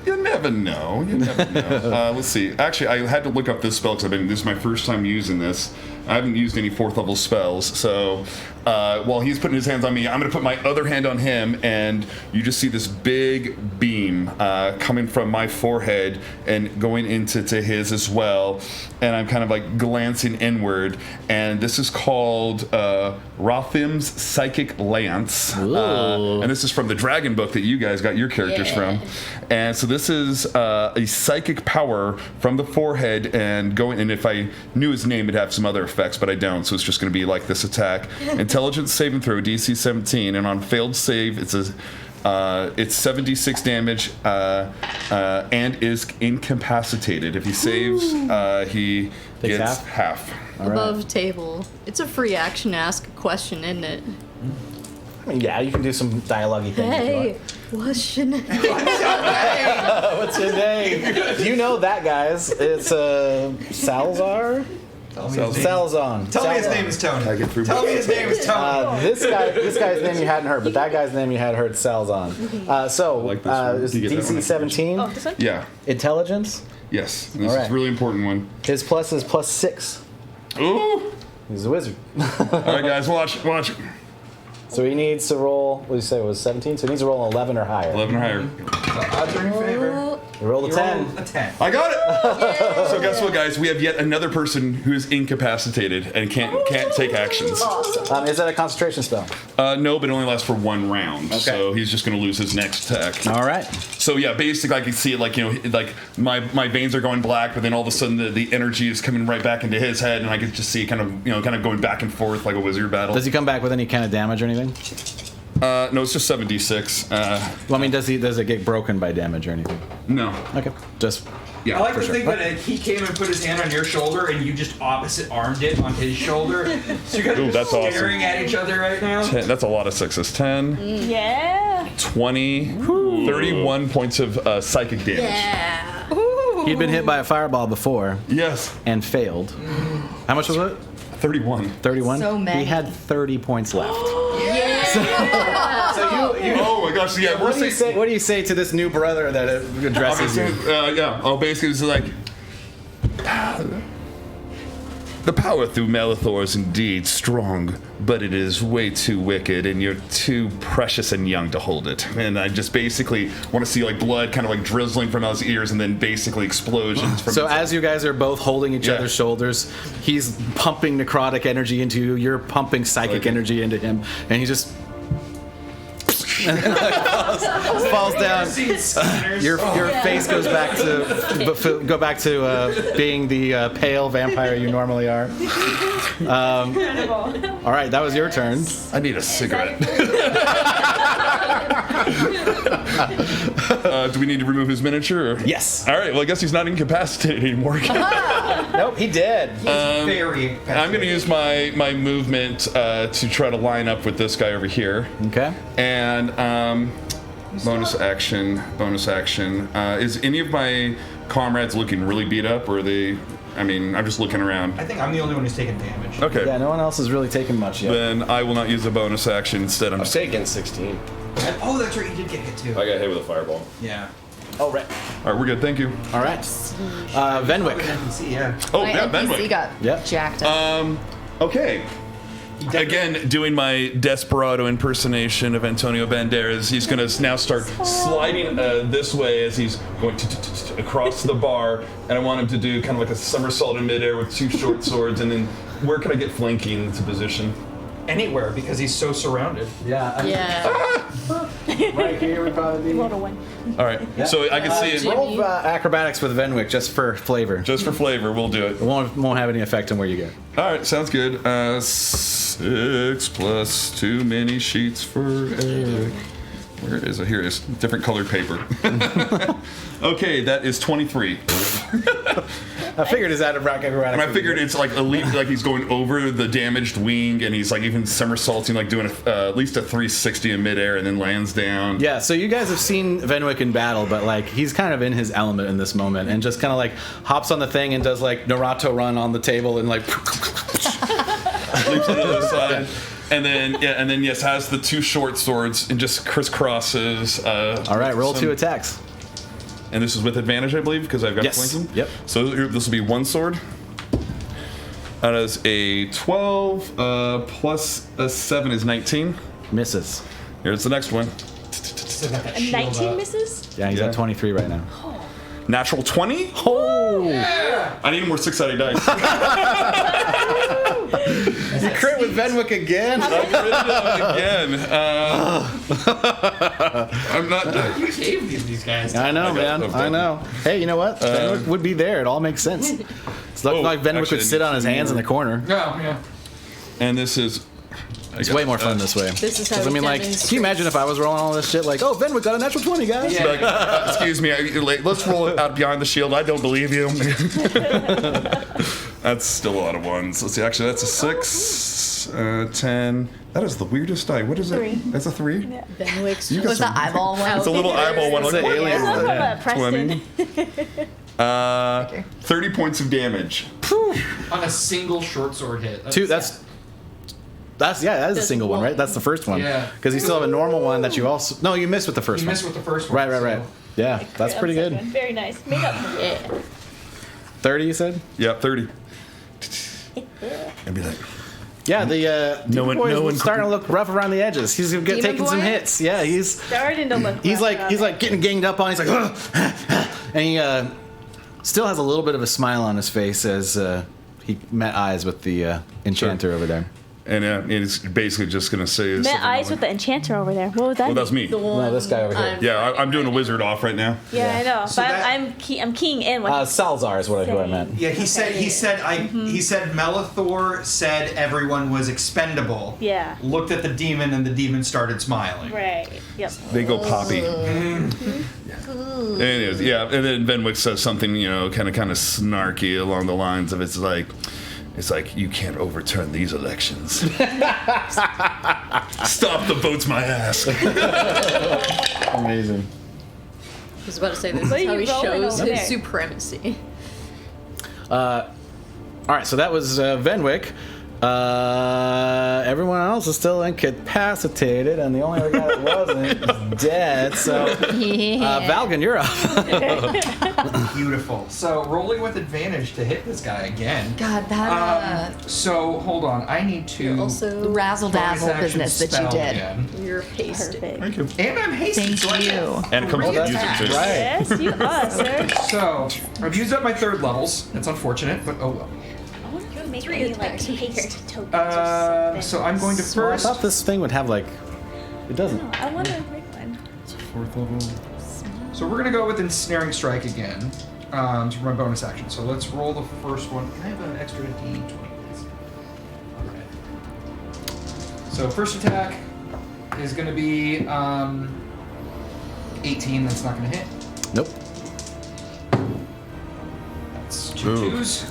You never know. You never know. Let's see. Actually, I had to look up this spell because this is my first time using this. I haven't used any 4th level spells, so while he's putting his hands on me, I'm going to put my other hand on him, and you just see this big beam coming from my forehead and going into his as well. And I'm kind of like glancing inward, and this is called Rothim's Psychic Lance. And this is from the Dragon book that you guys got your characters from. And so this is a psychic power from the forehead and going. And if I knew his name, it'd have some other effects, but I don't. So it's just going to be like this attack. Intelligence saving throw, DC 17, and on failed save, it's 76 damage and is incapacitated. If he saves, he Takes gets half? half. Above table. It's a free action to ask a question, isn't it? I mean, yeah, you can do some dialogue-y things. if you Hey, want. what's your name? What's your name? Do you know that, guys? It's Salazar? Tell me his name. Salzon. Tell me his name is Tony. I get through. Tell me his name is Tony. This guy's name you hadn't heard, but that guy's name you had heard, Salzon. like this one. It's Do you get that one? DC 17. Oh, this one? Yeah. Intelligence. Yes. This All is right. a really important one. His plus is +6. Ooh. He's a wizard. All right, guys, watch. So he needs to roll, what did you say, it was 17? So he needs to roll an 11 or higher. 11 or higher. The odds are in your favor. He rolled a You 10. rolled a 10. I got it. So guess what, guys? We have yet another person who is incapacitated and can't take actions. Is that a concentration spell? No, but it only lasts for 1 round. Okay. So he's just going to lose his next attack. All right. So yeah, basically I can see it like, like my veins are going black, but then all of a sudden the energy is coming right back into his head, and I can just see kind of going back and forth like a wizard battle. Does he come back with any kind of damage or anything? No, it's just 7d6. Well, I mean, does it get broken by damage or anything? No. Okay. Just Yeah. I like for to sure. think that he came and put his hand on your shoulder and you just opposite armed it on his shoulder. So you guys Ooh, are that's awesome. staring at each other right now. 10, that's a lot of sixes. 10, Yeah. 20, 31 points of psychic damage. Yeah. He'd been hit by a fireball before Yes. and failed. How much was it? 31. 31? So many. He had 30 points left. Oh my gosh, yeah. What do you say to this new brother that addresses you? Basically it's like the power through Malithor is indeed strong, but it is way too wicked, and you're too precious and young to hold it. And I just basically want to see like blood kind of like drizzling from his ears, and then basically explosions from. So as you guys are both holding each other's shoulders, he's pumping necrotic energy into you, you're pumping psychic energy into him, and he just falls down. Your face goes back to being the pale vampire you normally are. All right, that was your turn. I need a cigarette. Do we need to remove his miniature? Or? Yes. All right. Well, I guess he's not incapacitated anymore. Nope, he did. Very I'm going to use my movement to try to line up with this guy over here. Okay. And bonus action. Is any of my comrades looking really beat up, or are they? I mean, I'm just looking around. I think I'm the only one who's taking damage. Okay. Yeah, no one else has really taken much yet. Then I will not use a bonus action. Instead, I'm I'm just. taking 16. Oh, that's right, you did get hit too. I got hit with a fireball. Yeah. Oh, right. All right, we're good. Thank you. All right. Venwick. NPC, yeah. Oh, My yeah, NPC Benwick. got Yep. jacked up. Okay. Again, doing my desperado impersonation of Antonio Banderas, he's going to now start sliding this way as he's going across the bar, and I want him to do kind of like a somersault in midair with 2 short swords, and then where can I get flanking into position? Anywhere, because he's so surrounded. Yeah. Yeah. Right here would probably be. Rolled a 1. All right, so I can see it. Roll acrobatics with Venwick just for flavor. Just for flavor, we'll do it. It won't have any effect on where you get. All right, sounds good. 6 plus too many sheets for Eric. Where is it? Here it is. Different colored paper. Okay, that is 23. I figured his acrobatics. And I figured it's like elite, like he's going over the damaged wing, and he's like even somersaulting, like doing at least a 360 in midair, and then lands down. Yeah, so you guys have seen Venwick in battle, but like he's kind of in his element in this moment, and just kind of like hops on the thing and does like Naruto run on the table and like. Leaps to the other side. And then yes, has the 2 short swords and just crisscrosses. All right, roll 2 attacks. And this is with advantage, I believe, because I've got Yes. flanking. Yep. So this will be 1 sword. That is a 12 plus a 7 is 19. Misses. Here's the next one. Still got that A shield 19 up. misses? Yeah, he's Yeah. at 23 right now. Natural 20. Oh! I need more 6-sided dice. You crit with Venwick again? Again. I'm not. You gave these guys. I know, I got man. it. I know. Hey, you know what? Venwick would be there. It all makes sense. It's looking like Venwick actually, would sit on his hands in the corner. Oh, yeah. And this is. It's way more fun this way. This is how 'Cause, I we mean, like, demonstrate. can you imagine if I was rolling all this shit like, oh, Venwick got a natural 20, guys? Yeah. Like, excuse me, let's roll it out behind the shield. I don't believe you. That's still a lot of ones. Let's see, actually, that's a 6, 10. That is the weirdest die. What is it? 3. That's a 3? Yeah. Benwick's You got Was the some- eyeball one? It's a little eyeball one. It's Like, an what? alien That's one. from Yeah. Preston. 20. 30 points of damage. On a single short sword hit. That is a That's single one, one. right? That's the first one. Yeah. Because you still have a normal one that you also. No, you missed with the first You one. missed with the first one. Right. so- Yeah, that's pretty good. Very nice. Made up. Yeah. 30, you said? Yeah, 30. And be like, Yeah, the No Demon one- Boy's no one- starting to look rough around the edges. He's Demon taking some Boy? hits. Yeah, he's Starting to look. he's rough like around he's there. like getting ganged up on. He's like, "Ugh," and he still has a little bit of a smile on his face as he met eyes with the enchanter over there. and it's basically just going to say. Met eyes with the enchanter over there. What was that? Well, that's me. The one this guy over here. I'm- Yeah, I'm doing a wizard off right now. Yeah, I know. So but that- I'm keying in. What Salzar is who I meant. Yeah, he said he said Melithor said everyone was expendable. Yeah. Looked at the demon and the demon started smiling. Right. Yep. They go poppy. Anyways, yeah, and then Venwick says something, kind of snarky along the lines of it's like you can't overturn these elections. Stop the votes, my ass. Amazing. I was about to say this What is are how you he rolling shows over his there? supremacy. All right, so that was Venwick. Everyone else is still incapacitated, and the only other guy that wasn't is dead. So, Valgan, you're up. Beautiful. So rolling with advantage to hit this guy again. God, that So hold on, I need to Also, razzle dazzle bonus action business that you spell did. again. you're hasted. Perfect. Thank you. And I'm hasted. Thank so I you. get And it comes with three music attacks. too. Right. Yes, you are, sir. So I've used up my third levels. That's unfortunate, but oh well. I wonder if you make 3 any attacks like here. haste tokens or something. So I'm going to I first. thought this thing would have like. It doesn't. No, I want to make one. 4th level. So we're gonna go with ensnaring strike again to run bonus action. So let's roll the first one. Can I have an extra D20, please? All right. So first attack is gonna be 18. That's not gonna hit. Nope. That's two Ooh. twos.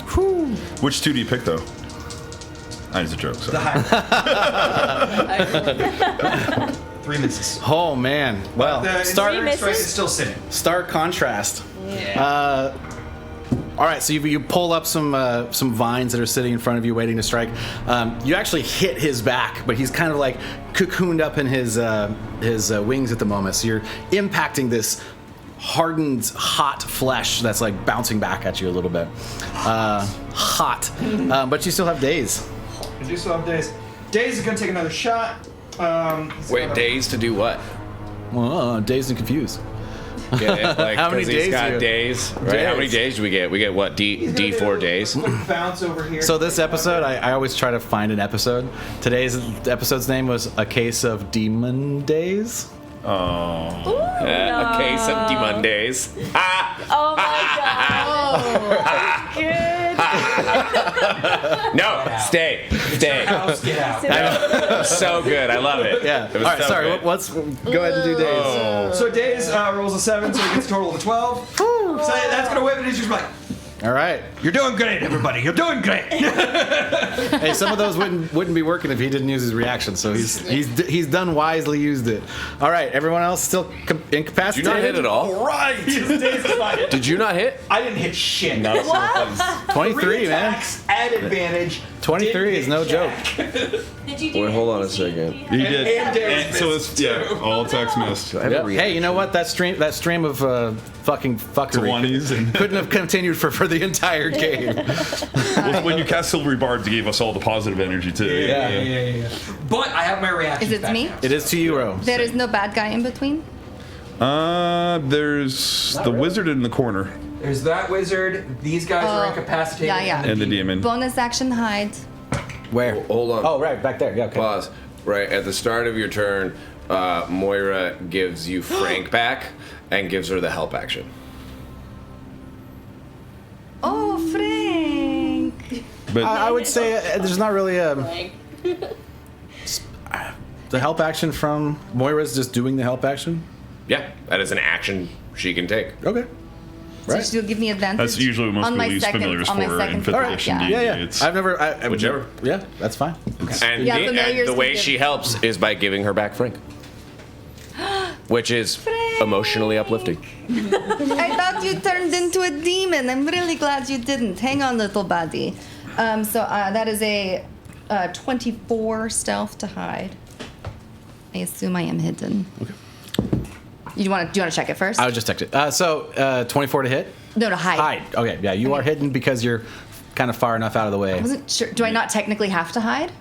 Which 2 do you pick, though? It's a joke. The Sorry. high. 3 misses. Oh man. Well, The start ensnaring strike misses? is still sitting. stark contrast. Yeah. All right, so you pull up some vines that are sitting in front of you, waiting to strike. You actually hit his back, but he's kind of like cocooned up in his wings at the moment. So you're impacting this hardened, hot flesh that's like bouncing back at you a little bit. Hot, but you still have days. I do still have Days. Days is gonna take another shot. Wait, days to do what? Dazed and confused. Get it? Like, How many 'cause he's days got do you- days, right? How many Days. days do we get? We get what? D4 days? Quick bounce over here. So this episode, I always try to find an episode. Today's episode's name was A Case of De-mon-days. Oh. A case of De-mon-days. Oh my god. Good. No, stay. House, get out. So good. I love it. Yeah. It was All right. so Sorry. good. Let's go ahead and do days. Oh. So Days rolls a 7, so he gets a total of a 12. So that's gonna whip it. He's just like, All right. "You're doing great, everybody. You're doing great." Hey, some of those wouldn't be working if he didn't use his reaction. So he's done wisely used it. All right. Everyone else still Did incapacitated. you not hit at all? Right. Days is fine. Did you not hit? I didn't hit shit. Not a single place. 23, Three man. attacks at advantage, 23 is no joke. Did you do Wait, hold on a NPC? second. He did. And Derek's So it's all attacks missed. Yep. Hey, you know what? That stream of fucking fuckery 20s and couldn't have continued for the entire game. when you cast Silvery Bards, you gave us all the positive energy too. Yeah. But I have my reaction. Is it me? It is to you, Ro. There is no bad guy in between? There's Not the really. wizard in the corner There's that wizard. These guys are incapacitated. yeah. and the demon. Bonus action hide. Where? Hold on. Oh, right, back there. Yeah, okay. Pause. Right at the start of your turn, Moira gives you Frank back and gives her the help action. Oh, Frank. But I would say there's not really Like, the help action from Moira's just doing the help action. Yeah, that is an action she can take. Okay. So Right. she'll give me advantage. that's usually what most on people my use second, familiars on my for second in 5th attack, edition yeah. D&D. Yeah. It's, I've never. Whichever. Yeah, that's fine. And Yeah, the, familiars and the can way give- she helps is by giving her back Frank. Which is emotionally uplifting. I thought you turned into a demon. I'm really glad you didn't. Hang on, little buddy. That is a 24 stealth to hide. I assume I am hidden. Okay. Do you want to check it first? I would just text it. 24 to hit. No, to hide. Hide. Okay. Yeah, you are hidden because you're kind of far enough out of the way. I wasn't sure. Do I not technically have to hide?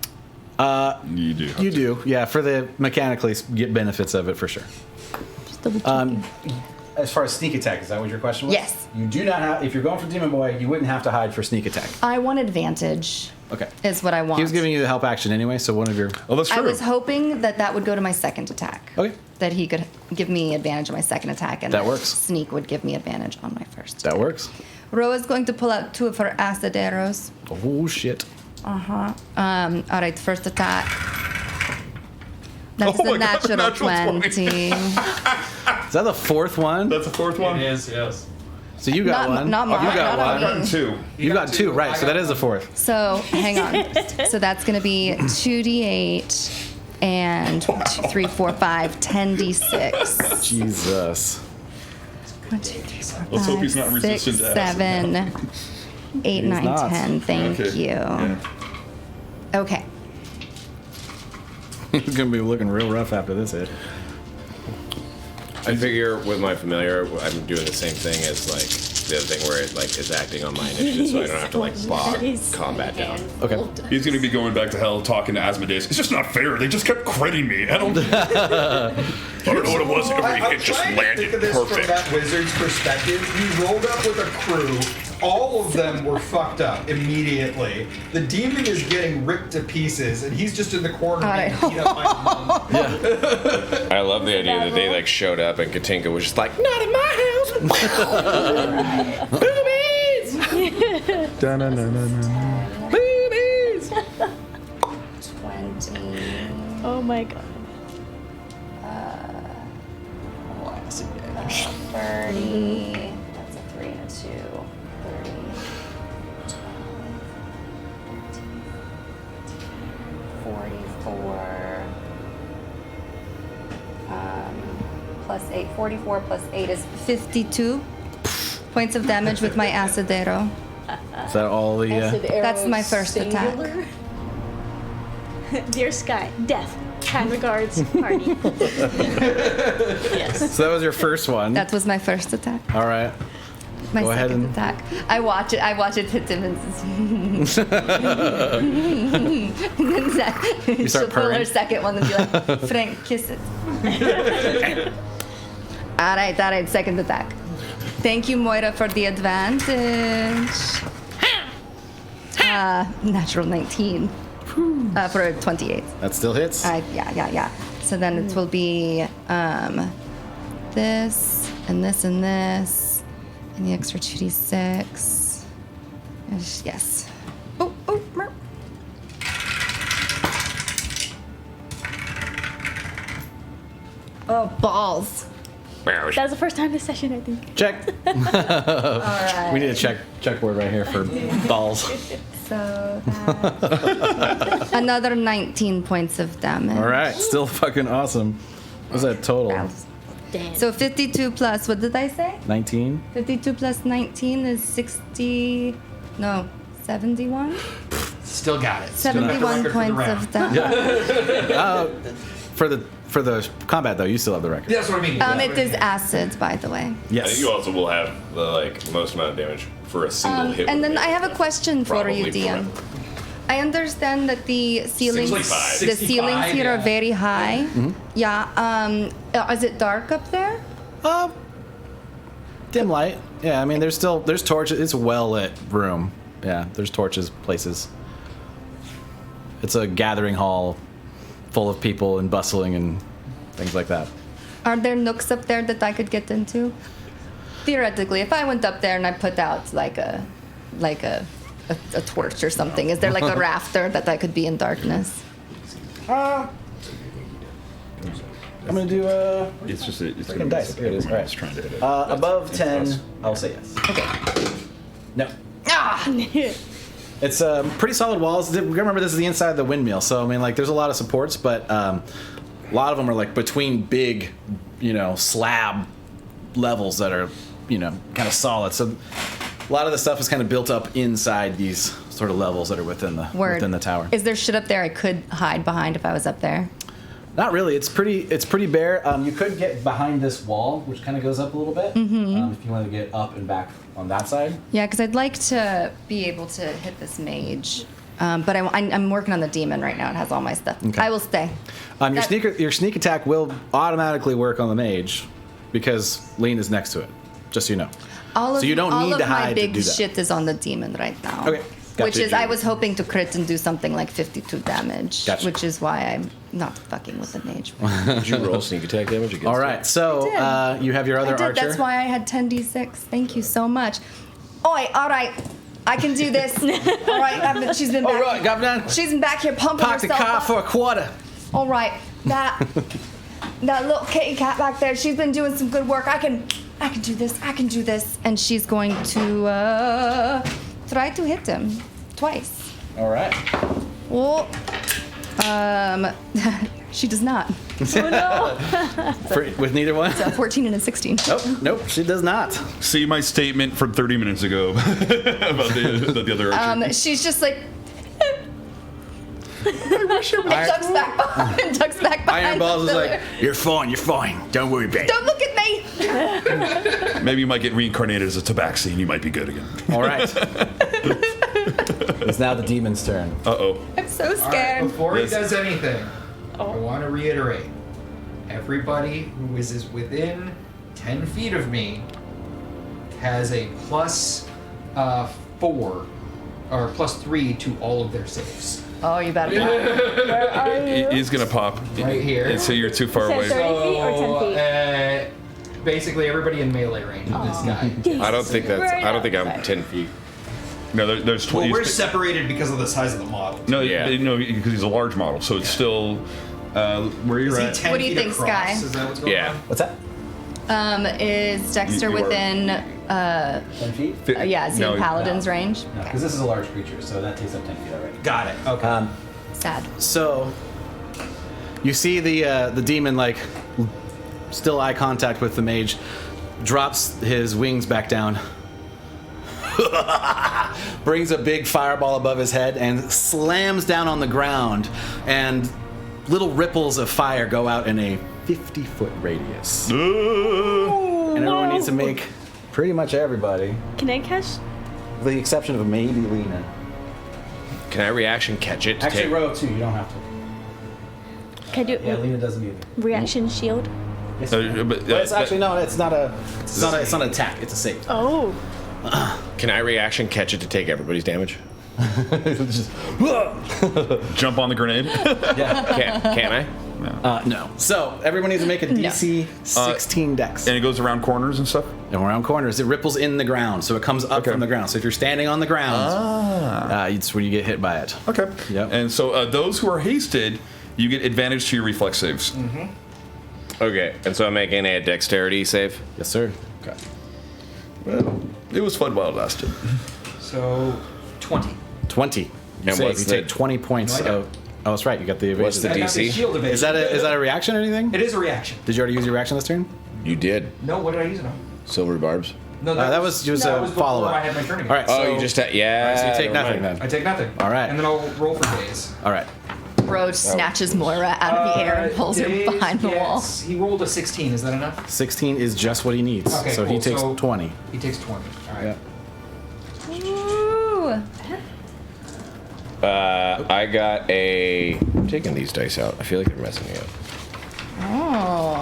you do. You do. Yeah, for the mechanically get benefits of it for sure. Just double checking. As far as sneak attack, is that what your question was? Yes. You do not have. If you're going for Demon Boy, you wouldn't have to hide for sneak attack. I want advantage. Okay. Is what I want. He was giving you the help action anyway, so one of your. Oh, that's I true. was hoping that would go to my second attack. Okay. That he could give me advantage on my second attack, and That works. Sneak would give me advantage on my first. That works. Ro is going to pull out 2 of her acid arrows. Oh shit. All right, first attack. That's Oh my a God, natural natural 20. Is that the fourth one? That's the fourth one. It is, yes. So you got Not- one. not Oh, you mine, got not one. me. 2. You got two, right? So that is the fourth. So hang on. So that's going to be 2d8 and 2, 3, 4, 5, 10d6. Jesus. 1, 2, 3, 4, 5, Let's hope he's not 6, resistant to acid. 7, 8, He's 9, not. 10. Thank Okay. you. Yeah. Okay. He's gonna be looking real rough after this hit. I figure with my familiar, I'm doing the same thing as like the other thing where it like is acting on my initiative, so I don't have to like bog combat down. Okay. He's gonna be going back to hell talking to Asmodeus. It's just not fair. They just kept critting me. I don't know what it was. Every I'm hit just trying to landed think of this from perfect. that wizard's perspective. He rolled up with a crew. All of them were fucked up immediately. The demon is getting ripped to pieces, and he's just in the corner Alright. being beat up by a monk. I love the idea that they like showed up and Katinka was just like, not in my house. Boobies! Boobies! 20. Oh my god. 30. That's a 3 and a 2. 30. 44. Plus 8. 44 plus 8 is 52 points of damage with my acid arrow. Is that all the? acid arrow That's my first attack. singular? Dear Sky, death. Kind regards, party. Yes. So that was your first one. That was my first attack. All right. My Go ahead second and- attack. I watch it hit him and You start she'll pull her purring. second one and be like, Frank, kiss it. all right, second attack. Thank you, Moira, for the advantage. Natural 19 for a 28. That still hits. Yeah. So then it will be this and this and this. And the extra 2d6. Yes. Oh, mer. Oh, balls. That was the first time this session, I think. Check. All right. We need a checkboard right here for balls. So that's another 19 points of damage. All right. Still fucking awesome. What's that total? Damn. So 52 plus, what did I say? 19. 52 plus 19 is 60. No, 71? Still got it. Still got the 71 record for the points round. of damage. For the combat though, you still have the record. Yeah, that's what I mean. It is acids, by the way. I Yes. think you also will have the most amount of damage for a single hit. And with then me. I have a question for Probably you, DM. forever. I understand that the ceilings, 65. the ceilings here are yeah. very high. Yeah. Is it dark up there? Dim light. Yeah, I mean, there's torches. It's a well-lit room. Yeah, there's torches, places. It's a gathering hall full of people and bustling and things like that. Are there nooks up there that I could get into? Theoretically, if I went up there and I put out like a torch or something, is there like a rafter that I could be in darkness? I'm gonna do It's just it's Freaking dice. Here it is. All right. trying to hit it. above 10. I'll say yes. Okay. No. Ah! It's pretty solid walls. Remember, this is the inside of the windmill, so I mean, like, there's a lot of supports, but a lot of them are like between big, slab levels that are, kind of solid. So a lot of the stuff is kind of built up inside these sort of levels that are within the tower. Is there shit up there I could hide behind if I was up there? Not really. It's pretty bare. You could get behind this wall, which kind of goes up a little bit, if you want to get up and back on that side. Yeah, because I'd like to be able to hit this mage. But I'm working on the demon right now. It has all my stuff. Okay. I will stay. Your sneak attack will automatically work on the mage because Lean is next to it. Just so you know. All So you don't need to my hide to big do that. shit is on the demon right now. Okay. Gotcha. Which is, I was hoping to crit and do something like 52 damage. Gotcha. Which is why I'm not fucking with the mage. Did you roll sneak attack damage against All it? right. So you have your other I did. archer. That's why I had 10d6. Thank you so much. Oi, all right. I can do this. All right. She's been back. All right, Governor. She's been back here pumping Park the herself car up. for a quarter. All right. That little kitty cat back there. She's been doing some good work. I can do this. I can do this. And she's going to try to hit him twice. All right. Oh. She does not. With neither one? A 14 and a 16. Nope, she does not. See my statement from 30 minutes ago about the other archer. She's just like. and ducks back behind. Iron Balls is the like, pillar. you're fine. Don't worry about it. Don't look at me. Maybe you might get reincarnated as a tabaxi and you might be good again. All right. It's now the demon's turn. Uh-oh. I'm so All right, scared. before he Yes. does anything, I want to reiterate: everybody who is within 10 feet of me has a plus 4 or plus 3 to all of their saves. Oh, you better not. Where are you? He's gonna pop. Right here. And so you're too far Said away. 30 feet or 10 feet? Basically, everybody in melee range of this guy. I don't think I'm outside. 10 feet. No, there's 20. Well, we're separated because of the size of the model. No, Yeah. no, because he's a large model, so it's still where Is you're he at. 10 What do you feet think, across? Sky? Is that what's going Yeah. on? What's that? Is Dexter You are- within, 10 feet? yeah, is he in Paladin's range? No, because this is a large creature, so that takes up 10 feet already. Got it. Okay. Sad. So you see the demon, like, still eye contact with the mage, drops his wings back down, brings a big fireball above his head, and slams down on the ground, and little ripples of fire go out in a 50-foot radius. And everyone needs to make, pretty much everybody, Can I catch? with the exception of maybe Lena. Can I reaction catch it? To Actually, take- row 2, you don't have to. Can I do Yeah, Lena doesn't either. reaction shield? Yes, Uh, you can. but, But it's actually no, it's not an attack. It's a save. Oh. Can I reaction catch it to take everybody's damage? jump on the grenade. Can I? No. So everyone needs to make a DC 16 dex. And it goes around corners and stuff. And around corners, it ripples in the ground, so it comes up Okay. from the ground. So if you're standing on the ground, it's when you get hit by it. Okay. Yep. And so those who are hasted, you get advantage to your reflex saves. Okay, and so I'm making a dexterity save. Yes, sir. Okay. Well, it was fun while it lasted. So 20. 20. And Save. what's You the- take 20 points No, I don't. of. Oh, that's right. You got the evasion. What's the I got DC? shield evasion. Is that a reaction or anything? It is a reaction. Did you already use your reaction this turn? You did. No, what did I use it on? Silver barbs. No, that was just that a was before follow-up. I had my turn again. All right. Oh, so, you just yeah. All right, so you take never nothing mind. then. I take nothing. All right. And then I'll roll for days. All right. Roach snatches Moira out of the air and pulls her Days behind the wall. gets- He rolled a 16. Is that enough? 16 is just what he needs. Okay, so he cool. takes So- 20. He takes 20. All right. Yeah. Ooh. I got a. I'm taking these dice out. I feel like they're messing me up. Oh.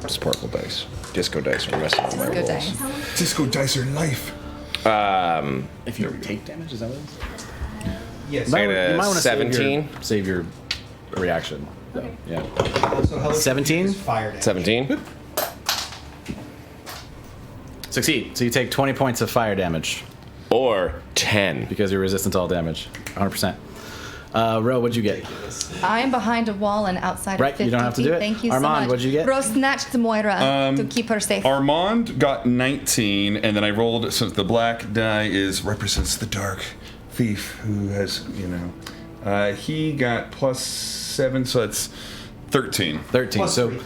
Sparkle dice, disco dice are messing with my Good rolls. dice. Disco dice are life. If you take damage, is that what it is? Yes. I got a wanna 17. Save your reaction. So, yeah. Also, Hellish 17? Rebuke is fire damage. 17. Succeed. So you take 20 points of fire damage Or 10. because you're resistant to all damage. 100%. Ro, what'd you get? I'm behind a wall and outside Right, of 50 you don't have to do feet. it. Thank you so Armand, much. what'd you get? Ro snatched Moira to keep her safe. Armand got 19, and then I rolled, since the black die represents the dark thief who has, he got +7, so that's 13. 13. Plus So 3.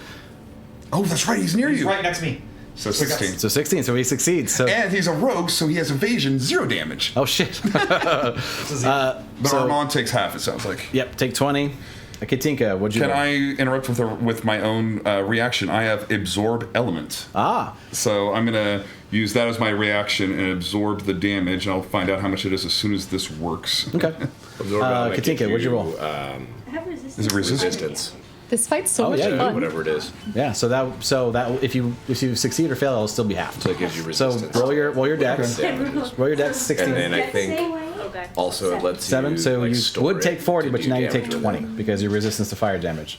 Oh, that's right, he's near He's you. right next to me. So 16. so 16. So he succeeds. So And he's a rogue, so he has evasion, 0 damage. oh shit. But so- Armand takes half, it sounds like. Yep. Take 20. Katinka, what'd you Can get? I interrupt with my own reaction? I have absorb element. Ah. So I'm going to use that as my reaction and absorb the damage, and I'll find out how much it is as soon as this works. Okay. Katinka, what'd you roll? I have resistance. Is it resistance? Resistance. This fight's so Oh, much yeah, you- fun. Whatever it is. Yeah. So that if you succeed or fail, it'll still be half. So it gives you So resistance. roll your dex. Damages. Roll your dex 16. And then I think Okay. also it lets 7. you So like, you store would it take 40, to but do now you take damage with 20 it. because your resistance to fire damage.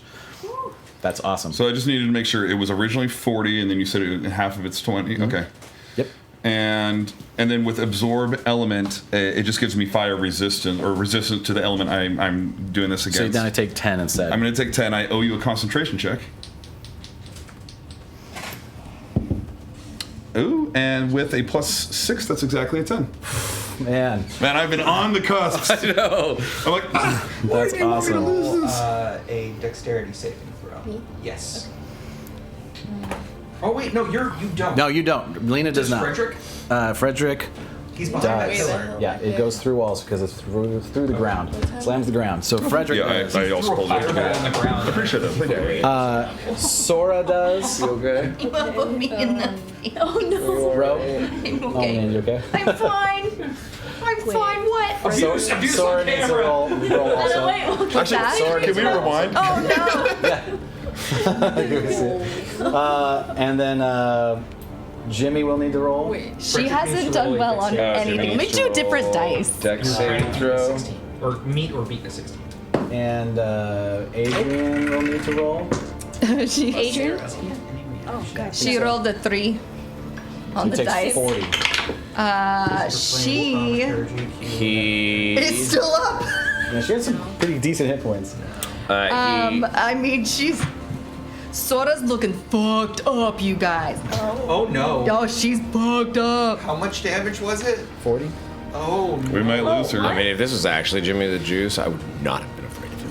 That's awesome. So I just needed to make sure it was originally 40, and then you said half of it's 20. Okay. Yep. And then with absorb element, it just gives me fire resistance or resistance to the element I'm doing this So against. you're going to take 10 instead. I'm going to take 10. I owe you a concentration check. Ooh, and with a +6, that's exactly a 10. Man, Man, I've been on the cusp. I know. I'm like, that's awesome. Roll a dexterity saving throw. Yes. Oh wait, no, you don't. No, you don't. Lena does Just not. Frederick? Frederick He's behind that does. pillar. Yeah, it goes through walls because it's through the ground. Slams the ground. So Frederick yeah, does. I also Threw a pulled it. fireball on the ground. Appreciate it. Thank you. Sora does. You okay? You will put me in the Oh no. Ro? I'm Oh okay. man, you okay? I'm fine. I'm fine. What? Abuse on Sora needs a camera. roll also. Wait, we'll get Actually, that. Sora can needs we a roll. rewind? Oh no. And then Jimmy will need to roll. Wait, she Frederick hasn't needs to done roll a well on dexterity. anything. Let me do different dice. Dex saving throw. 16. Or meet or beat a 16. And Adrian will need to roll. she Adrian? Oh god. she rolled a 3 on He the takes dice. 40. She He. is still up. Yeah, she has some pretty decent hit points. I mean, Sora's looking fucked up, you guys. Oh no. Oh, she's fucked up. How much damage was it? 40? Oh no. We might lose her. I mean, if this was actually Jimmy the Juice, I would not have been afraid of him.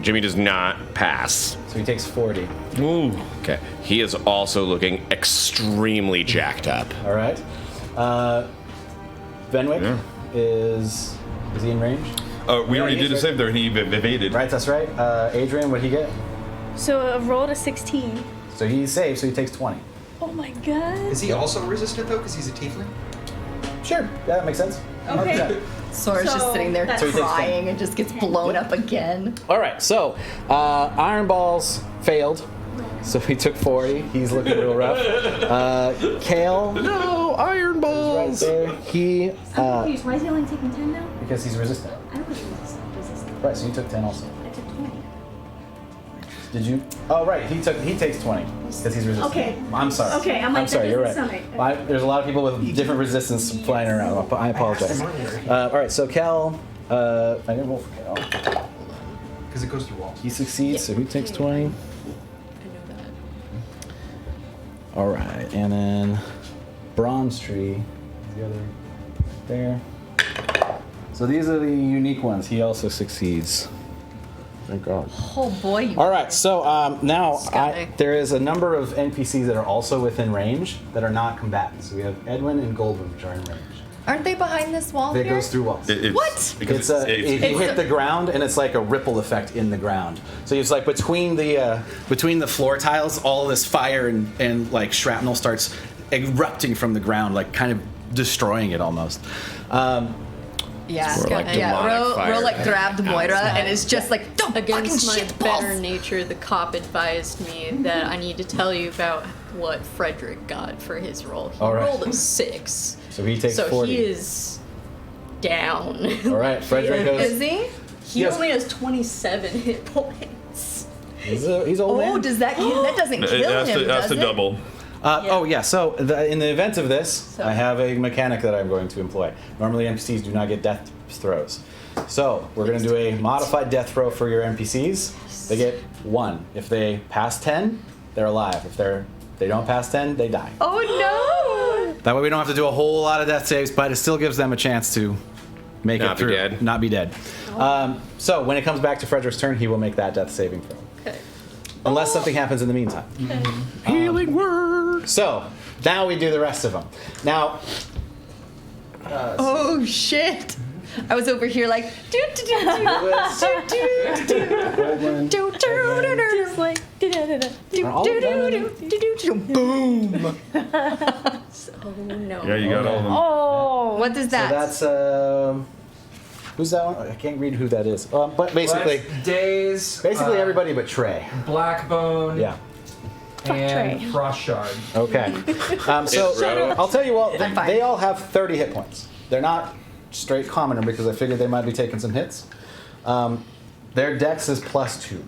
Jimmy does not pass. So he takes 40. Ooh. Okay. He is also looking extremely jacked up. All right. Benwick is he in range? We already he's did a right. save there, and he evaded. Right, that's right. Adrian, what'd he get? So I rolled a 16. So he's safe, so he takes 20. Oh my god. Is he also resistant though? Because he's a tiefling? Sure. Yeah, that makes sense. Okay. 100%. Sora's just So sitting there that's- So he takes crying and just gets blown up again. All right, so Iron Balls failed, so he took 40. He's looking real rough. Kale, No, Iron right Balls. there. He, I'm confused. Why is he only taking 10 now? because he's resistant. I was resistant. Right, so you took 10 also. I took 20. Did you? Oh, right, he takes 20 because he's resistant. Okay. I'm sorry. Okay, I'm like, sorry. that You're right. doesn't sound There's a lot of people with different resistance flying around. I apologize. All right, so Cal, I didn't roll for Cal. Because it goes through walls. He succeeds, so he takes 20. I know that. All right, and then Bronze Tree is the other there. So these are the unique ones. He also succeeds. Thank God. Oh boy. You All right, so now Sky. there is a number of NPCs that are also within range that are not combatants. So we have Edwin and Goldwyn, which are in range. Aren't they behind this wall That here? goes through walls. What? Because You hit the ground, and it's like a ripple effect in the ground. So it's like between the floor tiles, all this fire and like shrapnel starts erupting from the ground, like kind of destroying it almost. Yeah. Or like Yeah. demonic fire. Ro like grabbed Moira and is just like, don't Against my fucking shit balls. better nature, the cop advised me that I need to tell you about what Frederick got for his roll. He All right. rolled a 6. So he takes So 40. he is down. All right, Frederick goes. Is he? He Yes. only has 27 hit points. He's old man. Oh, does that doesn't kill It has him, to, does it? double. Oh yeah. So in the event of this, So- I have a mechanic that I'm going to employ. Normally NPCs do not get death throws, so we're going to do a modified death throw for your NPCs. They get 1. If they pass 10, they're alive. If they don't pass 10, they die. Oh That way we don't have to do a whole lot of death saves, but it still gives them a chance to make Not it be through. dead. Not be dead. So when it comes back to Frederick's turn, he will make that death saving throw. Okay. Unless something happens in the meantime. Healing word. So now we do the rest of them. Now, no! Oh shit! I was over here like Goldwyn, Just like, da-da-da-da. are all of them? boom. Oh no. Yeah, you got all of them. Oh. What is So that? that's who's that one? I can't read who that is. But basically, Days. everybody but Trey. Blackbone. Yeah. And Trey. Frost Shard. Okay. So Ro. I'll tell you what. I'm fine. They all have 30 hit points. They're not straight commoner because I figured they might be taking some hits. Their dex is +2.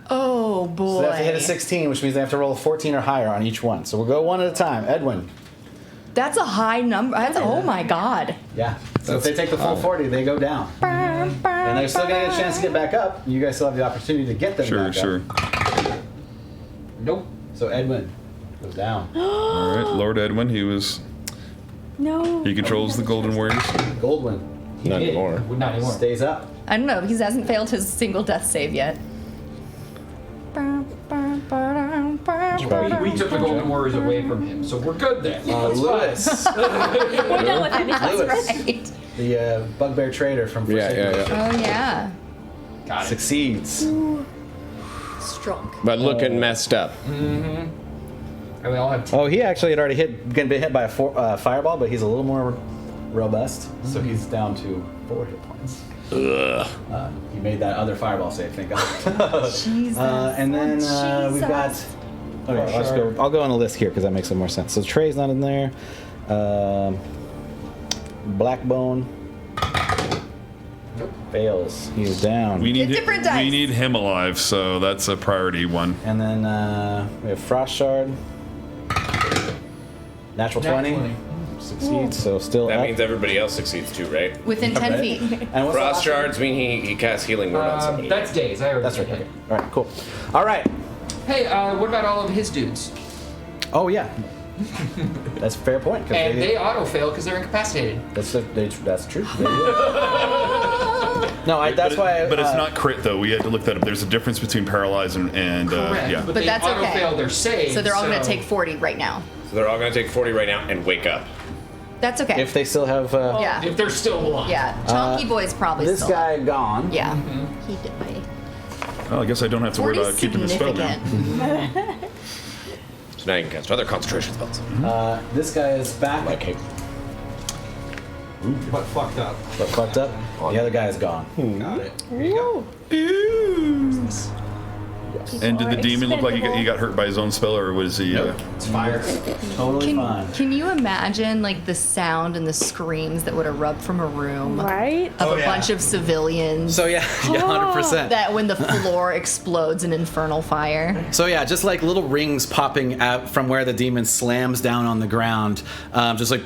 Oh boy. So they have to hit a 16, which means they have to roll a 14 or higher on each one. So we'll go one at a time. Edwin. That's a high number. That's oh my god. Yeah. So if they take the full 40, they go down. And they're still going to get a chance to get back up. You guys still have the opportunity to get them back Sure. up. Nope. So Edwin goes down. All right, Lord Edwin, No. he controls the Golden Warriors. Goldwyn Not He did. anymore. Not anymore. stays up. I don't know. He hasn't failed his single death save yet. We took the Golden Warriors away from him, so we're good there. Lewis. We're done with him. Lewis. Right. The bugbear trader from Yeah, Forsaken yeah, yeah. Oh yeah. Got it. succeeds. Strong. But looking messed up. And they all have Oh, he actually had already been hit by a fireball, but he's a little more robust, so he's down to 4 hit points. He made that other fireball save, thank God. Jesus. And then we've got. Okay, I'll go on the list here because that makes some more sense. So Trey's not in there. Blackbone fails. He's down. We need different dice. we need him alive, so that's a priority one. And then we have Frost Shard. Natural 20. Succeeds, so still That up. means everybody else succeeds too, right? Within 10 Right. feet. And what's the Frost last shards mean he casts healing word on somebody. That's Days. I already one? That's right. did Okay. it. All right. Cool. All right. Hey, what about all of his dudes? Oh yeah. That's a fair point. 'Cause And they auto fail because they're incapacitated. That's true. They do. No, that's why. But it's not crit though. We had to look that up. There's a difference between paralyzed and Correct. yeah. But But they that's auto okay. fail their saves. So they're all going to take 40 right now. So they're all going to take 40 right now and wake up. That's okay. If they still have. yeah. If they're still alive. Yeah. Chonky Boy's probably This still. guy gone. Yeah. Mm-hmm. He died. Well, I guess I don't have to worry 40 about keeping the spell now. significant. So now you can cast other concentration spells. This guy is back. But fucked up. But fucked up. The other guy is gone. Got it. Here you go. And did the demon look like he got hurt by his own spell, or was he? It's fire. Totally fine. Can you imagine like the sound and the screams that would erupt from a room Right? of Oh, a yeah. bunch of civilians? So yeah, 100%. That when the floor explodes in infernal fire. So yeah, just like little rings popping out from where the demon slams down on the ground, just like,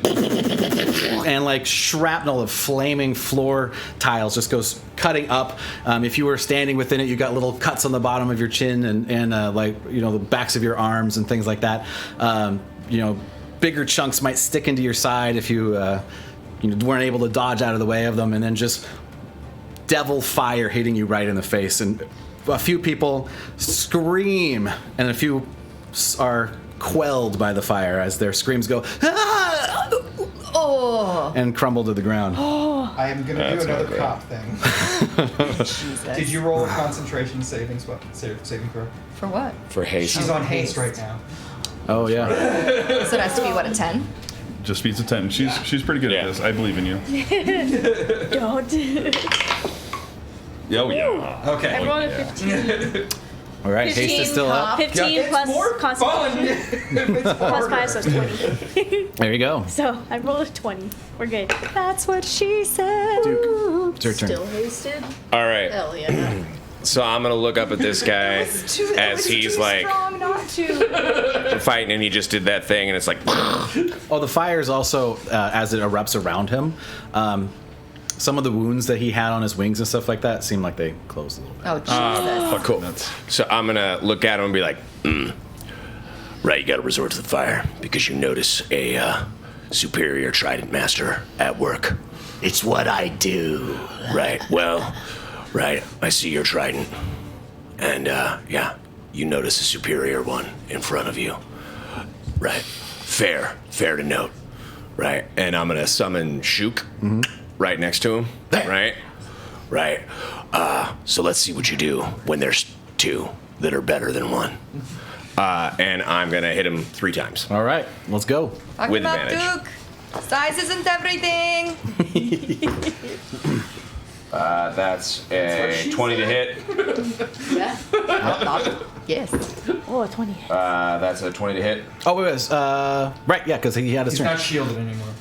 and like shrapnel of flaming floor tiles just goes cutting up. If you were standing within it, you got little cuts on the bottom of your chin and like the backs of your arms and things like that. Bigger chunks might stick into your side if you weren't able to dodge out of the way of them, and then just devil fire hitting you right in the face, and a few people scream, and a few are quelled by the fire as their screams go and crumble to the ground. I am going to do another not cop thing. Did you roll a concentration saving throw? For what? For haste. She's on haste right now. Oh yeah. So it has to be, what, a 10? Just beats a 10. She's pretty good at this. I believe in you. Don't. Oh, yeah. Okay. I rolled a 15. All right, haste is still up. 15 plus concentration. Plus 5, so it's 20. There you go. So I rolled a 20. We're good. That's what she said. Duke, it's your turn. Still hasted? All right. Hell yeah. So I'm gonna look up at this guy as he's like Not to. fighting, and he just did that thing, and it's like. Oh, the fire is also as it erupts around him. Some of the wounds that he had on his wings and stuff like that seem like they closed a little bit. Oh, Jesus. Cool. So I'm gonna look at him and be like, right, you gotta resort to the fire because you notice a superior trident master at work. It's what I do. Right, well, right, I see your trident. And, yeah, you notice a superior one in front of you. Right, fair to note. Right, and I'm gonna summon Shuk right next to him. Right. So let's see what you do when there's two that are better than one. And I'm gonna hit him 3 times. All right, let's go. Fuck With him up, advantage. Duke. Size isn't everything. That's a 20 to hit. Yeah. Yes. Oh, 20. That's a 20 to hit. Oh, it was right, yeah, because he had his He's turn. not shielded anymore.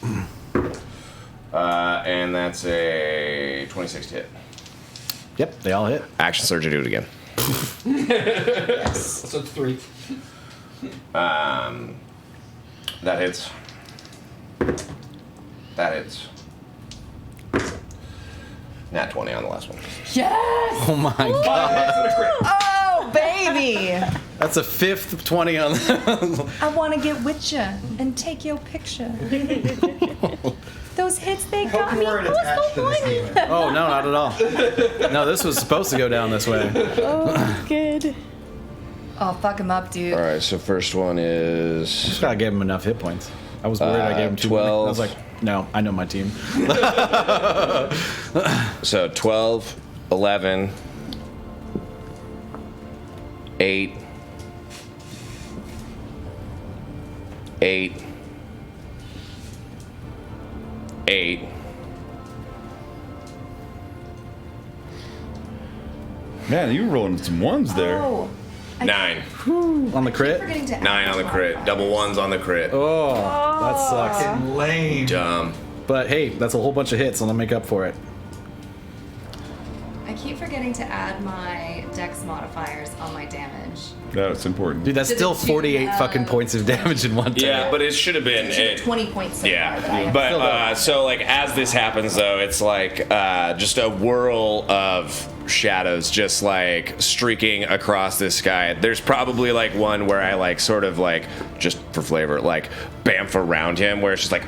And that's a 26 to hit. Yep, they all hit. Action surge to do it again. So it's 3. That hits. Nat 20 on the last one. Yes. Oh my god, Oh, baby. that's a 5th 20 on. I want to get with you and take your picture. Those hits, they Hope got you me. weren't I was attached to so this horny. demon. Oh no, not at all. No, this was supposed to go down this way. Oh, good. Oh, fuck him up, dude. All right, so first one is Just gotta give him enough hit points. I was worried I gave him too many. 12. I was like, no, I know my team. so 12, 11, 8, 8, 8. Man, you were rolling some ones there. Oh. 9. On the crit. Forgetting to 9 on the crit. Double ones on the crit. Oh, that sucks. Fucking lame. Dumb. But hey, that's a whole bunch of hits, and I'll make up for it. I keep forgetting to add my dex modifiers on my damage. That's important. Dude, that's Did still it do, 48 fucking points of damage in one turn. Yeah, but it should have been. 20 points so far that I Yeah, have. but so like as this happens though, it's like just a whirl of shadows just like streaking across the sky. There's probably like one where I like sort of like just for flavor like bamf around him where it's just like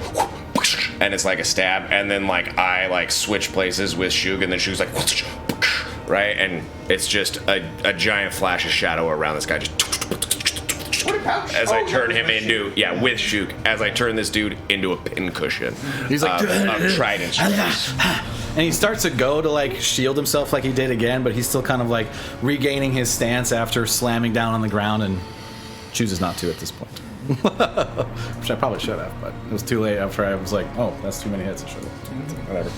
and it's like a stab, and then like I like switch places with Shug, and then Shug's like right, and it's just a giant flash of shadow around this guy just as I turn him into with Shug as I turn this dude into a pincushion. He's like of trident strikes. and he starts to go to like shield himself like he did again, but he's still kind of like regaining his stance after slamming down on the ground, and chooses not to at this point. Which I probably should have, but it was too late after I was like, oh, that's too many hits. I should have. Whatever.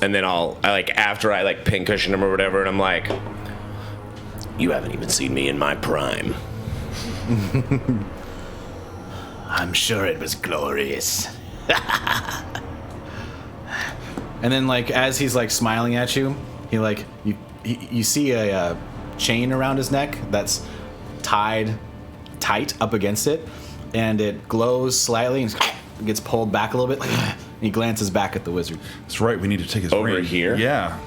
And then I like after I like pincushion him or whatever, and I'm like, you haven't even seen me in my prime. I'm sure it was glorious. And then like as he's like smiling at you, he like you see a chain around his neck that's tied tight up against it, and it glows slightly and gets pulled back a little bit. And he glances back at the wizard. That's right. We need to take his Over ring. here? Yeah.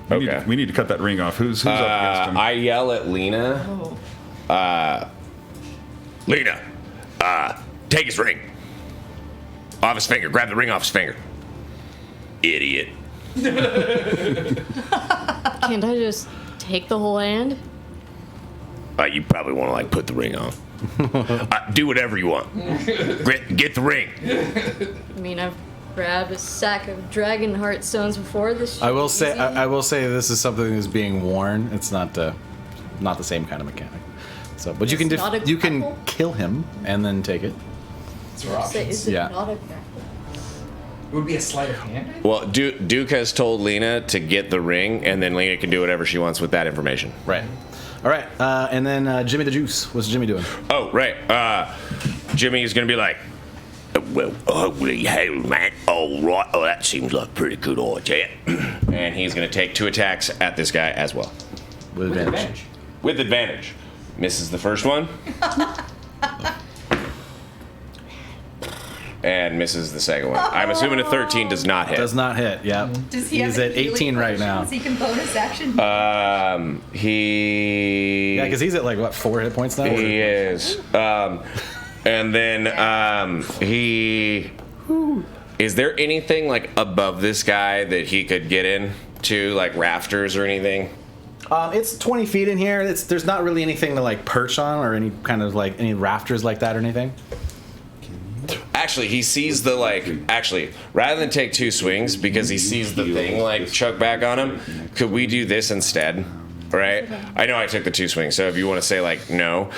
Okay. We need to cut that ring off. Who's up against him? I yell at Lena. Lena, take his ring off his finger. Grab the ring off his finger. Idiot. Can't I just take the whole hand? You probably want to like put the ring on. Do whatever you want. Get the ring. I mean, I've grabbed a sack of dragon heart stones before. This. I will say this is something that's being worn. It's not the same kind of mechanic. So, but you can It's not a you can grapple? kill him and then take it. It's our options. Is it Yeah. not a grapple? It would be a sleight of hand. Well, Duke has told Lena to get the ring, and then Lena can do whatever she wants with that information. Right. All right. And then Jimmy the Juice. What's Jimmy doing? Oh, right. Jimmy is going to be like, Well, holy hell, man. All right. Oh, that seems like a pretty good idea. and he's going to take 2 attacks at this guy as well. With With advantage. advantage. With advantage. Misses the first one. and misses the second one. I'm assuming a 13 does not hit. Does not hit. Yeah. Does he He's have at 18 right now. He can bonus action. He... Yeah, because he's at like what 4 hit points now. He is. And then he... Is there anything like above this guy that he could get in to, like rafters or anything? It's 20 feet in here. There's not really anything to like perch on or any kind of like any rafters like that or anything. Actually, he sees the Actually, rather than take 2 swings because he sees the thing like chuck back on him, could we do this instead? Right? I know I took the 2 swings, so if you want to say like no,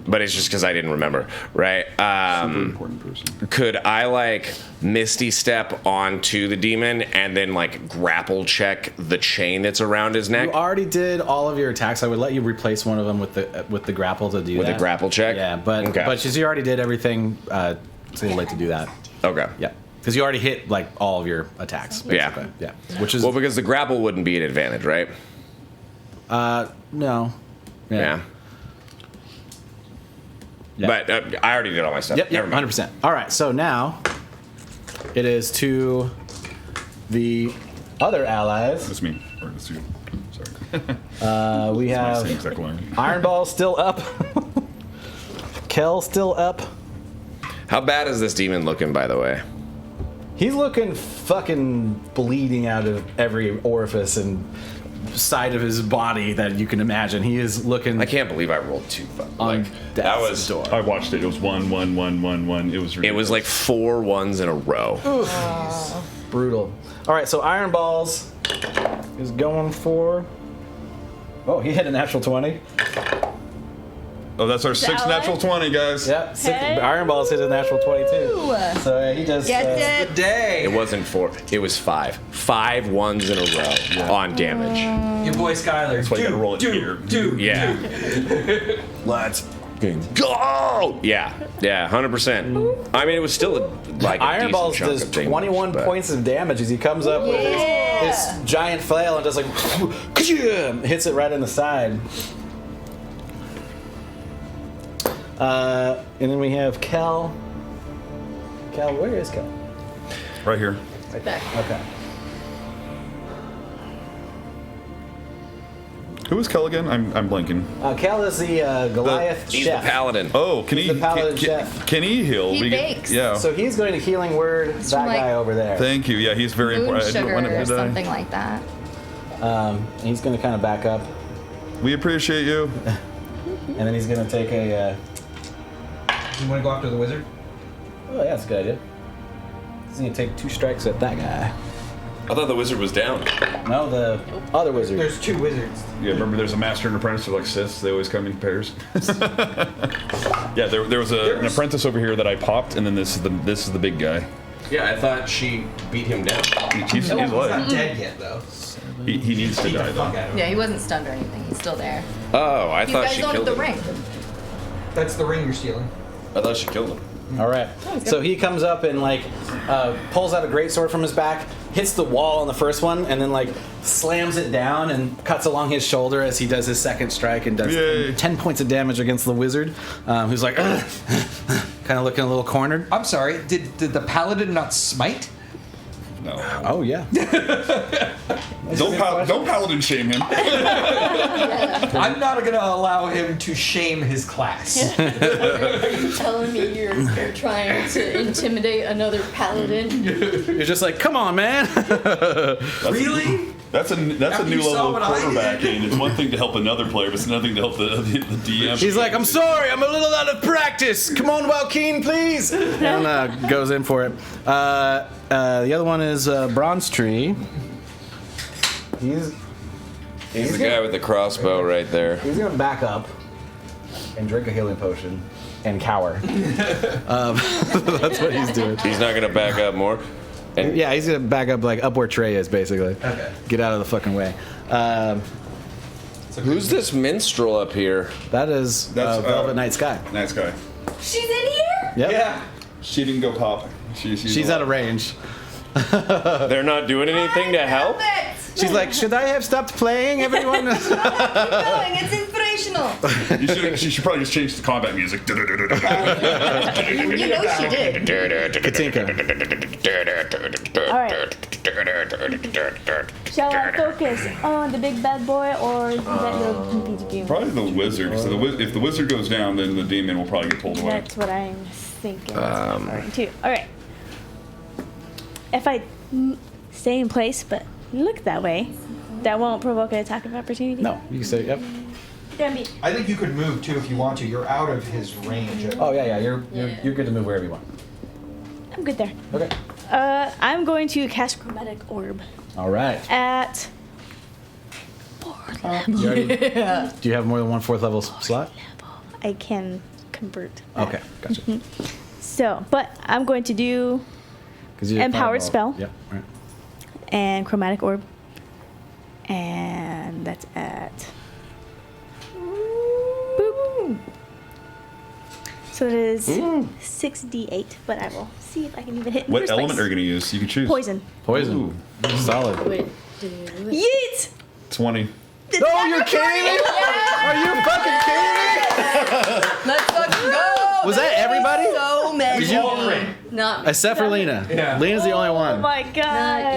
but it's just because I didn't remember, right? Important person. Could I like Misty Step onto the demon and then like grapple check the chain that's around his neck You already did all of your attacks. I would let you replace one of them with the grapple to do with that. a grapple check? Yeah, but Okay. but since you already did everything, it's a little late to do that. Okay. Yeah, because you already hit like all of your attacks. Yeah. Basically. Yeah. Which is Well, because the grapple wouldn't be an advantage, right? no. Yeah. Yeah. But I already did all my stuff. Yep, Never mind. 100%. All right, so now it is to the other allies. That's me. Or that's you. Sorry. We My have same exact line. Iron Ball still up. Kel still up. How bad is this demon looking, by the way? He's looking fucking bleeding out of every orifice and side of his body that you can imagine. He is looking I can't believe I rolled 2. on Like that death's was door. I watched it. It was 1, 1, 1, 1, 1. It was It was ridiculous. like 4 ones in a row. Brutal. All right, so Iron Balls is going for. Oh, he hit a natural 20. Oh, that's our 6th ally? natural 20, guys. Yep, Hey. Iron Balls hit a natural 22. Ooh. So he just. Get it? Good day. It wasn't 4. It was 5. 5 ones in a row on damage. Your boy Skylar. That's why you gotta roll it here. Yeah. Let's go. Yeah. Yeah. 100%. I mean, it was still like a Iron decent Balls chunk does of damage, 21 but- points of damage as he comes up with his giant flail and just like hits it right in the side. And then we have Kel. Kel, where is Kel? Right here. Back. Okay. Who was Kel again? I'm blanking. Kel is the Goliath He's chef. the paladin. Oh, can He's he? the paladin can, chef. can he heal? He We get- bakes. Yeah. So he's going to healing word that from, like, guy over there. Thank you. Yeah, he's very Moon important. sugar or Did I? something like that. He's going to kind of back up, We appreciate you. and then he's going to take a. You want to go after the wizard? Oh, yeah, that's a good idea. He's going to take 2 strikes at that guy. I thought the wizard was down. No, the other wizard. There's 2 wizards. Yeah, remember there's a master and apprentice. They're like Siths. They always come in pairs. Yeah, there was an apprentice over here that I popped, and then this is the big guy. Yeah, I thought she beat him down. He's He's alive. not dead yet, though. He needs to Beat die the though. fuck out of him. Yeah, he wasn't stunned or anything. He's still there. Oh, I You thought guys she don't have killed the him. ring. That's the ring you're stealing. I thought she killed him. All right. So he comes up and like pulls out a greatsword from his back, hits the wall on the first one, and then like slams it down and cuts along his shoulder as he does his second strike and does Yay. 10 points of damage against the wizard, who's like kind of looking a little cornered. I'm sorry. Did the paladin not smite? No. Oh yeah. Don't paladin shame him. I'm not gonna allow him to shame his class. Are you telling me you're trying to intimidate another paladin? You're just like, come on, man. Really? That's a new you saw level what of I did? quarterbacking. It's one thing to help another player, but it's another thing to help the DM. He's like, I'm sorry, I'm a little out of practice. Come on, Joaquin, please. And goes in for it. The other one is Bronze Tree. He's He's the guy with the crossbow right there. He's gonna back up and drink a healing potion and cower. That's what he's doing. He's not gonna back up more. And Yeah, he's gonna back up like up where Trey is, basically. Okay. Get out of the fucking way. who's this minstrel up here? That is That's, Velvet Night Sky. Nice guy. She's in here? Yep. Yeah. She didn't go pop. She's out of range. They're not doing anything to help? She's like, should I have stopped playing, everyone? Keep going, it's inspirational. She should probably just change the combat music. You know she did. Katinka. Alright. Shall I focus on the big bad boy or that little PPG? Probably the wizard. So if the wizard goes down, then the demon will probably get pulled away. That's what I'm thinking. That's what I'm going to. Alright. If I stay in place but look that way, that won't provoke an attack of opportunity? No, you can say, yep. Damn me. I think you could move too if you want to. You're out of his range. Oh, yeah, you're good to move wherever you want. I'm good there. Okay. I'm going to cast Chromatic Orb All right. at You already- Do you have more than 1/4 level slot? I can convert. that. Okay, gotcha. So, but I'm going to do 'Cause you have Empowered fireball. spell. Yep. Right. and Chromatic Orb, and that's at. Boop. So it is 6d8, but I will see if I can even hit. in What first element place. are you going to use? You can choose. Poison. Poison. Solid. Wait, Yeet! 20. Oh, you're kidding me? Are you fucking kidding me? Let's fucking go. Was that everybody? So many. Did you? not Except for Lena. Yeah. Lena's the only Oh one. my god.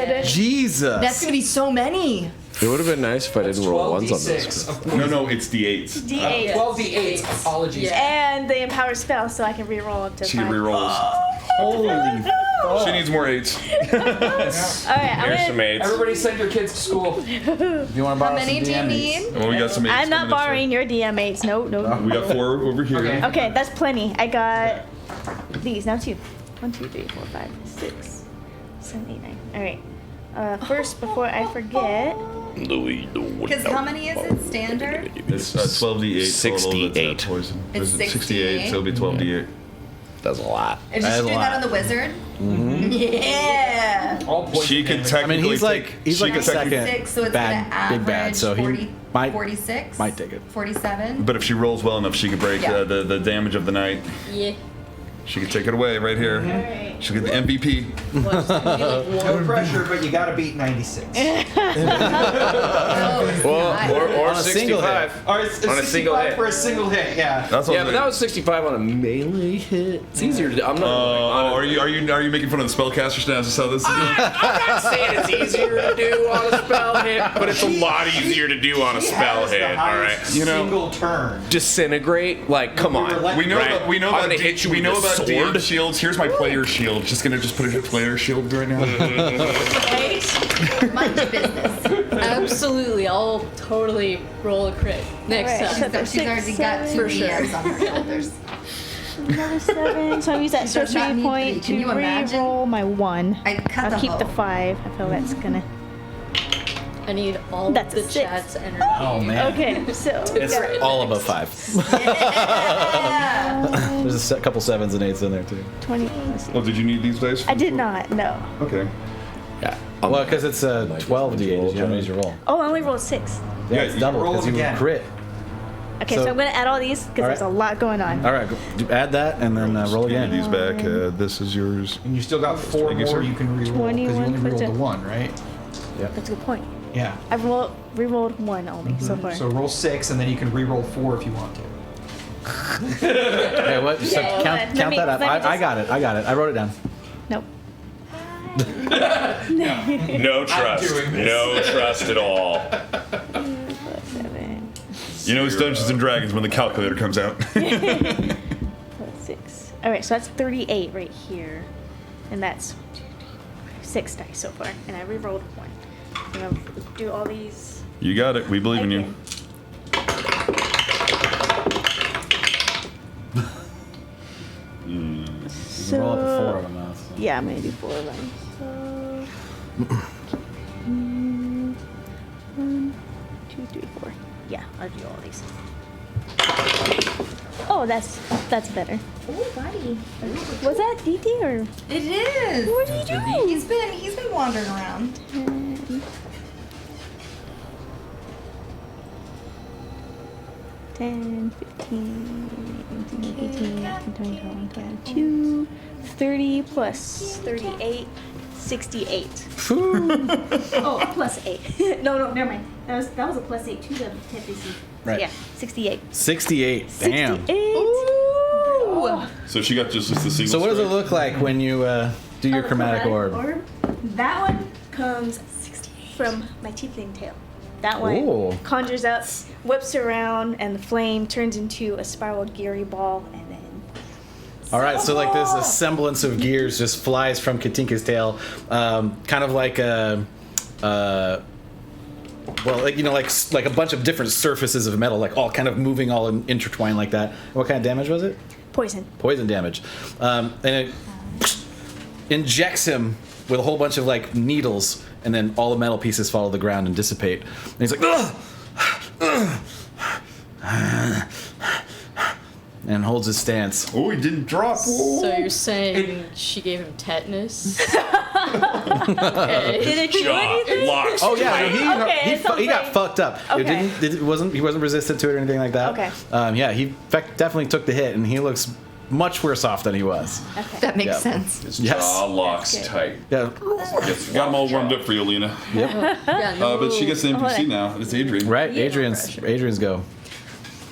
yet. Jesus. That's gonna be so many. It would have been nice if I didn't roll ones on this. 12d6 of poison. No, it's D8s. D8. 12d8s. Apologies. Yeah. And the empowered spell, so I can reroll up to She 5. rerolls. Holy. She needs more 8s. Alright, I'm Here's some gonna. aids. Everybody send your kids to school. Do you want to How borrow many some do you DM-8s? need? Well, we got some 8s. I'm not coming this way. borrowing your DM mates. No. We got 4 over here. Okay. Okay, that's plenty. I got these. Now 2. 1, 2, 3, 4, 5, 6, 7, 8, 9. Alright. First, before I forget. Because how many is it standard? It's 12d8 total. 68. That's poison. It's 68, so it'll be 12d8. That's a lot. Is That she is a doing that lot. on the wizard? Yeah. All poison She could damage. I mean, technically he's like she a could technically- second 6, so it's bad, gonna average big bad. So 40, he might 46. might take it. 47. But if she rolls well enough, she could break Yeah. the damage of the night. Yeah. She could take it away right here. Alright. She'll get the MVP. No pressure, but you gotta beat 96. Or On a single 65. Or it's On a single 65 hit. for a single hit, yeah. That's what Yeah, but that was 65 on a melee hit. It's easier to do. I'm not. are you making fun of the spellcaster now? Is this how this is? I'm not saying it's easier to do on a spell hit, but it's a lot easier to do on a He spell has the hit. All right. highest You know- single turn. Disintegrate. Like, come on. We know right? about I'm gonna hit you we with know a about sword. DM shields. Here's my player shield. Just gonna put a player shield right now. Mind your business. Absolutely, I'll totally roll a crit next Alright, time. She's already got 2 For sure. DMs on her shoulders. Another 7. So I use that She does not sorcery need point 3. to Can you imagine? reroll my 1. I cut I'll the keep the hoe. 5. I feel that's gonna. I need all That's of a the 6. chat's energy. Oh man. Okay, so. It's all above 5. Yeah. There's a couple 7s and 8s in there too. 20. Let's see. Oh, did you need these dice? I did not, no. Okay. Yeah. Well, because it's a 12 d8 is your major roll. Oh, I only rolled 6. Yeah, Yeah, it's you double roll because them you again. crit. Okay, So- so I'm gonna add all these because there's a Alright. lot going on. All right, add that and then roll Give me again. these back. This is yours. And you still got 4 Thank you, more sir. you can reroll. Because you 21 only puts rerolled it- the 1, right? That's a good point. Yeah. I rerolled 1 only so far. So roll 6 and then you can reroll 4 if you want to. Hey, what? So Yeah, count let me- that up. let me I just- got it. I wrote it down. Nope. No trust. doing this. No trust at all. 7 You know it's Dungeons and Dragons when the calculator comes out. plus 6. All right, so that's 38 right here, and that's 6 dice so far, and I re-rolled 1. I'm gonna do all these. You got it. We believe in you. again. So, Roll up to 4 of them now. So. yeah, I'm gonna do 4 of them. So, 1, 2, 3, 4. Yeah, I'll do all these. Oh, that's better. Oh, buddy. Was that DT or? It is. What did you do? He's been wandering around. 10, 15, 18, 19, 20, 21, 22, 30 plus 38, 68. Oh, plus 8. no, never mind. That was a plus 8 to the TPC. Right. Yeah, 68. 68. Damn. 68. Ooh. So she got just the single. So what does it strike. look like when you do your Oh, chromatic orb? That one comes from my tiefling tail. That one Ooh. conjures up, whips around, and the flame turns into a spiral geary ball, and then All right, so like this a semblance of gears just flies from Katinka's tail, kind of like a, well, like like a bunch of different surfaces of metal, like all kind of moving, all intertwined like that. What kind of damage was it? poison. Poison damage, and it injects him with a whole bunch of like needles, and then all the metal pieces fall to the ground and dissipate. And he's like, ugh! And holds his stance. Oh, he didn't drop. So you're saying she gave him tetanus? Did it do anything? Locks. Oh yeah, no, Okay, he got something. fucked up. Okay. He wasn't resistant to it or anything like that. Okay. Yeah, he definitely took the hit, and he looks much worse off than he was. Okay. That makes Yeah. sense. His Yes. jaw locks That's tight. Yeah. Got them all warmed up for you, Lena. Yeah, no. But she gets the Hold NPC on. now. It's Adrian. Right. Yeah. Adrian's go.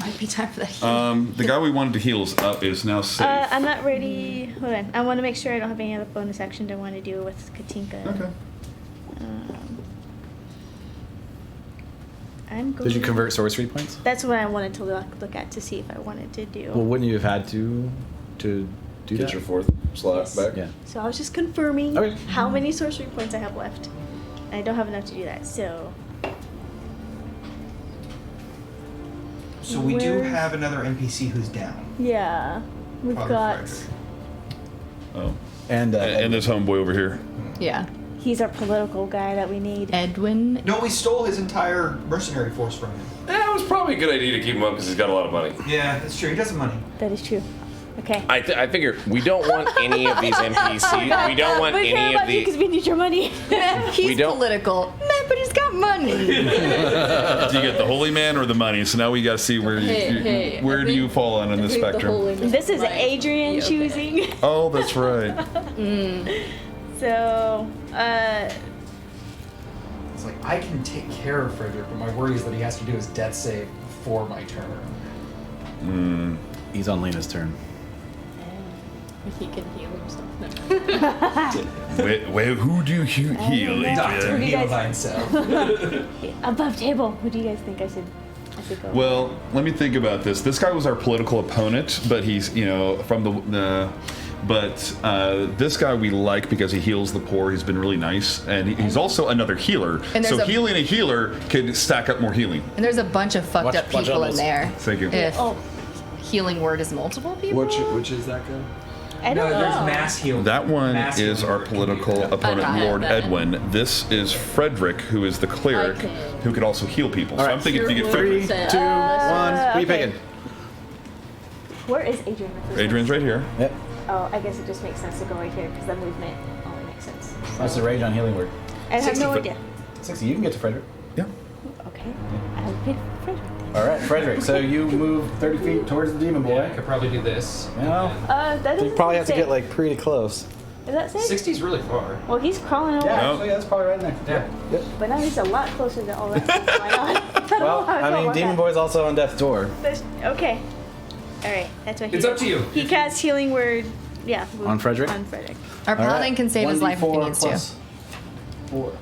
Might be time for that. The guy we wanted to heal is now safe. I'm not ready. Hold on. I want to make sure I don't have any other bonus actions I want to do with Katinka. Okay. I'm going. Did you convert sorcery points? That's what I wanted to look at to see if I wanted to do. Well, wouldn't you have had to do Get that? your fourth slot Yes. back. Yeah. So I was just confirming Okay. how many sorcery points I have left. And I don't have enough to do that, so. So we do Where- have another NPC who's down. Yeah. We've Father got. Frederick. Oh. And And this homeboy over here. Yeah. He's our political guy that we need. Edwin. No, we stole his entire mercenary force from him. That was probably a good idea to keep him up because he's got a lot of money. Yeah, that's true. He does have money. That is true. Okay. I figure we don't want any of these NPCs. We don't want we care any of about you because the. we need your money. He's don't- political. Man, but he's got money. Do you get the holy man or the money? So now we got to see where Hey, where I do you think- fall on in I the think the spectrum. holiness This is might Adrian be okay. choosing. Oh, that's right. So, It's like, I can take care of Frederick, but my worry is that he has to do his death save before my turn. he's on Lena's turn. If he can heal himself. No. Who do you heal, Doctor, Adrian? you heal guys- thyself. above table. Who do you guys think I should go? Well, let me think about this. This guy was our political opponent, but he's, from this guy we like because he heals the poor. He's been really nice, and he's also another healer. And So there's a- healing a healer could stack up more healing. And there's a bunch of fucked up Bunch of people in those. there. Thank you. If Oh, healing word is multiple people. Which is that guy? I No, don't there's know. mass heal. That one mass is healing our word can political do that. opponent, Okay. Lord That. Edwin. This is Frederick, who is the cleric, Okay. who could also heal people. So All right. I'm thinking if you get Three, Frederick. 2, 1. Who are you okay. picking? Where is Adrian? My first Adrian's right here. Yep. one? Oh, I guess it just makes sense to go right here because the movement only makes sense. What's the rage on healing word? I have 60 no foot. idea. 60. You can get to Frederick. Yeah. Okay. I'll pick Frederick. All right, Frederick. So you move 30 feet towards the demon boy. Yeah, I could probably do this. Well, That doesn't you probably have to say. get like pretty close. Is that safe? 60's really far. Well, he's crawling over. Yeah, No. actually, that's probably right in there. Yeah. But now he's a lot closer to all that stuff going on. Well, I mean, demon boy's also on death's door. Okay. All right. That's what he It's up to you. He casts healing word Yeah. On Frederick? On Frederick. Our All paladin right. can save his life if he 1d4 needs to. plus 4.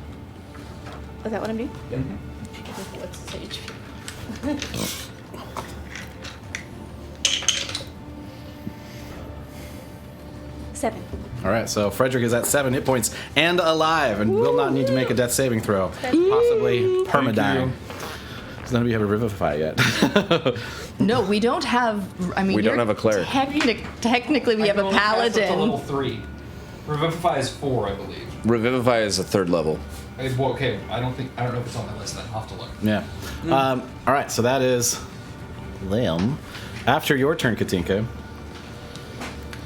Is that what I'm doing? What's his HP? 7. All right, so Frederick is at 7 hit points and alive and will not need to make a death saving throw. Possibly permadying. So none of you have a revivify yet. No, we don't have. I mean, We don't you're have a cleric. Technically, we I have can a only cast up to paladin. level 3. Revivify is 4, I believe. Revivify is a 3rd level. Well, okay, I don't know if it's on my list then. I'll have to look. Yeah. All right, so that is Liam. After your turn, Katinka.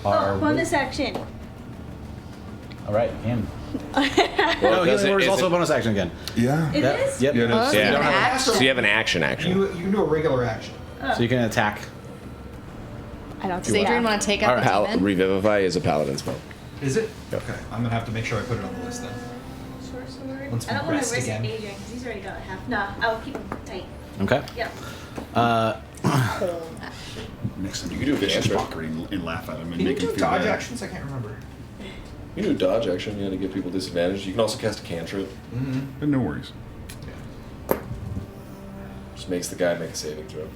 Oh, bonus action. All right, him. Well, No, does healing it- word is is also it- a bonus action again. Yeah. It Yep. is? Yep. Yeah, it is. Oh, so Yeah. you can action. So you have an action. You can do a regular action. So you can attack. I don't Does see Adrian that. want to take out the Pal- demon? Revivify is a paladin spell. Is it? Okay. I'm gonna have to make sure I put it on the list then. Short sword. Once I don't we want rest to risk again. Adrian because he's already got half. Nah, I'll keep him tight. Okay. Yep. Next time You can do a vicious cantrip. mockery and laugh at him and Can you make him do feel dodge bad. actions? I can't remember. You can do a dodge action, to give people disadvantage. You can also cast a cantrip. But no worries. Just makes the guy make a saving throw.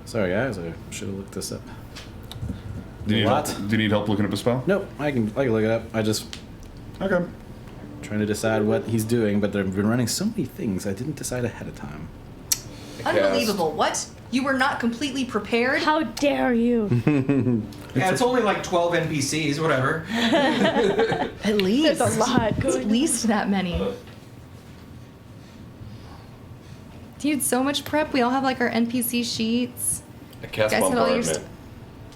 Sorry, guys. I should have looked this up. Do you, What? do you need help looking up a spell? Nope, I can look it up. I just Okay. trying to decide what he's doing, but they've been running so many things I didn't decide ahead of time. Unbelievable. What? You were not completely prepared? How dare you? Yeah, it's only like 12 NPCs, whatever. At least. There's a lot At going least that many. Dude, so much prep. We all have like our NPC sheets. I cast Guys had all your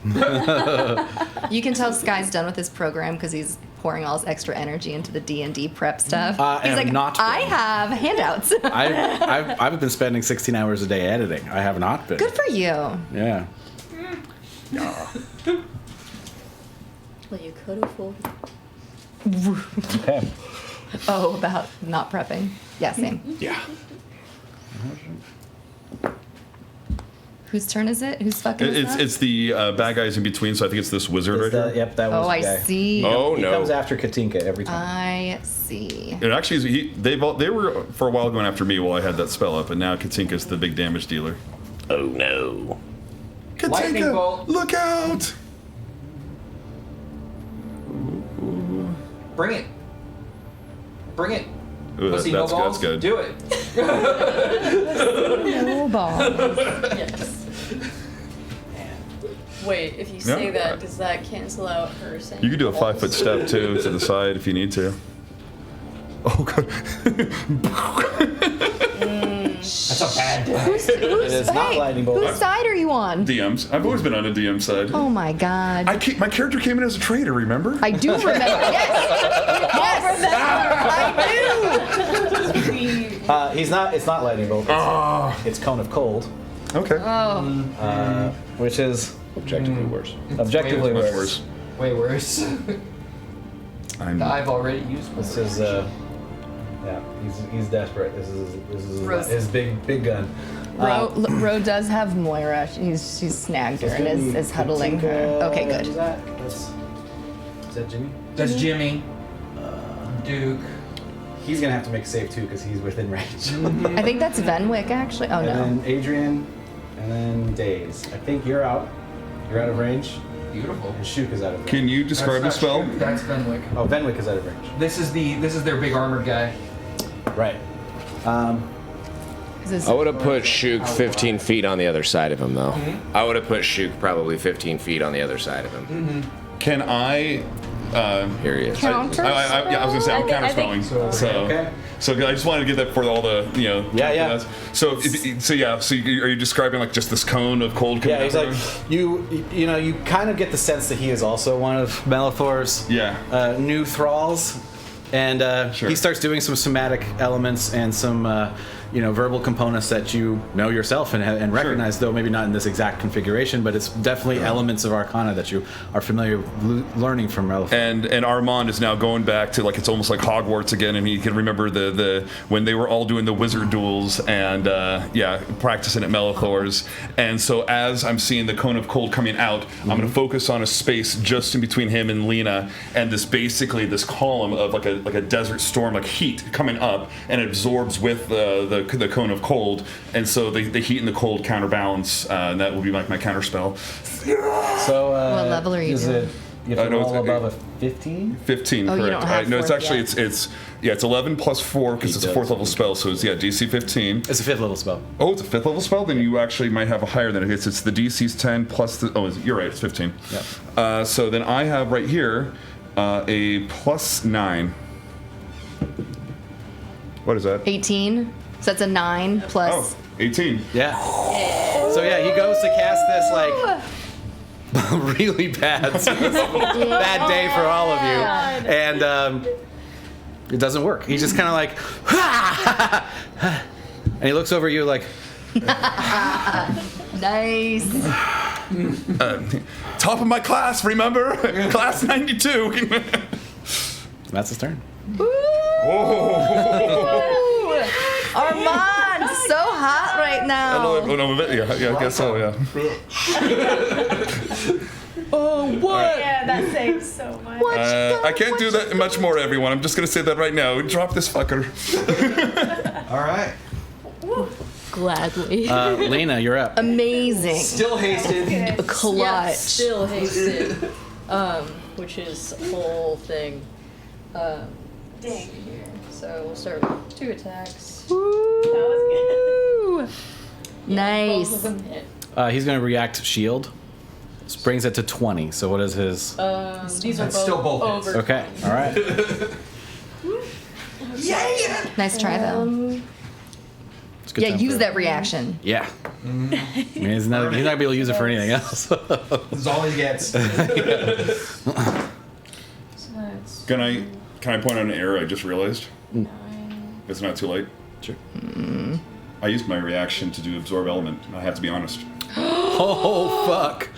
bombardment. You can tell Sky's done with his program because he's pouring all his extra energy into the D&D prep stuff. I He's am like, not I been. have handouts. I've been spending 16 hours a day editing. I have not been. Good for you. Yeah. Well, you could have fooled. Okay. Oh, about not prepping. Yeah, same. Yeah. Whose turn is it? Whose fucking is that? It's the bad guys in between, so I think it's this wizard right here. Yep, that was Oh, the I guy. see. Oh, He no. comes after Katinka every time. I see. It actually is, they were for a while going after me while I had that spell up, and now Katinka's the big damage dealer. Oh, no. Lightning Katinka, bolt. look out! Bring it. Bring it. Ooh, Pussy no that's balls. good. Do it. No ball. Yes. Wait, if you say Yeah. that, does that cancel out her saying? You could do a balls? 5-foot step too to the side if you need to. Oh god. That's a bad day. Who's It is not lightning bolt. Whose side are you on? DMs. I've always been on a DM side. Oh my god. My character came in as a traitor, remember? I do remember. Yes. Yes. I do. He's not. It's not lightning bolt. It's cone of cold, Okay. Oh. which is Objectively worse. objectively Much worse. worse. Way worse. I'm I've already used This my is yeah. He's desperate. This is Rose. his big gun. Ro does have Moira. She's snagged her It's and gonna be is huddling her. Katinka. Okay, Is good. that Jimmy? That's Jimmy. Duke. He's gonna have to make a save too because he's within range. I think that's Venwick actually. Oh And no. then Adrian, and then Days. I think you're out. You're out of range. Beautiful. And Shuk is out of range. Can you describe the That's spell? not true. That's Fenwick. Oh, Venwick is out of range. This is their big armored guy. Right. I would have put Shuk 15 feet on the other side of him, though. I would have put Shuk probably 15 feet on the other side of him. Can I? Here he is. Counter Yeah, I was gonna say I'm I think- counterspelling. So, Okay. so I just wanted to get that for all the Yeah. So so are you describing like just this cone of cold? coming Yeah, he's out like of you kind of get the sense that he is also one of Melithor's new thralls, and Sure. he starts doing some somatic elements and some verbal components that you know yourself and recognize, though maybe not in this exact configuration, but it's definitely elements of Arcana that you are familiar with learning from Relif. And Armand is now going back to it's almost like Hogwarts again, and he can remember the when they were all doing the wizard duels and practicing at Melithor's. And so as I'm seeing the cone of cold coming out, I'm going to focus on a space just in between him and Lena, and this column of like a desert storm, like heat coming up, and it absorbs with the cone of cold, and so the heat and the cold counterbalance, and that will be like my counter spell. So what level are you doing? You have to roll above a 15? 15, Oh, correct. you don't have No, it's fourth actually yet. it's 11 plus 4 because it's a 4th level spell, so it's DC 15. It's a 5th level spell. Oh, it's a 5th level spell? Then you actually might have a higher than it is. It's the DC's 10 plus the... Oh, you're right, it's 15. Yep. So then I have right here a plus 9. What is that? 18. So that's a 9 plus. Oh, 18. Yeah. So yeah, he goes to cast this really bad bad day for all of you, and it doesn't work. He's just kind of like, and he looks over at you like, nice. Top of my class, remember? Class 92. That's his turn. Armand, so hot right now. I guess so, yeah. Oh, what? Yeah, that saves so much. I can't do that much more, everyone. I'm just going to say that right now. Drop this fucker. All right. Gladly. Lena, you're up. Amazing. Still hasted. Clutch. Yeah, still hasted. Which is a whole thing. Dang. Here. So we'll start with 2 attacks. Woo. Nice. Both of them hit. He's going to react shield. This brings it to 20. So what is his? These are That's still both hits. over. Okay. All right. Nice try though. It's a good Yeah, time use for- that reaction. Yeah. I mean, he's not gonna be able to use it for anything else. This is all he gets. So that's Can I point out an error I just realized? 9. It's not too late. Sure. I used my reaction to do absorb element. I have to be honest. Oh fuck.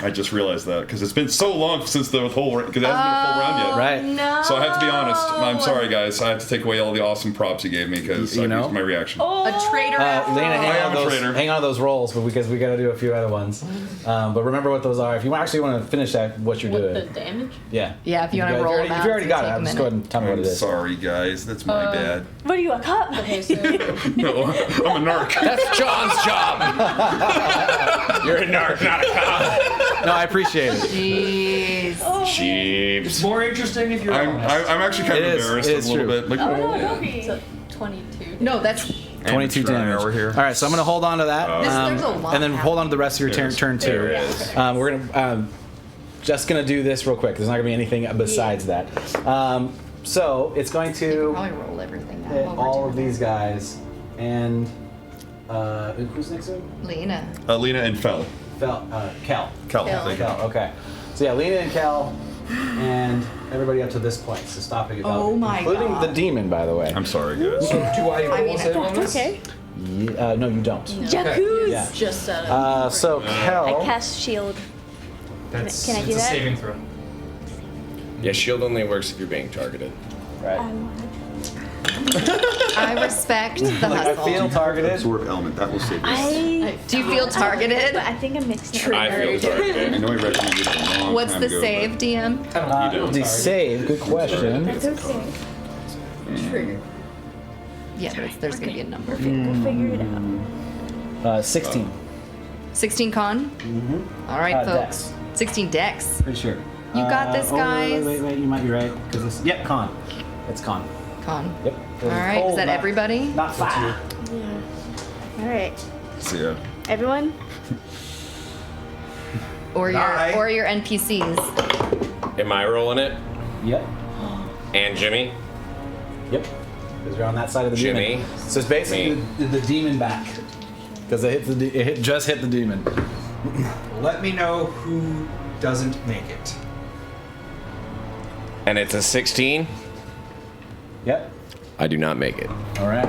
I just realized that because it's been so long since the whole because it hasn't been a full round yet. Right. No. So I have to be honest. I'm sorry, guys. I have to take away all the awesome props you gave me because I used my reaction. A traitor. Lena, I am a traitor. hang on to those rolls, but because we got to do a few other ones. But remember what those are. If you actually want to finish that, what you're What, doing. the damage? Yeah. Yeah, if you want to guys- roll if them out. you already got it, take a I'll just minute. go ahead and tell me what I'm it is. sorry, guys. That's my bad. What are you, a cop? Okay, so No, I'm a narc. That's John's job. You're a narc, not a cop. No, I appreciate it. Jeez. Jeeves. More interesting if you're I'm honest. actually kind It of is- embarrassed it a is little true. bit. Like, so 22. No, that's. 22 damage. over here. All right, so I'm going to hold on to that. There's a lot and then hold on to the rest of your turn too. There is. We're going to just going to do this real quick. There's not going to be anything besides that. So it's going to Probably roll everything out. hit while we're all of doing these guys. And who's next to him? it. Lena. Lena and Kel. Kel. Kel. Thank you. Kel, okay. So yeah, Lena and Kel, and everybody up to this point. So stopping it. Oh my including God. the demon, by the way. I'm sorry, guys. Do I roll mean, save on this? Okay. No, you don't. Jacuz! Yeah. Just out of. So Kel. I cast shield. That's, Can I it's do a that? saving throw. Yeah, shield only works if you're being targeted. Right. I respect the I hustle. feel targeted. Absorb element. That will save you. Do you feel targeted? But I think I'm mixing it. I feel targeted. I know I recommended it a long What's time the ago, save, DM? The save. Good question. That's okay. Trigger. Yeah, there's going to be a number. We'll figure it out. 16. 16 con? Mm-hmm. All right, folks. Dex. 16 dex. Pretty sure. You got this, guys. Wait. You might be right. Yep, con. It's con. Con. Yep. All right, is that everybody? Not fire. All right. So yeah. Everyone? Or Bye. your NPCs. Am I rolling it? Yep. And Jimmy? Yep. Because you're on that side of the Jimmy. demon. So it's basically the demon back. Because it just hit the demon. Let me know who doesn't make it. And it's a 16? Yep. I do not make it. All right.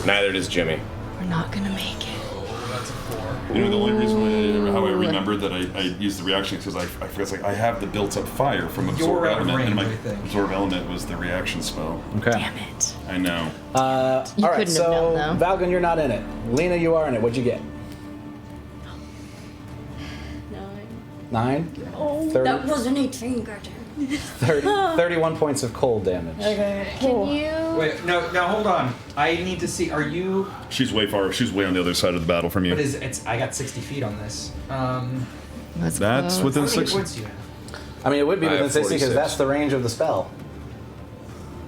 Neither does Jimmy. We're not gonna make it. That's a 4. You know, the only reason how I remembered that I used the reaction is because I forgot, it's like I have the built-up fire from Absorb You're out of Element, and my range, I think. Absorb Element was the reaction spell. Okay. Damn it. I know. You all right, couldn't have so known, though. Valgun, you're not in it. Lena, you are in it. What'd you get? 9? Oh, 30, That was an 18, goddamn. 31 points of cold damage. Can you? Wait, no, now hold on. I need to see. Are you? She's way on the other side of the battle from you. What is it's? I got 60 feet on this. That's That's close. within How many 6. points do you have? I mean, it would be I within have 60 because 46. that's the range of the spell.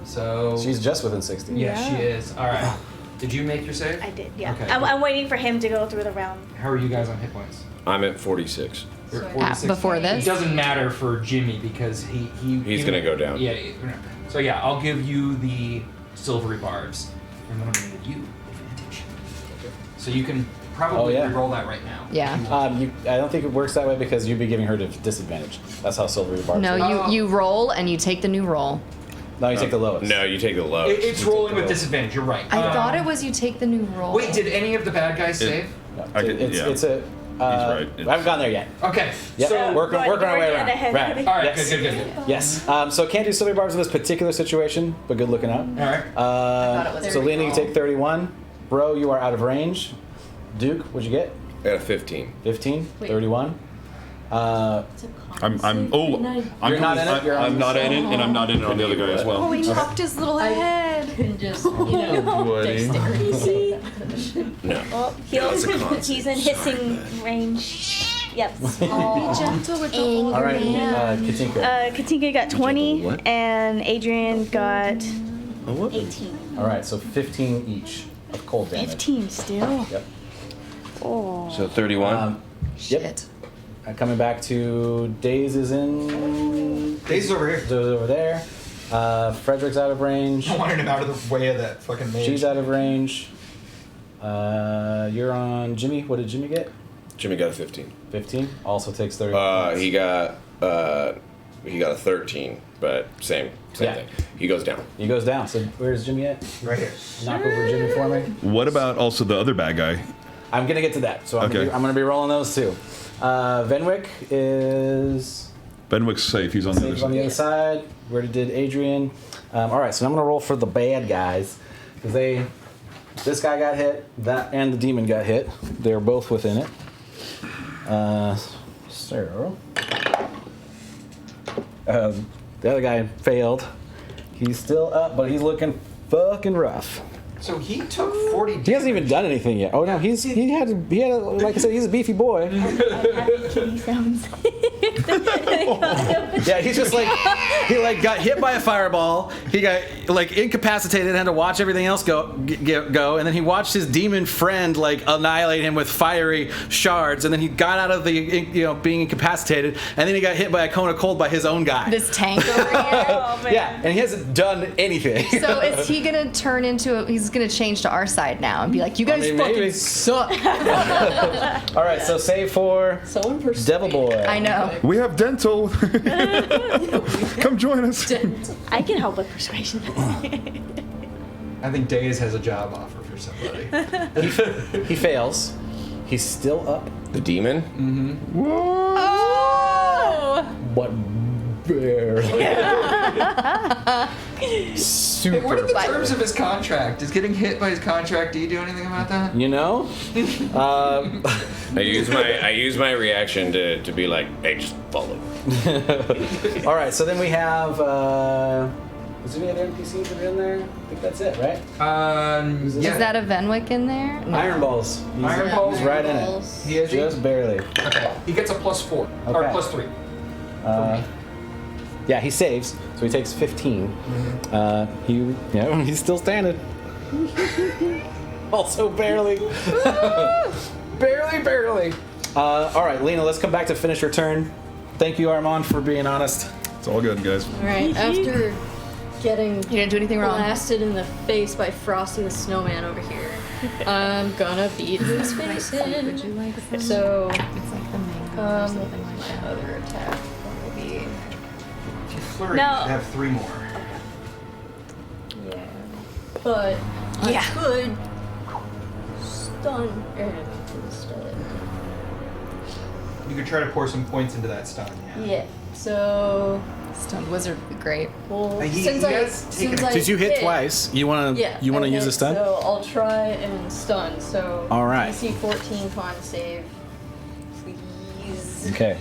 So She's just within 60. yeah, she is. All right. Did you make your save? I did, yeah. Okay. I'm waiting for him to go through the round. How are you guys on hit points? I'm at 46. You're at 46. Before It this? doesn't matter for Jimmy because He's gonna go down. Yeah. So yeah, I'll give you the silvery barbs, and then I'm gonna give you advantage. So you can probably roll that right now. Yeah. I don't think it works that way because you'd be giving her disadvantage. That's how silvery barbs No, work. you roll and you take the new roll. No, you take the lowest. No, you take the lowest. It's rolling with disadvantage. You're right. I thought it was you take the new roll. Wait, did any of the bad guys save? No, I could- it's, yeah. it's a. right. I haven't gone there yet. Okay. Yep. So working our way around. Right. all right. Yes. Good. Yes. So can't do silvery barbs in this particular situation, but good looking up. All right. thought it was So a Lena, you reroll. take 31. Bro, you are out of range. Duke, what'd you get? I got a 15. 15. Wait. 31. I'm You're not in it? You're on I'm not in it, and I'm not in it on the other guy as well. he popped his little head. Can just, Buddy. dexterity. No. Oh, he's in hissing range. Yep. Be gentle with the All right, Katinka. Katinka got 20, and Adrian got 18. All right, so 15 each of cold damage. 15 still. Yep. Oh. So 31. Yep. Coming back to Days is in. Days is over here. Days is over there. Frederick's out of range. I wanted him out of the way of that fucking mage. She's out of range. You're on Jimmy. What did Jimmy get? Jimmy got a 15. 15. Also takes 30. He got a 13, but same Yeah. thing. He goes down. He goes down. So where's Jimmy at? Right here. Knock over Jimmy for me. What about also the other bad guy? I'm gonna get to that. So I'm Okay. gonna be rolling those too. Venwick is Benwick's safe. He's on the other safe on the side. other side. Where did Adrian? All right, so I'm gonna roll for the bad guys because this guy got hit, that and the demon got hit. They're both within it. So the other guy failed. He's still up, but he's looking fucking rough. So he took 40. He hasn't even done anything yet. Oh no, he had like I said, he's a beefy boy. Kitty sounds. Yeah, he's just like he got hit by a fireball. He got incapacitated and had to watch everything else go, and then he watched his demon friend annihilate him with fiery shards, and then he got out of the being incapacitated, and then he got hit by a cone of cold by his own guy. This tank over here. Oh, man. Yeah, and he hasn't done anything. So is he gonna turn into he's gonna change to our side now and be like, you guys mean, fucking maybe. suck. All right, so save for Someone persuade. Devil Boy. I know. We have dental. Come join us. I can help with persuasion. I think Days has a job offer for somebody. He fails. He's still up, The demon? Oh! but barely. Super. What are the terms of his contract? Is getting hit by his contract? Do you do anything about that? You know? I use my reaction to be like, hey, just follow. All right, so then we have. Is there any other NPCs that are in there? I think that's it, right? Is that a Venwick in there? No. Iron Balls. He's, Iron Balls? He's right in it. Balls. He is. Just barely. Okay. He gets a +4 or Okay. +3. Yeah, he saves, so he takes 15. He's still standing. Also barely. barely. All right, Lena, let's come back to finish your turn. Thank you, Armand, for being honest. It's all good, guys. All right. After getting You didn't do anything wrong. blasted in the face by Frosty the Snowman over here, I'm gonna beat his face in. Would you like some? So, It's like the mango or something like my that. other attack will be. If you flurry, No. you should have 3 more. Yeah. But I could stun and instead. You could try to pour some points into that stun. Yeah. So. Stunned wizard would be great. Well, He since has taken I Since you hit twice, you wanna Yeah, you wanna I use hit, a stun? So I'll try and stun. So All right. DC 14 con save, please. Okay.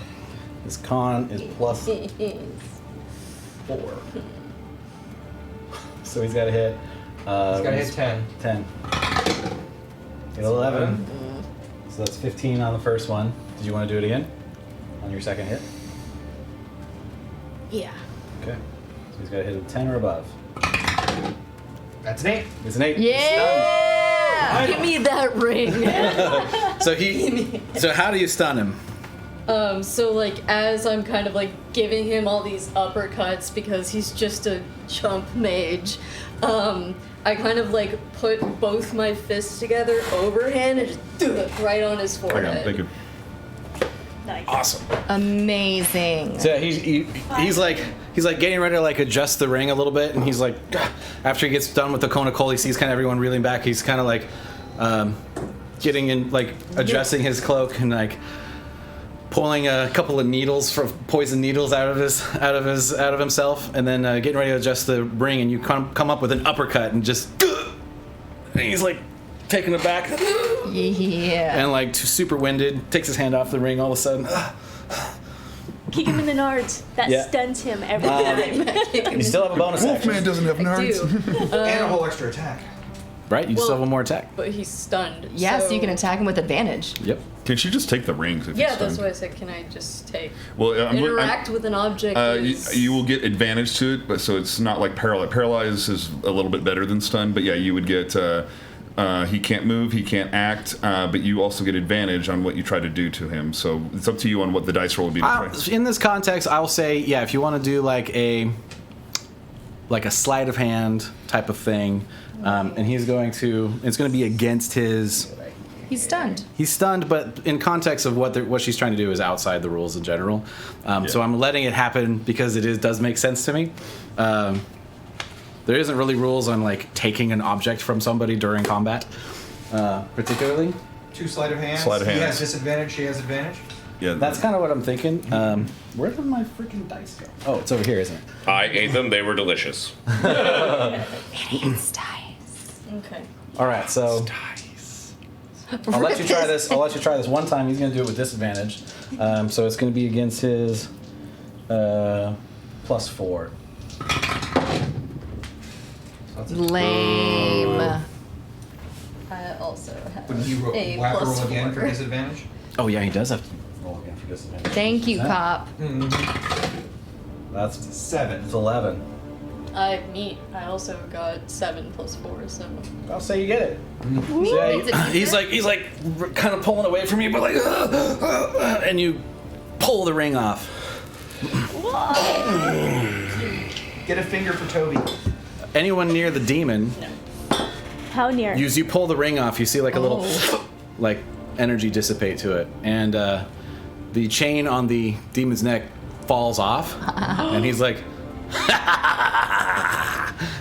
His con is plus 4. So he's got to hit. He's got to hit 10. 10. Hit 11. So that's 15 on the first one. Did you want to do it again? On your second hit? Yeah. Okay. So he's got to hit a 10 or above. That's an 8. It's an 8. Yeah. Give me that ring. So how do you stun him? So like as I'm kind of like giving him all these uppercuts because he's just a chump mage, I kind of like put both my fists together overhand and just do it right on his forehead. Thank you. Nice. Awesome. Amazing. So he's like getting ready to like adjust the ring a little bit, and he's like, after he gets done with the cone of coal, he sees kind of everyone reeling back. He's kind of like getting in, like adjusting his cloak and like pulling a couple of needles, from poison needles out of himself, and then getting ready to adjust the ring, and you come up with an uppercut and just, and he's like taking it back, Yeah. and like super winded, takes his hand off the ring all of a sudden. Kick him in the nards. That Yeah. stuns him every time. You still have a bonus action, Wolfman doesn't have nards. And a whole extra attack. right? You still have one more attack. But he's stunned. Yeah, so you can attack him with advantage. Yep. Can she just take the rings? If Yeah, he's that's stunned? why I said, can I just take Well, interact with an object? You will get advantage to it, but so it's not like paralyze. Paralyze is a little bit better than stun, but yeah, you would get. He can't move, he can't act, but you also get advantage on what you try to do to him. So it's up to you on what the dice roll would be. In this context, I'll say, yeah, if you want to do like a sleight of hand type of thing, and it's going to be against his. He's stunned. He's stunned, but in context of what she's trying to do is outside the rules in general. So I'm letting it happen because does make sense to me. There isn't really rules on like taking an object from somebody during combat, particularly. 2 sleight of hand. Sleight of He hand. has disadvantage. She has advantage. Yeah, That's kind of what I'm thinking. Where did my freaking dice go? Oh, it's over here, isn't it? I ate them. They were delicious. It's dice. Okay. All right, so I'll let you try this. I'll let you try this one time. He's going to do it with disadvantage. So it's going to be against his +4. Lame. I also have Wouldn't he a have to plus roll again 4. for disadvantage? Oh yeah, he does have to roll again for disadvantage. Thank you, cop. That's 7. it's 11. I also got 7 plus 4, so. I'll say you get it. Ooh, So, it's yeah, a he's like kind of pulling away from you, but like, and you pull the ring off. Get a finger for Toby. Anyone near the demon, How near? you pull the ring off, you see like a little like energy dissipate to it, and the chain on the demon's neck falls off, and he's like,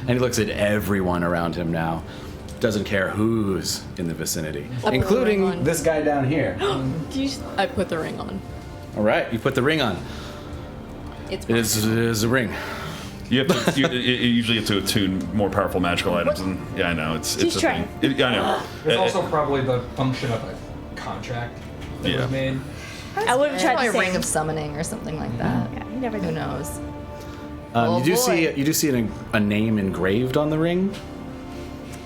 and he looks at everyone around him now. Doesn't care who's in the vicinity, ring including on. this guy down here. I put the ring on. All right, you put the ring on. It's It is a ring. you have to. You usually have to attune more powerful magical items, and yeah, I know it's He's a trying. thing. I know. It's also probably the function of a contract that Yeah. was made. I would have tried probably the a same. ring of summoning or something like that. Yeah, you never Who know. knows? Oh, you do boy. see a name engraved on the ring.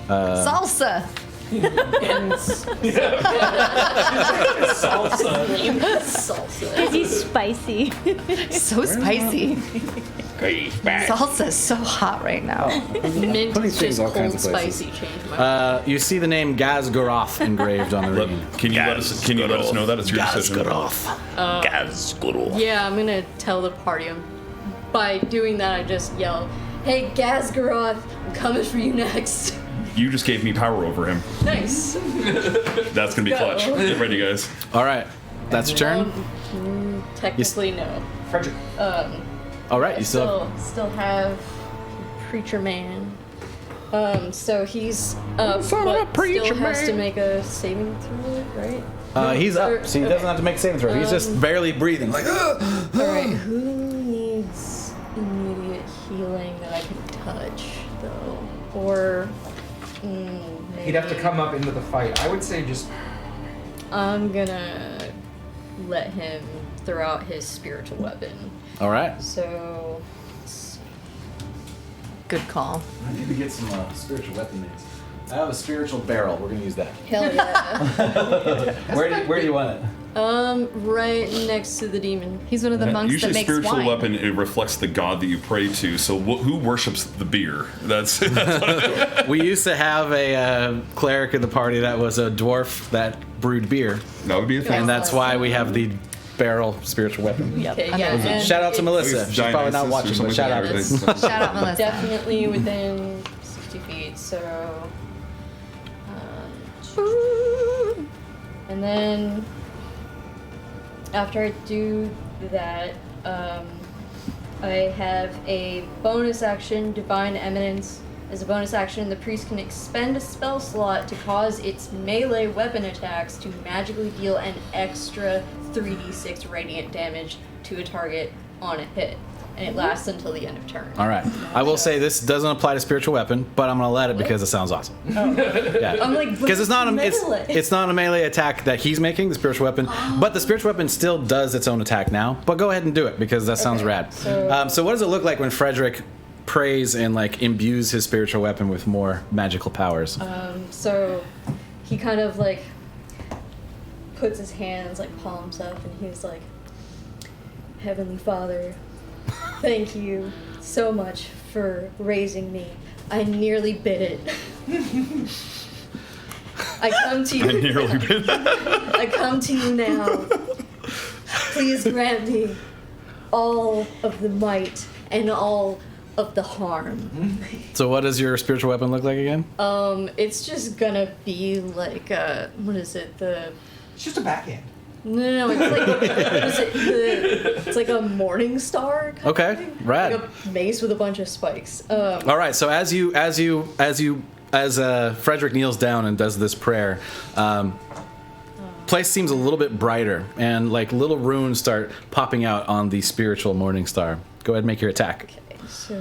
Salsa. Salsa. Because he's spicy. So spicy. Salsa's so hot right now. Mint Putting is things just all kinds cold of places. spicy change my You see the name Gazgoroth engraved on the Look, ring. can you let us know that it's your decision? Yeah, I'm gonna tell the party. By doing that, I just yell, "Hey, Gazgaroth, I'm coming for you next." You just gave me power over him. Nice. That's gonna be clutch. Get ready, guys. All right, that's your turn. Technically, no. Frederick. All right, you still. Still have Preacher Man. So he's up, but still has to make a saving throw, right? He's up, so he doesn't have to make saving throw. He's just barely breathing, like. Alright, who needs immediate healing that I can touch, though? Or, maybe... He'd have to come up into the fight. I would say just... I'm gonna let him throw out his spiritual weapon. All right. So, good call. I need to get some spiritual weapon names. I have a spiritual barrel. We're gonna use that. Hell yeah. Where do you want it? Right next to the demon. He's one of the monks Usually that makes spiritual wine. weapon, it reflects the god that you pray to. So who worships the beer? That's We used to have a cleric in the party that was a dwarf that brewed beer, that would be a thing. and that's why we have the barrel spiritual weapon. Okay, yeah. and Shout out to it's Melissa. She's probably not watching, but shout out. Shout out, Melissa. Definitely within 60 feet, so... and then... after I do that, I have a bonus action, Divine Eminence. As a bonus action, the priest can expend a spell slot to cause its melee weapon attacks to magically deal an extra 3d6 radiant damage to a target on a hit. And it lasts until the end of turn. All right. I will say this doesn't apply to spiritual weapon, but I'm gonna let it because it sounds awesome. Yeah. I'm like, Because it's not melee. it's not a melee attack that he's making, the spiritual weapon, but the spiritual weapon still does its own attack now. But go ahead and do it because that sounds rad. So what does it look like when Frederick prays and like imbues his spiritual weapon with more magical powers? So he kind of like puts his hands like palms up and he's like, Heavenly Father, thank you so much for raising me. I nearly bit it. I come to you. I nearly bit I come to you now. Please grant me all of the might and all of the harm. So what does your spiritual weapon look like again? It's just gonna be like what is it? It's just a backhand. No, it's like what is it? It's like a morning star. Kind Okay, of thing? rad. Like a mace with a bunch of spikes. All right. So as Frederick kneels down and does this prayer, place seems a little bit brighter, and like little runes start popping out on the spiritual morning star. Go ahead and make your attack. Okay, so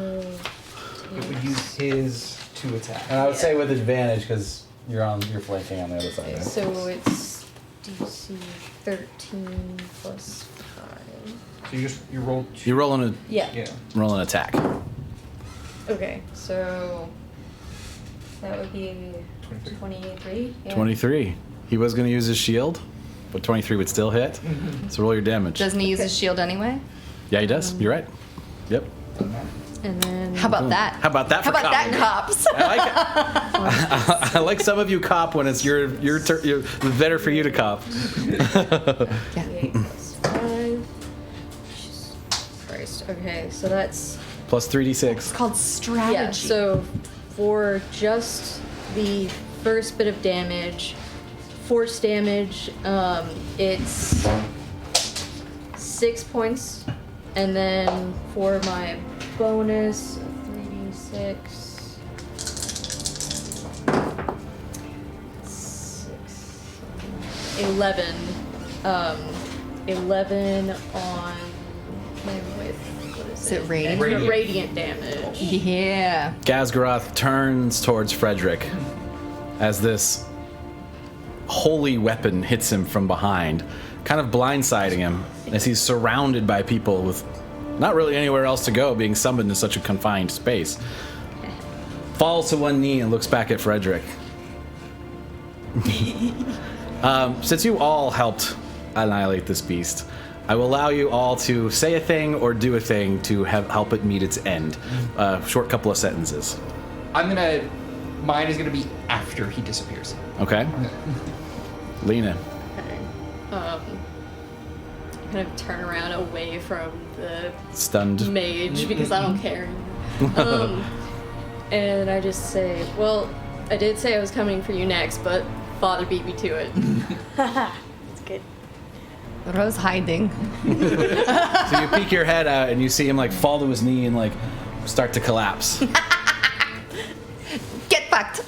It would use his to attack. And I would say with advantage because you're flanking on the other side. okay, Right? so it's DC 13 plus 5. So you roll. You're rolling Yeah. an attack. Okay, so that would be 23. Yeah. 23. He was going to use his shield, but 23 would still hit. So roll your damage. Doesn't he use his shield anyway? Yeah, he does. You're right. Yep. And then How about that? How about that? How For about that, cops? I like it. I like some of you cop when it's your better for you to cop. 8 plus 5. Jesus Christ. Okay, so that's Plus 3d6. It's called strategy. yeah. So for just the first bit of damage, force damage, it's 6 points, and then for my bonus, 3d6. 11. 11 on him with, what is Is it radiant? Radiant damage. Yeah. Gazgaroth turns towards Frederick as this holy weapon hits him from behind, kind of blindsiding him as he's surrounded by people with not really anywhere else to go, being summoned to such a confined space. Falls to one knee and looks back at Frederick. Since you all helped annihilate this beast, I will allow you all to say a thing or do a thing to help it meet its end. Short couple of sentences. Mine is gonna be after he disappears. Okay? Lena. Kind of turn around away from the Stunned. mage because I don't care. And I just say, well, I did say I was coming for you next, but Father beat me to it. That's good. Rose hiding. So you peek your head out and you see him like fall to his knee and like start to collapse. fucked.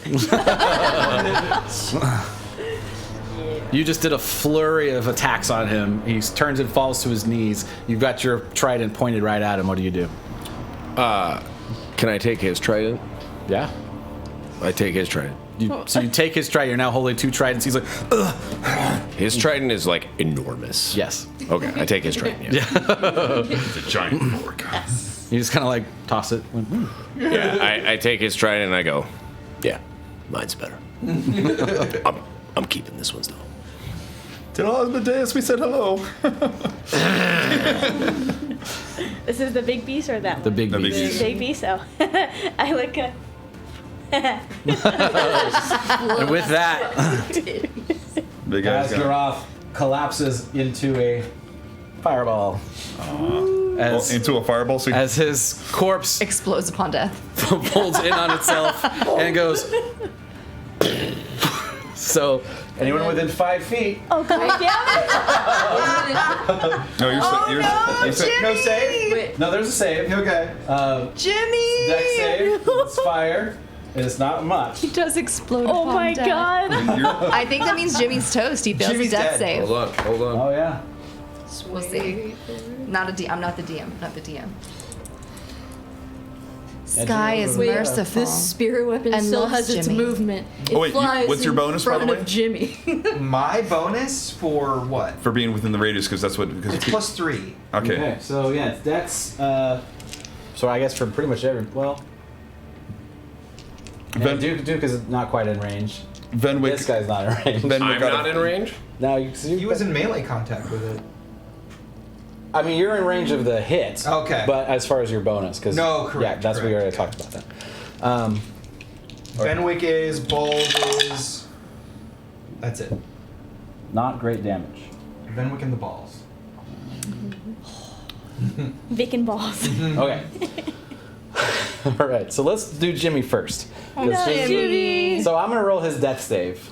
You just did a flurry of attacks on him. He turns and falls to his knees. You've got your trident pointed right at him. What do you do? Can I take his trident? Yeah. I take his trident. So you take his trident. You're now holding 2 tridents. He's like, ugh. His trident is like enormous. Yes. Okay, I take his trident. Yeah. It's a giant fork. You just kind of like toss it. Yeah, I take his trident and I go, yeah, mine's better. I'm keeping this one still. Tell Asmodeus we said hello. This is the big beast or that The one? big The big beast. beast. Big beast. Oh, I look. And with that, Big guy's got Gazgaroth collapses into a fireball. As, into a fireball. So as his corpse Explodes upon death. folds in on itself and goes. So, anyone within 5 feet. Oh god damn no, you're No save? Wait. No, there's a save. Okay. Jimmy! Dex save. It's fire. And it's not much. He does explode it! Oh upon my death. god! I think that means Jimmy's toast. He fails Jimmy's his death dead. save. on, hold on. Oh, yeah. We'll see. Not a DM. I'm not the DM. Not the DM. Sky is Wait, merciful. this spirit weapon And still loves has its Jimmy. movement. It Oh, wait, flies what's your in bonus, by front the way? of Jimmy. My bonus for what? for being within the radius because that's what. Because It's +3. Okay. So, yeah, it's Dex. So, I guess for pretty much every. Well. Duke is not quite in range. Venwick. This guy's not in range. Venwick I'm got not in range? No, He was in melee contact with it. I mean, you're in range of the hit. Okay. But as far as your bonus, because No, correct, Yeah, that's we already correct, talked about that. Fenwick is, Bulb is. That's it. Not great damage. Fenwick and the balls. Vic and balls. Okay. All right. So let's do Jimmy first. 'Cause Jimmy. So I'm gonna roll his death save,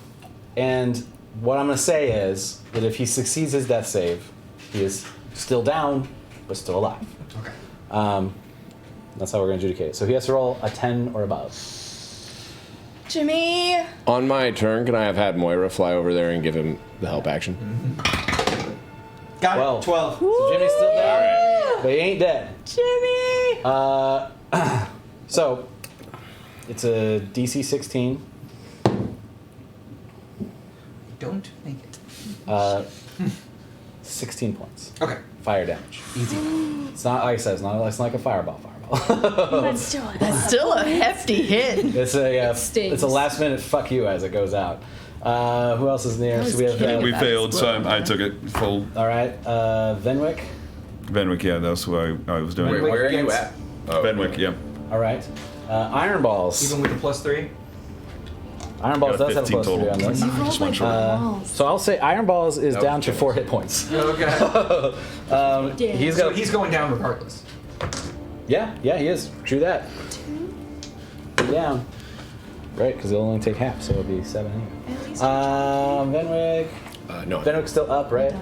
and what I'm gonna say is that if he succeeds his death save, he is still down, but still alive. Okay. That's how we're gonna adjudicate it. So he has to roll a 10 or above. Jimmy! On my turn, can I have had Moira fly over there and give him the help action? Got 12. it. 12. So Jimmy's still down, but he ain't dead. Jimmy. So it's a DC 16. Don't make it. 16 points. Okay. Fire damage. Easy. It's not like I said. It's not like a fireball. But still, Still a hefty hit. It's a stings. it's a last minute fuck you as it goes out. Who else is near? So we have kidding. We That failed, so exploded. I took it full. all right. Venwick. Venwick, yeah, that's what I was doing. Where are you at? Oh, Venwick, yeah. All right. Iron balls. Even with the +3? Iron balls Got does have a 15 plus 3 on total. this. Just one short. So I'll say Iron balls is That down was to good. 4 hit points. Okay. He's So got. he's going down regardless. Yeah, he is. True that. Down. Right, because it'll only take half, so it'll be 7 anyway. Venwick. No. Venwick's still up, right?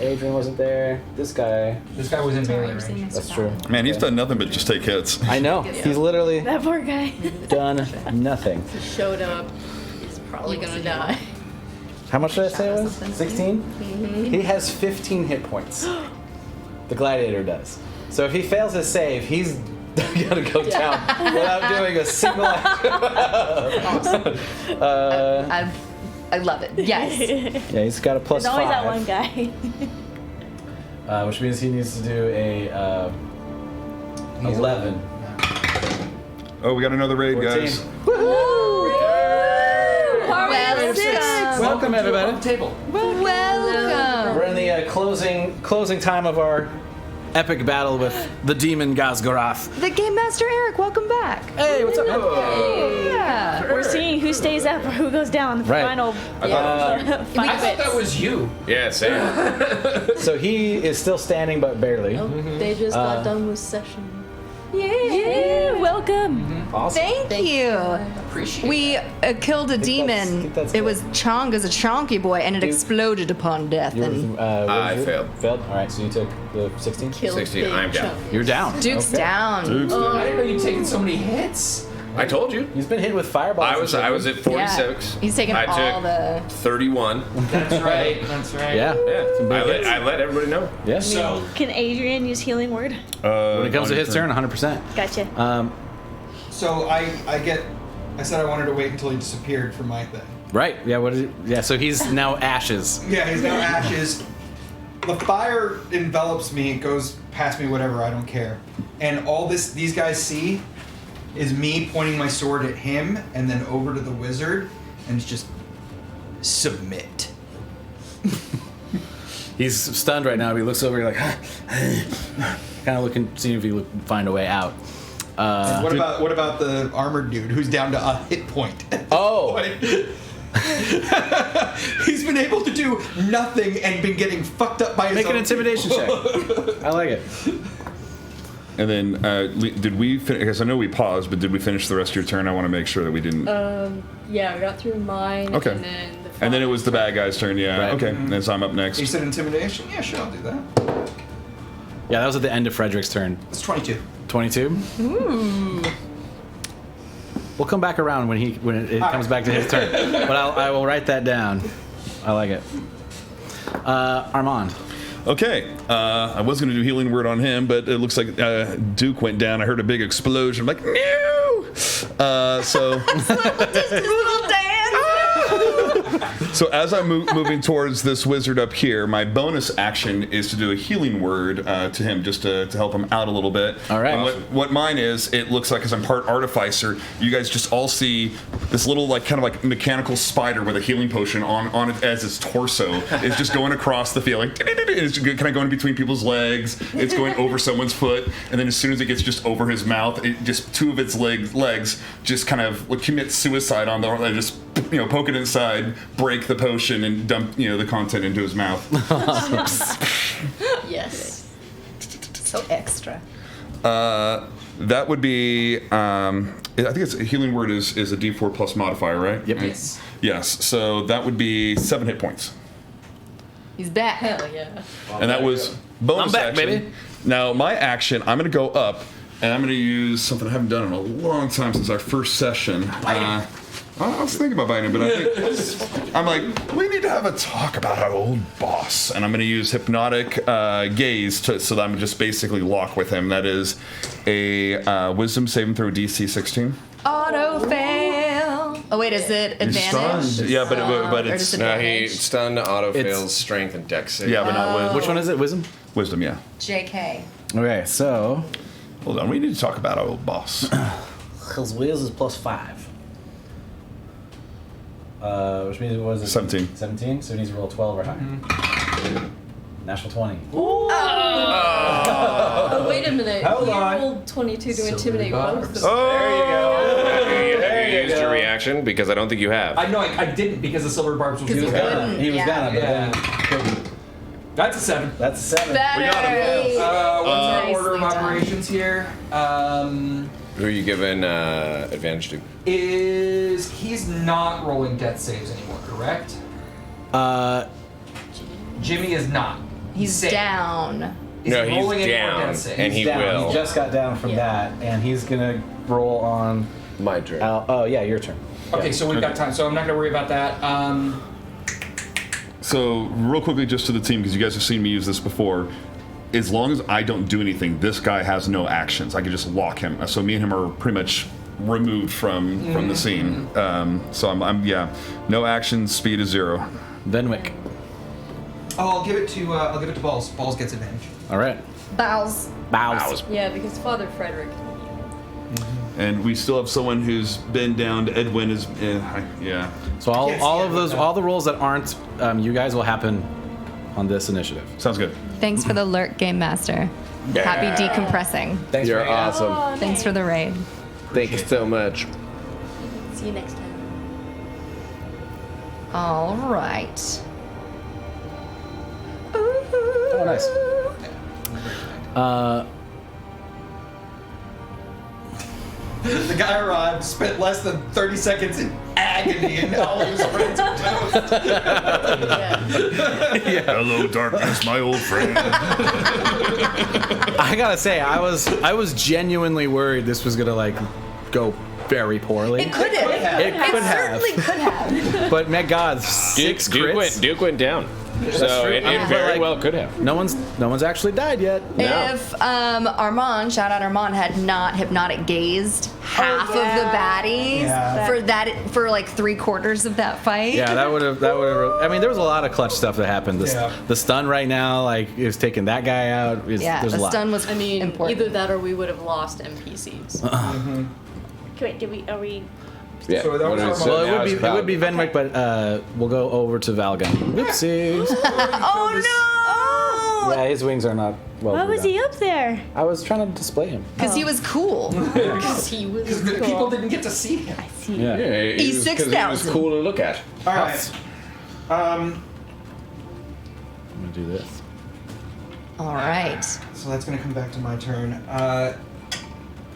Adrian wasn't there. This guy. This guy was in melee range. That's true. Man, he's done nothing but just take hits. I know. He's literally that poor guy. done nothing. Showed up. He's probably gonna die. How much did I say it was? 16? He has 15 hit points. The gladiator does. So if he fails his save, he's gonna go down without doing a single action. I love it. Yes. Yeah, he's got a plus There's always 5. that one guy. Which means he needs to do a 11. Oh, we got another raid, 14. guys. Welcome, everybody. Table. Welcome. We're in the closing time of our epic battle with the demon Gazgaroth. The Game Master Eric, welcome back. Hey, what's up? Yeah. We're seeing who stays up or who goes down. The Right. final. I thought I thought that was you. Yeah, same. So he is still standing, but barely. Oh, they just got done with session. Yeah, welcome. Awesome. Thank you. Appreciate We killed a think demon. that's It good. was Chong as a chonky boy, and it You- exploded upon death. You And were, what I was it? failed. Failed? Alright, so you took the 16? Killed 16, big I'm down. chunk. You're down. Duke's Okay. down. Duke's I didn't know you'd taken so many hits. I told you. He's been hit with fireballs. I was at 46. He's taken I all took the. 31. That's right. That's right. Yeah. Yeah. I let everybody know. Yes. So Can Adrian use healing word? When it comes to his turn, 100%. Gotcha. so I said I wanted to wait until he disappeared from my thing. Right. Yeah. What is it? Yeah. So he's now ashes. Yeah, he's now ashes. The fire envelops me, it goes past me, whatever, I don't care. And all these guys see is me pointing my sword at him and then over to the wizard, and it's just submit. He's stunned right now. He looks over, like, kind of looking, seeing if he can find a way out. What about the armored dude who's down to a hit point? Oh. He's been able to do nothing and been getting fucked up by his Make an own intimidation people. check. I like it. And then, did we finish? I guess I know we paused, but did we finish the rest of your turn? I want to make sure that we didn't. Yeah, we got through mine. Okay. And then it was the bad guy's turn, yeah. Right. Okay, and so I'm up next. You said intimidation? Yeah, sure, I'll do that. Yeah, that was at the end of Frederick's turn. It's 22. 22. Ooh. We'll come back around when it comes back to his turn, but I will write that down. I like it. Armand. Okay, I was going to do healing word on him, but it looks like Duke went down. I heard a big explosion. I'm like, no! So little dance. So as I'm moving towards this wizard up here, my bonus action is to do a healing word to him, just to help him out a little bit. All right. And what mine is, it looks like, as I'm part artificer, you guys just all see this little, like, kind of like mechanical spider with a healing potion on it as its torso. It's just going across the field, like, it's kind of going between people's legs. It's going over someone's foot, and then as soon as it gets just over his mouth, it just two of its legs just kind of commit suicide on the, just poke it inside, break the potion, and dump the content into his mouth. Yes. So extra. That would be, I think it's a healing word is a D4 plus modifier, right? Yep. Yes. Yes. So that would be 7 hit points, He's back. Hell yeah. and that was bonus I'm back, action. baby. Now my action, I'm going to go up, and I'm going to use something I haven't done in a long time since our first session. I was thinking about buying it, but I think I'm like, we need to have a talk about our old boss, and I'm going to use hypnotic gaze so that I'm just basically lock with him. That is a wisdom saving throw DC 16. Auto fail. Oh wait, is it advantage? Yeah, but Or it's just No, he advantage? stunned, auto It's- fails, strength, and dex save. yeah, but not wisdom. Which one is it? Wisdom? Wisdom, yeah. JK. Okay, so Hold on, we need to talk about our old boss. his whiz is +5. Which means what was it? 17. 17, so he needs to roll 12 or higher. Natural 20. Oh, wait a minute. Hold you on. rolled 22 to intimidate both of them. There you go. You used your reaction because I don't think you have. I know I didn't because the silver barbs was Because used. he couldn't. He was Yeah. gonna, but then Yeah. That's a 7. that's a 7. Better. What's our order of Nicely done. operations here? Who are you giving advantage to? He's not rolling death saves anymore, correct? Jimmy is not. He's safe. down. Is No, he he's rolling any more down, death saves? and he down. will. He just got down from that, and he's gonna roll on. My turn. Oh yeah, your turn. Okay, Yeah. so we've got time. So I'm not gonna worry about that. So, real quickly, just to the team, because you guys have seen me use this before, as long as I don't do anything, this guy has no actions. I can just lock him. So me and him are pretty much removed from the scene. So I'm no actions. Speed is 0. Venwick. I'll give it to Balls. Balls gets advantage. All right. Bows. Bows. Yeah, because Father Frederick. And we still have someone who's been down. Edwin is yeah. So I can't see all of it, those, but- all the rolls that aren't you guys will happen on this initiative. Sounds good. Thanks for the lurk, Game Master. Happy decompressing. Thanks You're for hanging out. awesome. Thanks for the raid. Thank you so much. See you next time. All right. Oh, nice. The guy arrived, spent less than 30 seconds in agony, and all his friends are toast. Hello, darkness, my old friend. I gotta say, I was genuinely worried this was gonna go very poorly. It could have. It could have. Certainly could have. But my God, 6 crits. Duke went down. So it very well could have. No one's actually died yet. No. If Armand, shout out Armand, had not hypnotic gazed half of the baddies for like 3/4 of that fight. Yeah, that would have. I mean, there was a lot of clutch stuff that happened. The stun right now, like, it was taking that guy out. There's the a lot. stun was important. Either that or we would have lost NPCs. Wait, are we? Yeah. So that was our Well, now it would be Venwick, but we'll go over to Valgan. Whoopsies. Oh no! Yeah, his wings are not well. Why was he up there? I was trying to display him. Because he was cool. Because he was Because people didn't get to see him. I see. Yeah. He's He's 6,000. cool to look at. All right. I'm gonna do this. All right. So that's going to come back to my turn.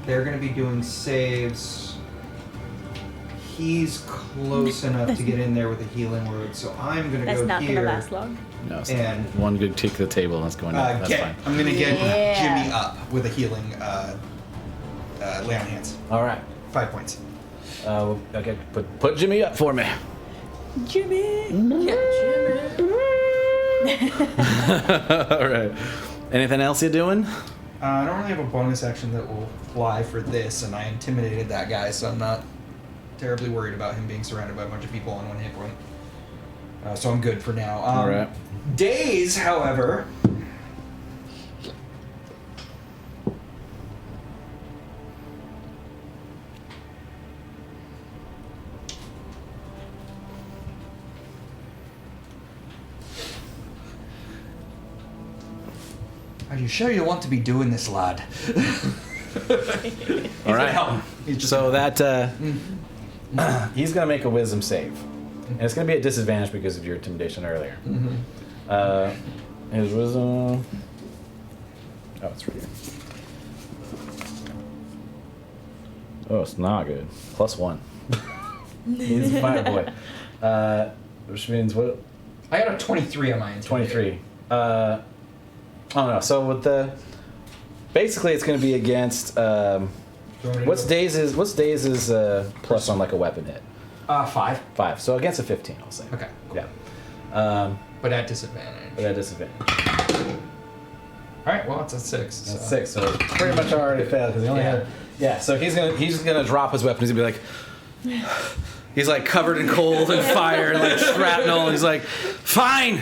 They're going to be doing saves. He's close enough to get in there with a healing word, so I'm going to That's go not here. gonna last long. No, it's And one good kick to the table and that's going down. That's fine. I'm going to get Yeah. Jimmy up with a healing lay on hands. All right. 5 points. Okay, put Jimmy up for me. Jimmy. All right. Anything else you're doing? I don't really have a bonus action that will apply for this, and I intimidated that guy, so I'm not terribly worried about him being surrounded by a bunch of people on one hit point. So I'm good for now. All right. Days, however. Are you sure you want to be doing this, lad? All right. Help. He's just So that he's gonna make a wisdom save, and it's gonna be at disadvantage because of your intimidation earlier. His wisdom. Oh, it's right here. Oh, it's not good. +1. He's a fire boy. Which means what? I got a 23 on my end. 23. Oh no. So with the basically, it's going to be against. What's Days is plus on like a weapon hit? 5. 5. So against a 15, I'll say. Okay. Yeah. But at disadvantage. But at disadvantage. All right. Well, it's a 6. That's 6. So it's pretty much already failed because he only had. Yeah. So he's gonna drop his weapon. He's gonna be like. He's like covered in cold and fire and like shrapnel. And he's like, fine,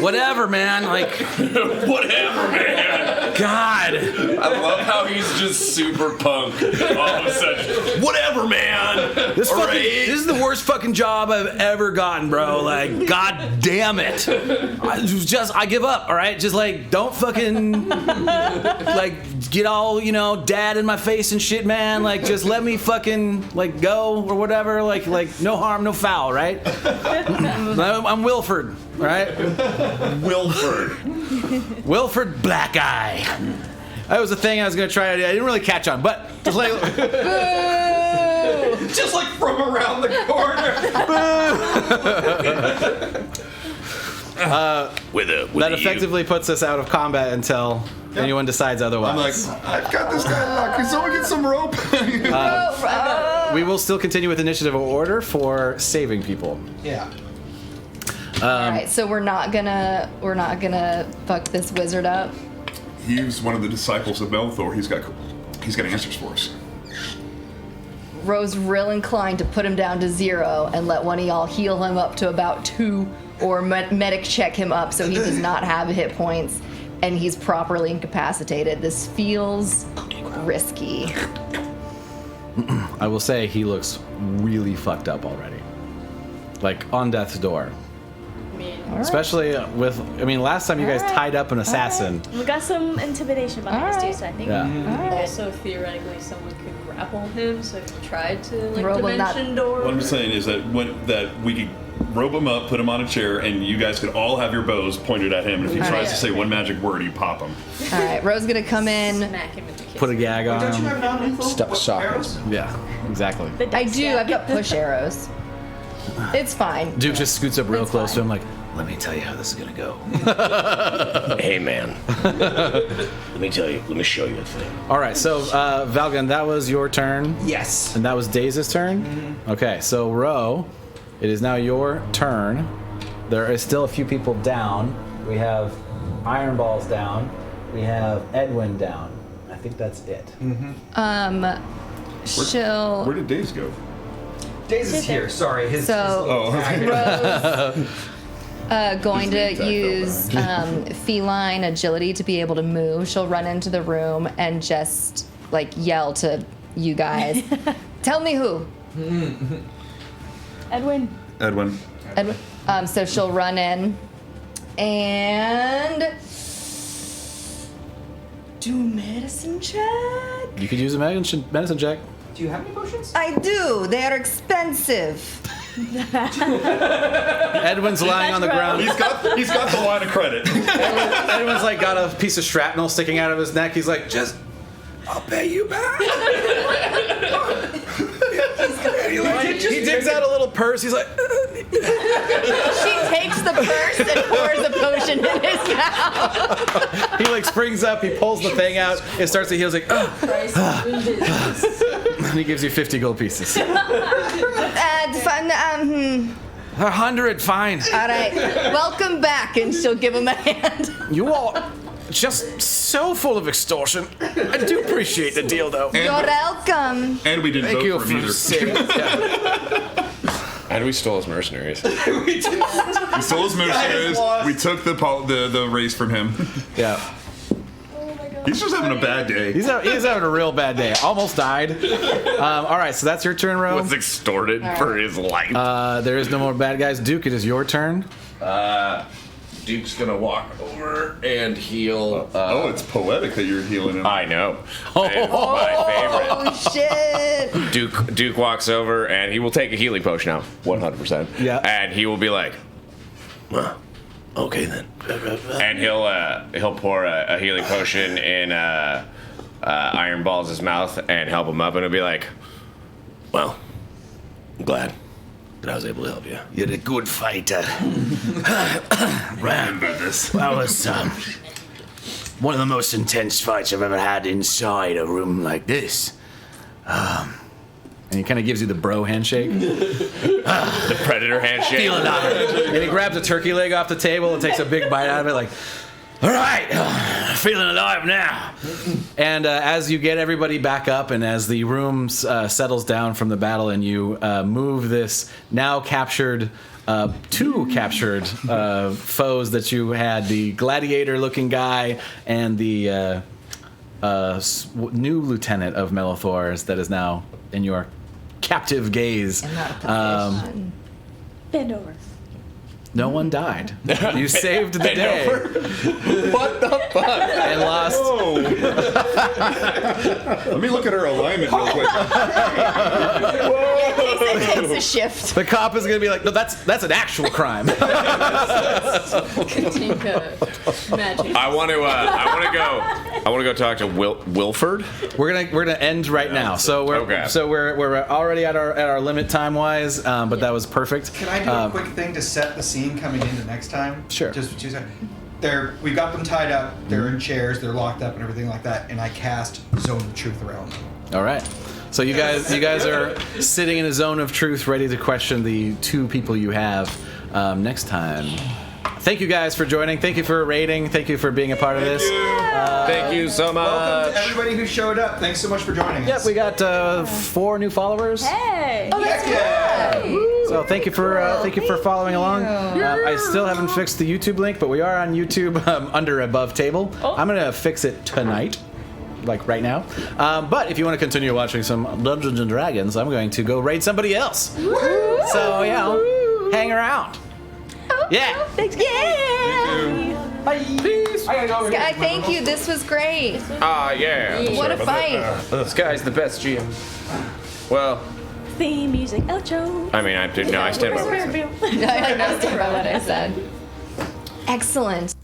whatever, man. Like, Whatever, man. God. I love how he's just super punk all of a sudden. Whatever, man. This Alright. this is the worst fucking job I've ever gotten, bro. Like, god damn it. I give up, all right? Just like, don't fucking like get all, dad in my face and shit, man. Like, just let me fucking like go or whatever. Like no harm, no foul, right? I'm Wilford, right? Wilford Black Eye. That was the thing I was gonna try to do. I didn't really catch on, but just like Just like from around the corner. that effectively puts us out of combat until anyone decides otherwise. I'm like, I've got this guy locked. Can someone get some rope? We will still continue with initiative order for saving people. Yeah. All right, so we're not gonna fuck this wizard up. He's one of the disciples of Melthor. He's got answers for us. Rose real inclined to put him down to 0 and let one of y'all heal him up to about 2 or medic check him up so he does not have hit points and he's properly incapacitated. This feels risky. I will say he looks really fucked up already. Like on death's door. Especially with, last time you guys tied up an assassin. We got some intimidation behind us too, so I think. Yeah. Also, theoretically, someone could grapple him, so if you tried to, Robo dimension not- door. What I'm saying is that we could rope him up, put him on a chair, and you guys could all have your bows pointed at him. And if he tries to say one magic word, you pop him. All right, Rose gonna come in. Smack him in the face. Put a gag on Don't you him. have non-lethal arrows? Yeah, exactly. I do. I've got push arrows. It's fine. Duke just scoots up real It's close to fine. him, like, Let me tell you how this is gonna go. Hey, man. Let me tell you. Let me show you a thing. All right, so Valgan, that was your turn. Yes. And that was Daze's turn? Okay, so Ro, it is now your turn. There is still a few people down. We have Iron Balls down. We have Edwin down. I think that's it. She'll. Where did Days go? Days is here. Sorry. His So Rose going to use feline agility to be able to move. She'll run into the room and just like yell to you guys. Tell me who. Edwin. Edwin. Edwin. So she'll run in and do medicine check. You could use a medicine check. Do you have any potions? I do. They are expensive. Edwin's lying on the ground. He's got the line of credit. Edwin's like got a piece of shrapnel sticking out of his neck. He's like, I'll pay you back. He digs out a little purse. He's like, She takes the purse and pours a potion in his mouth. he like springs up. He pulls the thing out. It starts to heal. He's like, and he gives you 50 gold pieces. 100, fine. All right. Welcome back, and she'll give him a hand. You all just so full of extortion. I do appreciate the deal, though. You're welcome. And we didn't vote for him either. And we stole his mercenaries. We stole his mercenaries. We took the race from him. Yeah. He's just having a bad day. He's having a real bad day. Almost died. All right, so that's your turn, Ro. Was extorted for his life. There is no more bad guys. Duke, it is your turn. Duke's gonna walk over and heal. It's poetic that you're healing him. I know. It's my favorite. Oh shit! Duke walks over and he will take a healing potion out, 100%. Yeah. And he will be like, Well, okay then. and he'll pour a healing potion in Iron Balls' mouth and help him up, and he'll be like, Well, I'm glad that I was able to help you. You're a good fighter. Remember this. That was one of the most intense fights I've ever had inside a room like this. And he kind of gives you the bro handshake. the Predator handshake. Feel alive. And he grabs a turkey leg off the table and takes a big bite out of it, like, All right, feeling alive now. and as you get everybody back up and as the room settles down from the battle and you move this now captured, two captured foes that you had, the gladiator-looking guy and the new lieutenant of Melithor's that is now in your captive gaze. Bend over. No one died. You saved the day. What the fuck? And lost. Let me look at her alignment real quick. It takes a shift. The cop is going to be like, no, that's an actual crime. Katinka magic. I want to go talk to Wilford. We're gonna end right now. So we're already at our limit time wise, but that was perfect. Can I do a quick thing to set the scene coming into next time? Sure. Just for 2 seconds. We've got them tied up. They're in chairs. They're locked up and everything like that. And I cast Zone of Truth around them. All right. So you guys are sitting in a zone of truth, ready to question the two people you have next time. Thank you guys for joining. Thank you for rating. Thank you for being a part of this. Thank you so much. Welcome to everybody who showed up. Thanks so much for joining us. Yep, we got 4 new followers. Hey! Oh, that's good. So thank you for following along. I still haven't fixed the YouTube link, but we are on YouTube under Above Table. I'm gonna fix it tonight, like right now. But if you want to continue watching some Dungeons and Dragons, I'm going to go raid somebody else. So hang around. Yeah. Thanks. Yeah. Bye. Peace. Sky, thank you. This was great. Yeah. What a fight. Sky's the best GM. Well, Theme music, outro. I mean, I stand by what I said. I stand by what I said. Excellent.